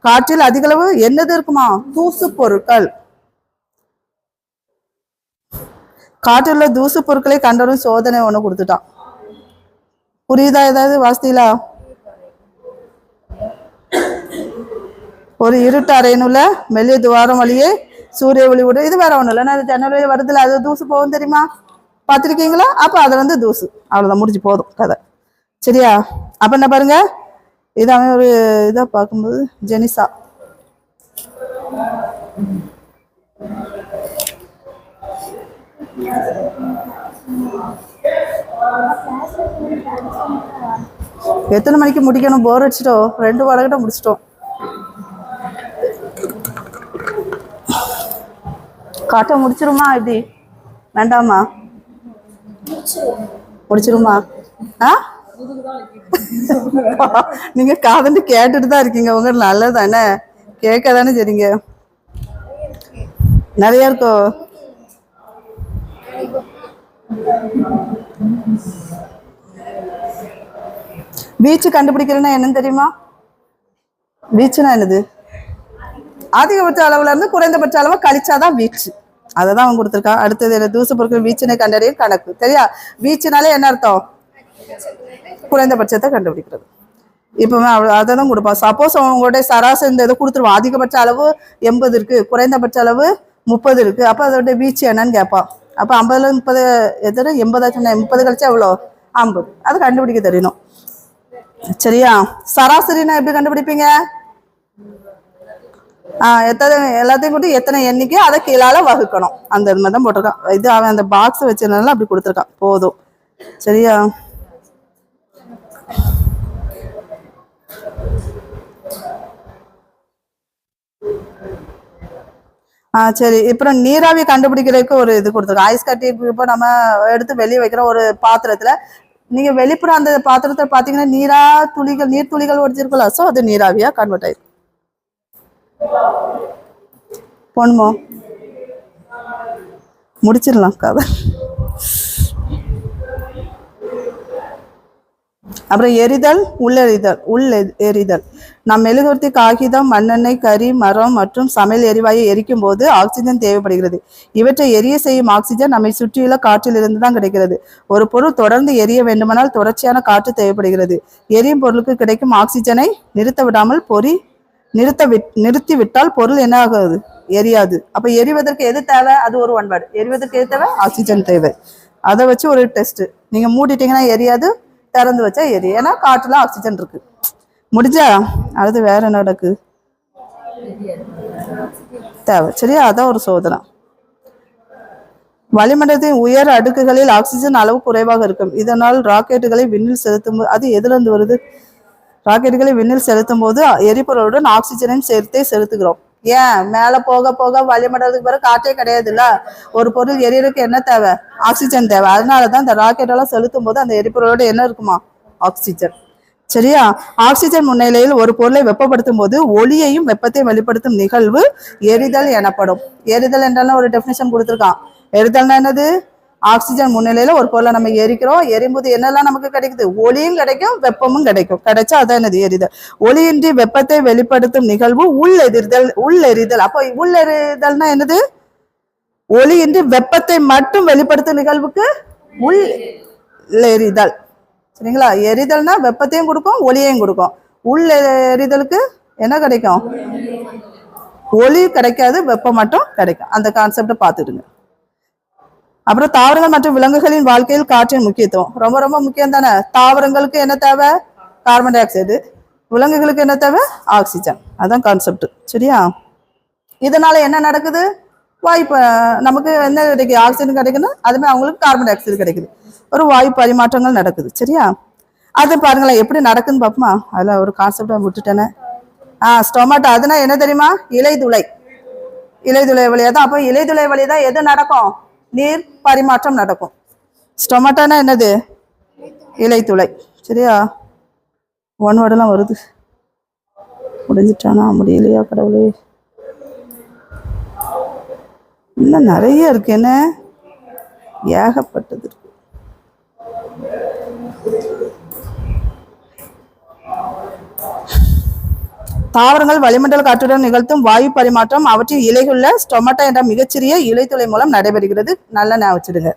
Speaker 1: காற்றில் அதிக அளவு என்னது இருக்குமா? தூசு பொருட்கள். காற்றில் உள்ள தூசு பொருட்களை கண்டறியும் சோதனை ஒண்ணு கொடுத்துட்டான். புரியுதா? ஏதாவது வாசித்தீங்களா? ஒரு இருட்டு அறையின் உள்ள மெல்லிய துவாரம் வழியே சூரிய ஒளி விடு. இது வேற ஒண்ணும் இல்லை, ஜன்னல் வழி வருதுல, அது தூசு போகும் தெரியுமா? பார்த்துருக்கீங்களா? அப்ப அதுல வந்து தூசு. அவ்வளவுதான், முடிஞ்சு போதும் கதை. சரியா? அப்ப என்ன பாருங்க, இதாவே ஒரு இதா பார்க்கும்போது ஜெனிசா எத்தனை மணிக்கு முடிக்கணும்? போர் அடிச்சிட்டோம், 2 வாடகிட்ட முடிச்சிட்டோம். காட்ட முடிச்சிருமா? எப்படி? வேண்டாமா? முடிச்சிருமா? நீங்க காதண்டு கேட்டுட்டு தான் இருக்கீங்க. உங்க நல்லதானே, கேட்க தானே சரிங்க. நிறைய இருக்கோ? வீச்சு கண்டுபிடிக்கிறதுனா என்னன்னு தெரியுமா? வீச்சுனா என்னது? அதிகபட்ச அளவுல இருந்து குறைந்தபட்ச அளவு கழிச்சாதான் வீச்சு. அதை தான் அவன் கொடுத்துருக்கா. அடுத்தது தூசு பொருட்கள் வீச்சினை கண்டறியும் கணக்கு. சரியா? வீச்சுனாலே என்ன அர்த்தம்? குறைந்தபட்சத்தை கண்டுபிடிக்கிறது. இப்போ அதை தான் கொடுப்பான். சப்போஸ் அவங்களுடைய சராசரி இந்த இதை கொடுத்துருவான். அதிகபட்ச அளவு 80 இருக்கு, குறைந்தபட்ச அளவு 30 இருக்கு. அப்போ அதோட வீச்சு என்னன்னு கேட்பான். அப்போ 50ல 30 எத்தனை? 80 சொன்னேன். 30 கழிச்சா எவ்வளோ? 50. அது கண்டுபிடிக்க தெரியணும். சரியா? சராசரினா எப்படி கண்டுபிடிப்பீங்க? எத்தனை எல்லாத்தையும் கூட்டி எத்தனை எண்ணிக்கை அதை கீழால வகுக்கணும். அந்த மாதிரி தான் போட்டிருக்கான். இது அவன் அந்த பாக்ஸ் வச்சிருந்தாலும் அப்படி கொடுத்துருக்கான். போதும். சரியா? சரி. இப்போ நீராவி கண்டுபிடிக்கிறதுக்கு ஒரு இது கொடுத்துருக்கோம். ஐஸ் கட்டி இப்போ நம்ம எடுத்து வெளியே வைக்கிற ஒரு பாத்திரத்துல நீங்க வெளிப்புற அந்த பாத்திரத்தை பாத்தீங்கன்னா நீர் துளிகள் ஒடிச்சிருக்கலாம். ஸோ அது நீராவியா கன்வெர்ட் ஆயிருக்கு. போணுமோ? முடிச்சிடலாம் கதை. அப்புறம் எரிதல், எரிதல். நாம் மெழுகுவர்த்தி, காகிதம், மண்ணெண்ணெய், கறி, மரம் மற்றும் சமையல் எரிவாயு எரிக்கும் போது ஆக்சிஜன் தேவைப்படுகிறது. இவற்றை எரிய செய்யும் ஆக்சிஜன் நம்மை சுற்றியுள்ள காற்றில் இருந்து தான் கிடைக்கிறது. ஒரு பொருள் தொடர்ந்து எரிய வேண்டுமானால் தொடர்ச்சியான காற்று தேவைப்படுகிறது. எரியும் பொருளுக்கு கிடைக்கும் ஆக்சிஜனை நிறுத்த விடாமல் நிறுத்திவிட்டால் பொருள் என்ன ஆகாது? எரியாது. அப்ப எரிவதற்கு எது தேவை? அது ஒரு ஒன்வேர்டு. எரிவதற்கு எது தேவை? ஆக்சிஜன் தேவை. அதை வச்சு ஒரு டெஸ்ட். நீங்க மூடிட்டீங்கன்னா எரியாது, திறந்து வச்சா எரி. ஏன்னா காற்றுல ஆக்சிஜன் இருக்கு. முடிஞ்சா? அடுத்து வேற என்ன நடக்கு தேவை. சரியா? அதான் ஒரு சோதனை. வளிமண்டலத்தின் உயர் அடுக்குகளில் ஆக்சிஜன் அளவு குறைவாக இருக்கும். இதனால் ராக்கெட்டுகளை விண்ணில் செலுத்தும் போது, அது எதுல இருந்து வருது? ராக்கெட்டுகளை விண்ணில் செலுத்தும் போது எரிபொருளுடன் ஆக்சிஜனையும் சேர்த்தே செலுத்துகிறோம். ஏன்? மேல போக போக வளிமண்டலத்துக்கு பிறகு காற்றே கிடையாது இல்ல. ஒரு பொருள் எரியறதுக்கு என்ன தேவை? ஆக்சிஜன் தேவை. அதனாலதான் இந்த ராக்கெட் எல்லாம் செலுத்தும் போது அந்த எரிபொருளோட என்ன இருக்குமா? ஆக்சிஜன். சரியா? ஆக்சிஜன் முன்னிலையில் ஒரு பொருளை வெப்பப்படுத்தும் போது ஒளியையும் வெப்பத்தையும் வெளிப்படுத்தும் நிகழ்வு எரிதல் எனப்படும். எரிதல் என்றாலும் ஒரு டெபினிஷன் கொடுத்துருக்கான். எரிதல்னா என்னது? ஆக்சிஜன் முன்னிலையில ஒரு பொருளை நம்ம எரிக்கிறோம். எரியும்போது என்னெல்லாம் நமக்கு கிடைக்குது? ஒளியும் கிடைக்கும், வெப்பமும் கிடைக்கும். கிடைச்சா அதான் என்னது? எரிதல். ஒளியின்றி வெப்பத்தை வெளிப்படுத்தும் நிகழ்வு உள்ளெரிதல். அப்போ உள்ளெரிதல்னா என்னது? ஒளியின்றி வெப்பத்தை மட்டும் வெளிப்படுத்தும் நிகழ்வுக்கு உள்ளெரிதல். சரிங்களா? எரிதல்னா வெப்பத்தையும் கொடுக்கும், ஒளியையும் கொடுக்கும். உள்ளெரிதலுக்கு என்ன கிடைக்கும்? ஒளி கிடைக்காது, வெப்பம் மட்டும் கிடைக்கும். அந்த கான்செப்டை பார்த்துடுங்க. அப்புறம் தாவரங்கள் மற்றும் விலங்குகளின் வாழ்க்கையில் காற்றின் முக்கியத்துவம் ரொம்ப ரொம்ப முக்கியம் தானே. தாவரங்களுக்கு என்ன தேவை? Carbon di oxide. விலங்குகளுக்கு என்ன தேவை? ஆக்சிஜன். அதான் கான்செப்ட். சரியா? இதனால என்ன நடக்குது? வாய்ப்பு நமக்கு என்ன கிடைக்குது? ஆக்சிஜன் கிடைக்குது. அதுமாதிரி அவங்களுக்கு கார்பன் டை ஆக்சைடு கிடைக்குது. ஒரு வாயு பரிமாற்றங்கள் நடக்குது. சரியா? அது பாருங்களேன் எப்படி நடக்குதுன்னு பார்ப்போமா? அதில் ஒரு கான்செப்டை விட்டுட்டேனே. ஸ்டொமேட்டோ. அதுனா என்ன தெரியுமா? இலைதுளை வழியா தான். அப்போ இலைதுளை வழியா தான் எது நடக்கும்? நீர் பரிமாற்றம் நடக்கும். ஸ்டொமேட்டோனா என்னது? இலைத்துளை. சரியா? ஒன் வேர்டெல்லாம் வருது. முடிஞ்சிட்டானா? முடியலையா கடவுளே? இன்னும் நிறைய இருக்கு. என்ன ஏகப்பட்டது இருக்கு. தாவரங்கள் வளிமண்டல காற்றுடன் நிகழ்த்தும் வாயு பரிமாற்றம் அவற்றின் இலைகுள்ள ஸ்டொமேட்டோ என்ற மிகச்சிறிய இலைத்துளை மூலம் நடைபெறுகிறது. நல்லா ஞாபகம் வச்சுடுங்க.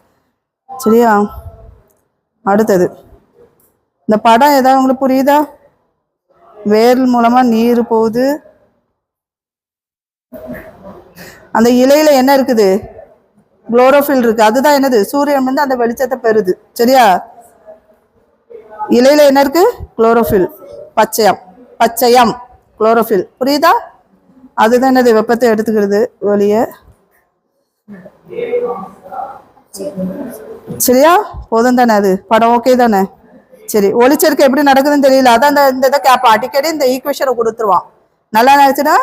Speaker 1: சரியா? அடுத்தது இந்த படம் ஏதாவது உங்களுக்கு புரியுதா? வேர் மூலமா நீர் போகுது. அந்த இலையில என்ன இருக்குது? குளோரோஃபில் இருக்கு. அதுதான் என்னது? சூரியன் வந்து அந்த வெளிச்சத்தை பெறுது. சரியா? இலையில என்ன இருக்கு? குளோரோஃபில். பச்சையம் குளோரோஃபில். புரியுதா? அதுதான் என்னது? வெப்பத்தை எடுத்துக்கிறது வெளியே. சரியா? போதும் தானே? அது படம் ஓகே தானே? சரி. ஒளிச்சேர்க்கை எப்படி நடக்குதுன்னு தெரியல. அதான் இந்த இதை கேட்பான் அடிக்கடி. இந்த ஈக்குவேஷனை கொடுத்துருவான். நல்லா நினைச்சுன்னா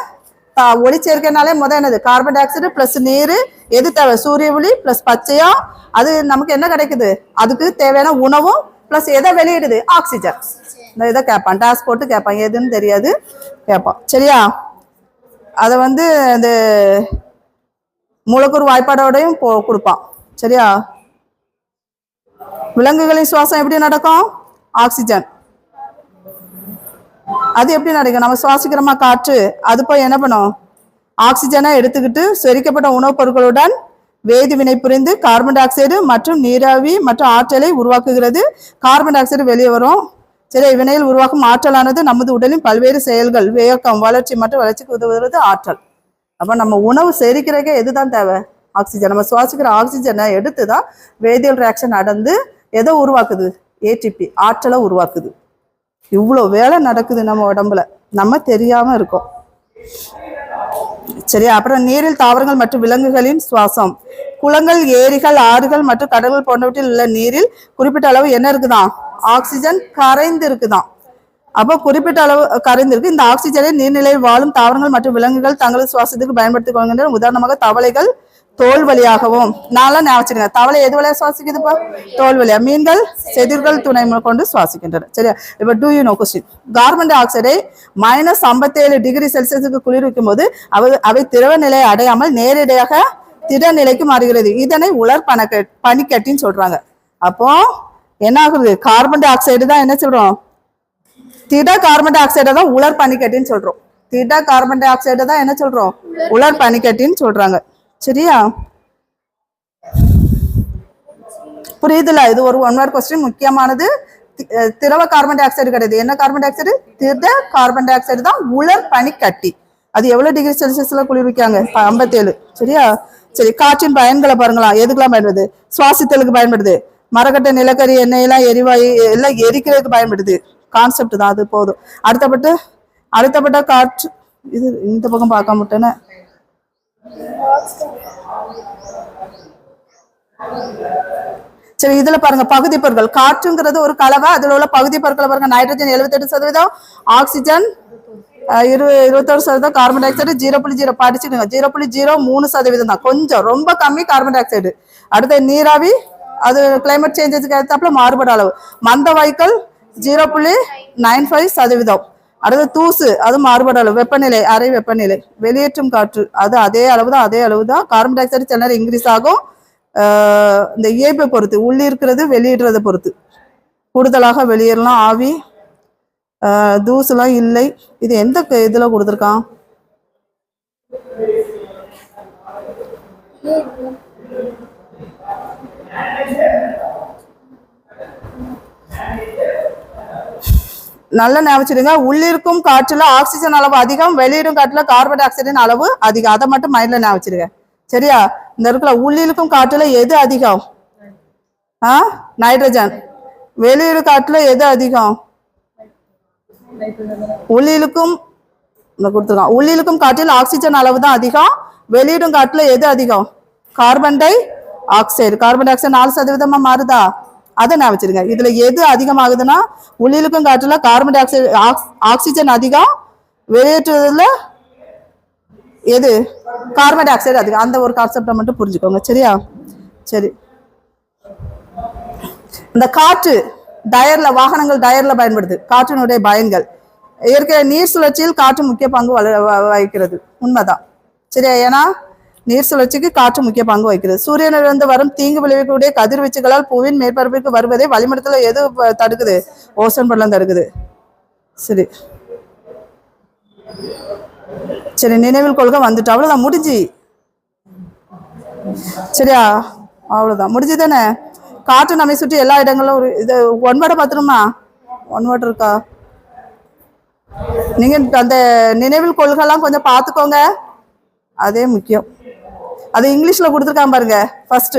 Speaker 1: ஒளிச்சேர்க்கைனாலே முதல் என்னது? கார்பன் டை ஆக்சைடு பிளஸ் நீர். எது தேவை? சூரிய ஒளி பிளஸ் பச்சையம். அது நமக்கு என்ன கிடைக்குது? அதுக்கு தேவையான உணவும் பிளஸ் எதை வெளியிடுது? ஆக்சிஜன். இந்த இதை கேட்பான். டாஸ் போட்டு கேட்பான். எதுன்னு தெரியாது கேட்பான். சரியா? அதை வந்து இந்த மூலக்கூறு வாய்ப்பாடோடையும் கொடுப்பான். சரியா? விலங்குகளின் சுவாசம் எப்படி நடக்கும்? ஆக்சிஜன். அது எப்படி நடக்கும்? நம்ம சுவாசிக்கிறோமா காற்று, அது போய் என்ன பண்ணும்? ஆக்சிஜனை எடுத்துக்கிட்டு செரிக்கப்பட்ட உணவுப் பொருட்களுடன் வேதி வினை புரிந்து கார்பன் டை ஆக்சைடு மற்றும் நீராவி மற்றும் ஆற்றலை உருவாக்குகிறது. கார்பன் டை ஆக்சைடு வெளியே வரும். சரி, இவ்வினையில் உருவாக்கும் ஆற்றலானது நமது உடலின் பல்வேறு செயல்கள், வேகம், வளர்ச்சி மற்றும் வளர்ச்சிக்கு உதவுகிறது ஆற்றல். அப்ப நம்ம உணவு செரிக்கிறதுக்கே எதுதான் தேவை? ஆக்சிஜன். நம்ம சுவாசிக்கிற ஆக்சிஜனை எடுத்து தான் வேதியியல் ரியாக்ஷன் நடந்து எதை உருவாக்குது? ஏடிபி, ஆற்றலை உருவாக்குது. இவ்வளோ வேலை நடக்குது நம்ம உடம்புல, நம்ம தெரியாம இருக்கோம். சரியா? அப்புறம் நீரில் தாவரங்கள் மற்றும் விலங்குகளின் சுவாசம். குளங்கள், ஏரிகள், ஆறுகள் மற்றும் கடல்கள் போன்றவற்றில் உள்ள நீரில் குறிப்பிட்ட அளவு என்ன இருக்குதான்? ஆக்சிஜன் கரைந்து இருக்குதான். அப்போ குறிப்பிட்ட அளவு கரைந்திருக்கு. இந்த ஆக்சிஜனை நீர்நிலையில் வாழும் தாவரங்கள் மற்றும் விலங்குகள் தங்களது சுவாசத்துக்கு பயன்படுத்திக் கொள்கின்றன. உதாரணமாக தவளைகள் தோல் வழியாகவும், நான்லாம் ஞாபகம், தவளை எது வழியாக சுவாசிக்குதுப்பா? தோல் வழியா. மீன்கள் செதிர்கள் துணை கொண்டு சுவாசிக்கின்றன. சரியா? இப்ப do you know question. Carbon டை ஆக்சைடை -57 டிகிரி செல்சியஸுக்கு குளிர்விக்கும் போது அவை திரவ நிலையை அடையாமல் நேரடியாக திட நிலைக்கு மாறுகிறது. இதனை உலர் பனிக்கட்டின்னு சொல்றாங்க. அப்போ என்ன ஆகுது? கார்பன் டை ஆக்சைடு தான் என்ன சொல்றோம்? திட கார்பன் டை ஆக்சைடை தான் உலர் பனிக்கட்டின்னு சொல்றோம். திட கார்பன் டை ஆக்சைடை தான் என்ன சொல்றோம்? உலர் பனிக்கட்டின்னு சொல்றாங்க. சரியா? புரியுதுல? இது ஒரு ஒன் வேர்ட் கொஸ்டின், முக்கியமானது. திரவ கார்பன் டை ஆக்சைடு கிடையாது. என்ன கார்பன் டை ஆக்சைடு? திட கார்பன் டை ஆக்சைடு தான் உலர் பனிக்கட்டி. அது எவ்வளவு டிகிரி செல்சியஸ்ல குளிர்விக்காங்க? 57. சரியா? சரி, காற்றின் பயன்களை பாருங்களா. எதுக்கெல்லாம் பயன்படுது? சுவாசித்தலுக்கு பயன்படுது. மரக்கட்டை, நிலக்கரி, எண்ணெயெல்லாம் எரிவாயு எல்லாம் எரிக்கிறதுக்கு பயன்படுது. கான்செப்ட் தான் அது. போதும். அடுத்தப்பட்ட காற்று. இது இந்த பக்கம் பார்க்க மாட்டேன்னு. சரி, இதுல பாருங்க பகுதி பொருட்கள். காற்றுங்கிறது ஒரு கலவை. அதுல உள்ள பகுதி பொருட்களை பாருங்க. Nitrogen 78%, oxygen 21%, carbon di oxide 0.0 படிச்சுடுங்க. 0.03% தான். கொஞ்சம் ரொம்ப கம்மி கார்பன் டை ஆக்சைடு. அடுத்த நீராவி, அது கிளைமேட் சேஞ்சஸுக்கு ஏற்றாப்புல மாறுபட அளவு. மந்த வாயுக்கள் 0.95%. அடுத்து தூசு, அது மாறுபட அளவு. வெப்பநிலை, அறை வெப்பநிலை. வெளியேற்றும் காற்று, அது அதே அளவு தான். கார்பன் டை ஆக்சைடு சில நேரம் இன்க்ரீஸ் ஆகும். இந்த இயல்பை பொறுத்து, உள்ளி இருக்கிறது வெளியிடுறதை பொறுத்து. கூடுதலாக வெளியேறலாம். ஆவி, தூசுலாம் இல்லை. இது எந்த இதுல கொடுத்துருக்கான்? நல்ல ஞாபகம். உள்ளிருக்கும் காற்றுல ஆக்சிஜன் அளவு அதிகம், வெளியிடும் காற்றுல கார்பன் டை ஆக்சைடின் அளவு அதிகம். அதை மட்டும் மைண்ட்ல ஞாபகம். சரியா? இந்த இருக்கிற உள்ளிருக்கும் காற்றுல எது அதிகம்? நைட்ரஜன். வெளியிடும் காற்றுல எது அதிகம்? உள்ளிருக்கும் கொடுத்துருக்கான். உள்ளிருக்கும் காற்றில் ஆக்சிஜன் அளவு தான் அதிகம். வெளியிடும் காற்றுல எது அதிகம்? Carbon di oxide. Carbon di oxide 4% மாறுதா? அதை நான் வச்சிருங்க. இதுல எது அதிகமாகுதுன்னா, உள்ளிருக்கும் காற்றுல கார்பன் டை ஆக்சைடு ஆக்சிஜன் அதிகம், வெளியேற்றுவதில் எது? கார்பன் டை ஆக்சைடு அதிகம். அந்த ஒரு கான்செப்டை மட்டும் புரிஞ்சுக்கோங்க. சரியா? சரி, இந்த காற்று டயர்ல, வாகனங்கள் டயர்ல பயன்படுது. காற்றினுடைய பயன்கள். இயற்கை நீர் சுழற்சியில் காற்று முக்கிய பங்கு வகிக்கிறது. உண்மைதான். சரியா? ஏன்னா நீர் சுழற்சிக்கு காற்று முக்கிய பங்கு வகிக்கிறது. சூரியனிலிருந்து வரும் தீங்கு விளைவிக்கக்கூடிய கதிர்வீச்சுகளால் புவியின் மேற்பரப்பிற்கு வருவதை வளிமண்டலத்தில் எது தடுக்குது? ஓசோன் படலம் தடுக்குது. சரி சரி, நினைவில் கொள்கை வந்துட்டு. அவ்வளவுதான், முடிஞ்சு. சரியா? அவ்வளவுதான், முடிஞ்சு தானே? காற்று நம்மை சுற்றி எல்லா இடங்களும் ஒரு இது ஒன்வேர்டை பார்த்துருமா? ஒன்வேர்டு இருக்கா? நீங்க அந்த நினைவில் கொள்கைலாம் கொஞ்சம் பார்த்துக்கோங்க. அதே முக்கியம். அது இங்கிலீஷ்ல கொடுத்துருக்கான் பாருங்க. ஃபர்ஸ்ட்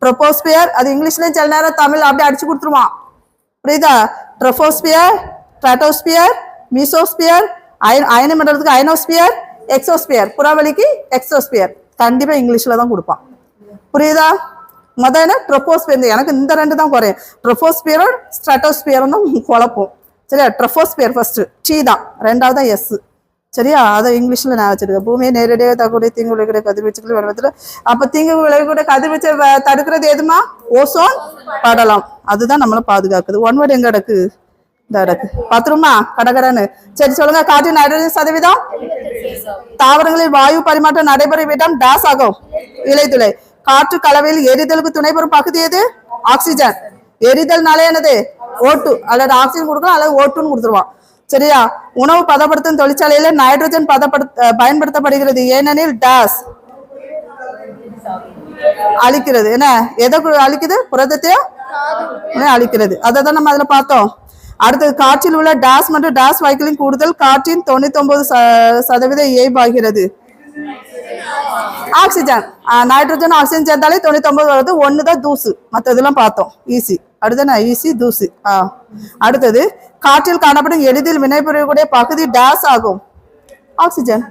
Speaker 1: ட்ரோபோஸ்பியர், அது இங்கிலீஷ்லயும் சில நேரம் தமிழ் அப்படியே அடிச்சு கொடுத்துருவான். புரியுதா? ட்ரோபோஸ்பியர், ஸ்ட்ராட்டோஸ்பியர், மீசோஸ்பியர், அயன மண்டலத்துக்கு அயனோஸ்பியர், எக்ஸோஸ்பியர், புறவெளிக்கு எக்ஸோஸ்பியர். கண்டிப்பா இங்கிலீஷ்ல தான் கொடுப்பான். புரியுதா? முதல்ல ட்ரோபோஸ்பியர். எனக்கு இந்த ரெண்டு தான் குறையும். ட்ரோபோஸ்பியரும் ஸ்ட்ராட்டோஸ்பியரும் தான் குழப்பம். சரியா? ட்ரோபோஸ்பியர் ஃபர்ஸ்ட் டி தான், ரெண்டாவது எஸ். சரியா? அதை இங்கிலீஷ்ல நான் வச்சிருக்கேன். பூமியை நேரடியாக தகக்கூடிய தீங்கு விளைவிக்கூடிய கதிர்வீச்சுகள் வருவதில். அப்ப தீங்கு விளைவிக்கூடிய கதிர்வீச்சை தடுக்கிறது எதுமா? ஓசோன் படலம். அதுதான் நம்மளை பாதுகாக்குது. ஒன்வேர்டு எங்க கிடக்கு? இந்த இடக்கு. பாத்துருமா? கடகடன்னு. சரி, சொல்லுங்க. காற்றின் நைட்ரஜன் சதவீதம். தாவரங்களில் வாயு பரிமாற்றம் நடைபெறும் இடம் டேஸ் ஆகும். இலைத்துளை. காற்று கலவையில் எரிதலுக்கு துணை பெறும் பகுதி எது? ஆக்சிஜன். எரிதல்னாலே என்னது? O2 அல்லது ஆக்சிஜன் கொடுக்கலாம், அல்லது O2ன்னு கொடுத்துருவான். சரியா? உணவு பதப்படுத்தும் தொழிற்சாலையில நைட்ரஜன் பயன்படுத்தப்படுகிறது. ஏனெனில் டேஸ் அழிக்கிறது. என்ன எதை அழிக்குது? புரதத்தையும் அழிக்கிறது. அதை தான் நம்ம அதுல பார்த்தோம். அடுத்தது காற்றில் உள்ள டேஸ் மற்றும் டேஸ் வாயுக்களின் கூடுதல் காற்றின் 99% இயல்பாகிறது. ஆக்சிஜன், நைட்ரஜன் ஆக்சிஜன் சேர்ந்தாலே 99 வருது. ஒண்ணுதான் தூசு, மற்றதெல்லாம் பார்த்தோம். ஈஸி. அடுத்து ஈஸி தூசு. அடுத்தது காற்றில் காணப்படும் எளிதில் வினைபுரியக்கூடிய பகுதி டேஸ் ஆகும். ஆக்சிஜன்.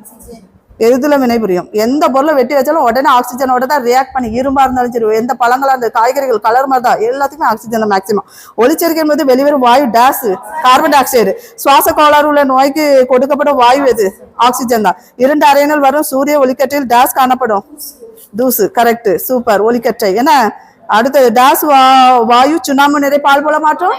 Speaker 1: எதுல வினைபுரியும்? எந்த பொருளை வெட்டி வச்சாலும் உடனே ஆக்சிஜனோட தான் ரியாக்ட் பண்ணி, இரும்பா இருந்தாலும் சரி, எந்த பழங்களா இருந்த காய்கறிகள் கலர் மாதிரி தான் எல்லாத்துக்குமே ஆக்சிஜன் தான் மேக்சிமம். ஒளிச்சேர்க்கை என்பது வெளிவரும் வாயு டேஸ் கார்பன் டை ஆக்சைடு. சுவாச கோளாறு உள்ள நோய்க்கு கொடுக்கப்படும் வாயு எது? ஆக்சிஜன் தான். 2 அறையினில் வரும் சூரிய ஒளிக்கற்றையில் டேஸ் காணப்படும். தூசு. Correct, super. ஒளிக்கற்றை. என்ன அடுத்தது? டேஸ் வாயு சுண்ணாம்பு நிறை பால் போல மாற்றம்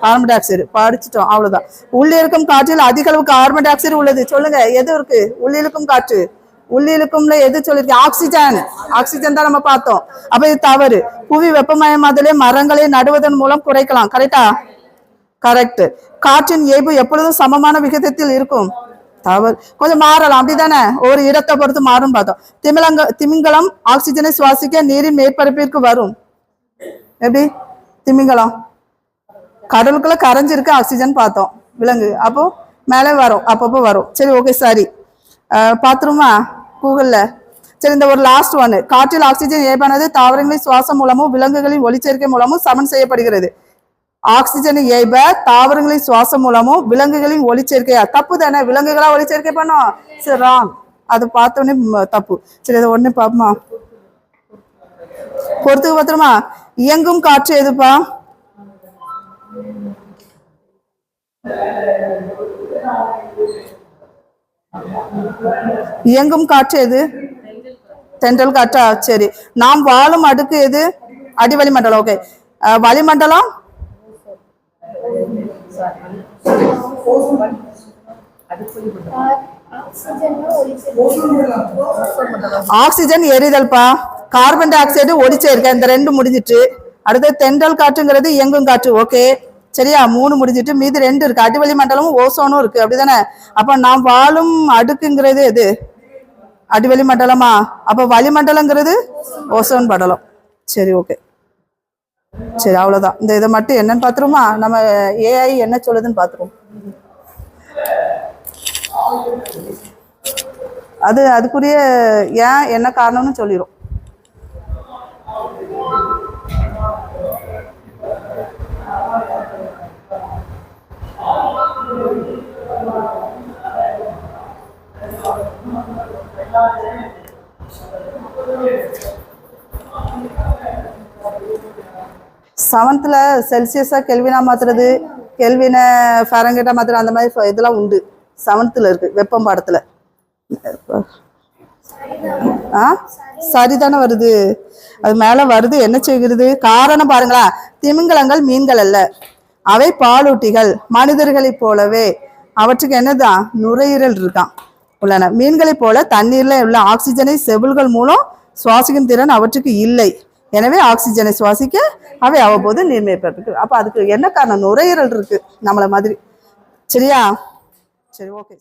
Speaker 1: கார்பன் டை ஆக்சைடு. படிச்சுட்டோம், அவ்வளவுதான். உள்ளிருக்கும் காற்றில் அதிக அளவு கார்பன் டை ஆக்சைடு உள்ளது. சொல்லுங்க, எது இருக்கு? உள்ளிருக்கும் காற்று. உள்ளிருக்கும்ல எது சொல்லிருக்கு? ஆக்சிஜன். ஆக்சிஜன் தான் நம்ம பார்த்தோம். அப்ப இது தவறு. புவி வெப்பமயமாதலை மரங்களை நடுவதன் மூலம் குறைக்கலாம். கரெக்டா? கரெக்ட். காற்றின் இயல்பு எப்பொழுதும் சமமான விகிதத்தில் இருக்கும். தவறு. கொஞ்சம் மாறலாம், அப்படிதானே? ஒரு இடத்தை பொறுத்து மாறும் பார்த்தோம். திமிங்கலம் ஆக்சிஜனை சுவாசிக்க நீரின் மேற்பரப்பிற்கு வரும். எப்படி? திமிங்கலம் கடலுக்குள்ள கரைஞ்சிருக்கு ஆக்சிஜன் பார்த்தோம். விலங்கு அப்போ மேலே வரும், அப்பப்போ வரும். சரி, ஓகே, சரி. பாத்துருமா கூகுள்ல? சரி, இந்த ஒரு லாஸ்ட் ஒன்னு. காற்றில் ஆக்சிஜன் இயல்பானது தாவரங்களின் சுவாசம் மூலமும் விலங்குகளின் ஒளிச்சேர்க்கை மூலமும் சமன் செய்யப்படுகிறது. ஆக்சிஜன் இயல்ப தாவரங்களின் சுவாசம் மூலமும் விலங்குகளின் ஒளிச்சேர்க்கையா? தப்பு தானே? விலங்குகளா ஒளிச்சேர்க்கை பண்ணோம். சரி, ராங். அது பார்த்தோன்னே தப்பு. சரி, அதை ஒண்ணு பாப்போமா? பொறுத்துக்கு பாத்துருமா? இயங்கும் காற்று எதுப்பா? இயங்கும் காற்று எது? தென்றல் காற்றா? சரி. நாம் வாழும் அடுக்கு எது? அடிவளிமண்டலம். ஓகே. வளிமண்டலம் ஆக்சிஜன் எரிதல்பா. கார்பன் டை ஆக்சைடு ஒளிச்சேர்க்கை. இந்த 2 முடிஞ்சிட்டு. அடுத்து தென்றல் காற்றுங்கிறது இயங்கும் காற்று. ஓகே, சரியா? 3 முடிஞ்சிட்டு. மீதி 2 இருக்கு. அடிவளி மண்டலமும் ஓசோனும் இருக்கு, அப்படிதானே? அப்ப நாம் வாழும் அடுக்குங்கிறது எது? அடிவளி மண்டலமா? அப்ப வளிமண்டலங்கிறது ஓசோன் படலம். சரி, ஓகே. சரி, அவ்வளவுதான். இந்த இதை மட்டும் என்னன்னு பாத்துருமா? நம்ம ஏஐ என்ன சொல்லுதுன்னு பாத்துருவோம். அதுக்குரிய ஏன் என்ன காரணம்னு சொல்லிடும். செவன்த்ல செல்சியஸா கெல்வினா மாத்துறது, கெல்வினை ஃபாரன்ஹீட்டா மாத்துறது, அந்த மாதிரி இதெல்லாம் உண்டு. 7th இருக்கு வெப்பம் பாடத்துல. சரிதானே வருது? அது மேல வருது. என்ன செய்கிறது? காரணம் பாருங்களா? திமிங்கலங்கள் மீன்கள் அல்ல, அவை பாலூட்டிகள். மனிதர்களை போலவே அவற்றுக்கு என்னதான்? நுரையீரல் இருக்கான் உள்ளன. மீன்களை போல தண்ணீர்ல உள்ள ஆக்சிஜனை செவில்கள் மூலம் சுவாசிக்கும் திறன் அவற்றுக்கு இல்லை. எனவே ஆக்சிஜனை சுவாசிக்க அவை அவ்வப்போது நீர்மேற்பட்டு. அப்ப அதுக்கு என்ன காரணம்? நுரையீரல் இருக்கு நம்மள மாதிரி. சரியா? சரி, ஓகே.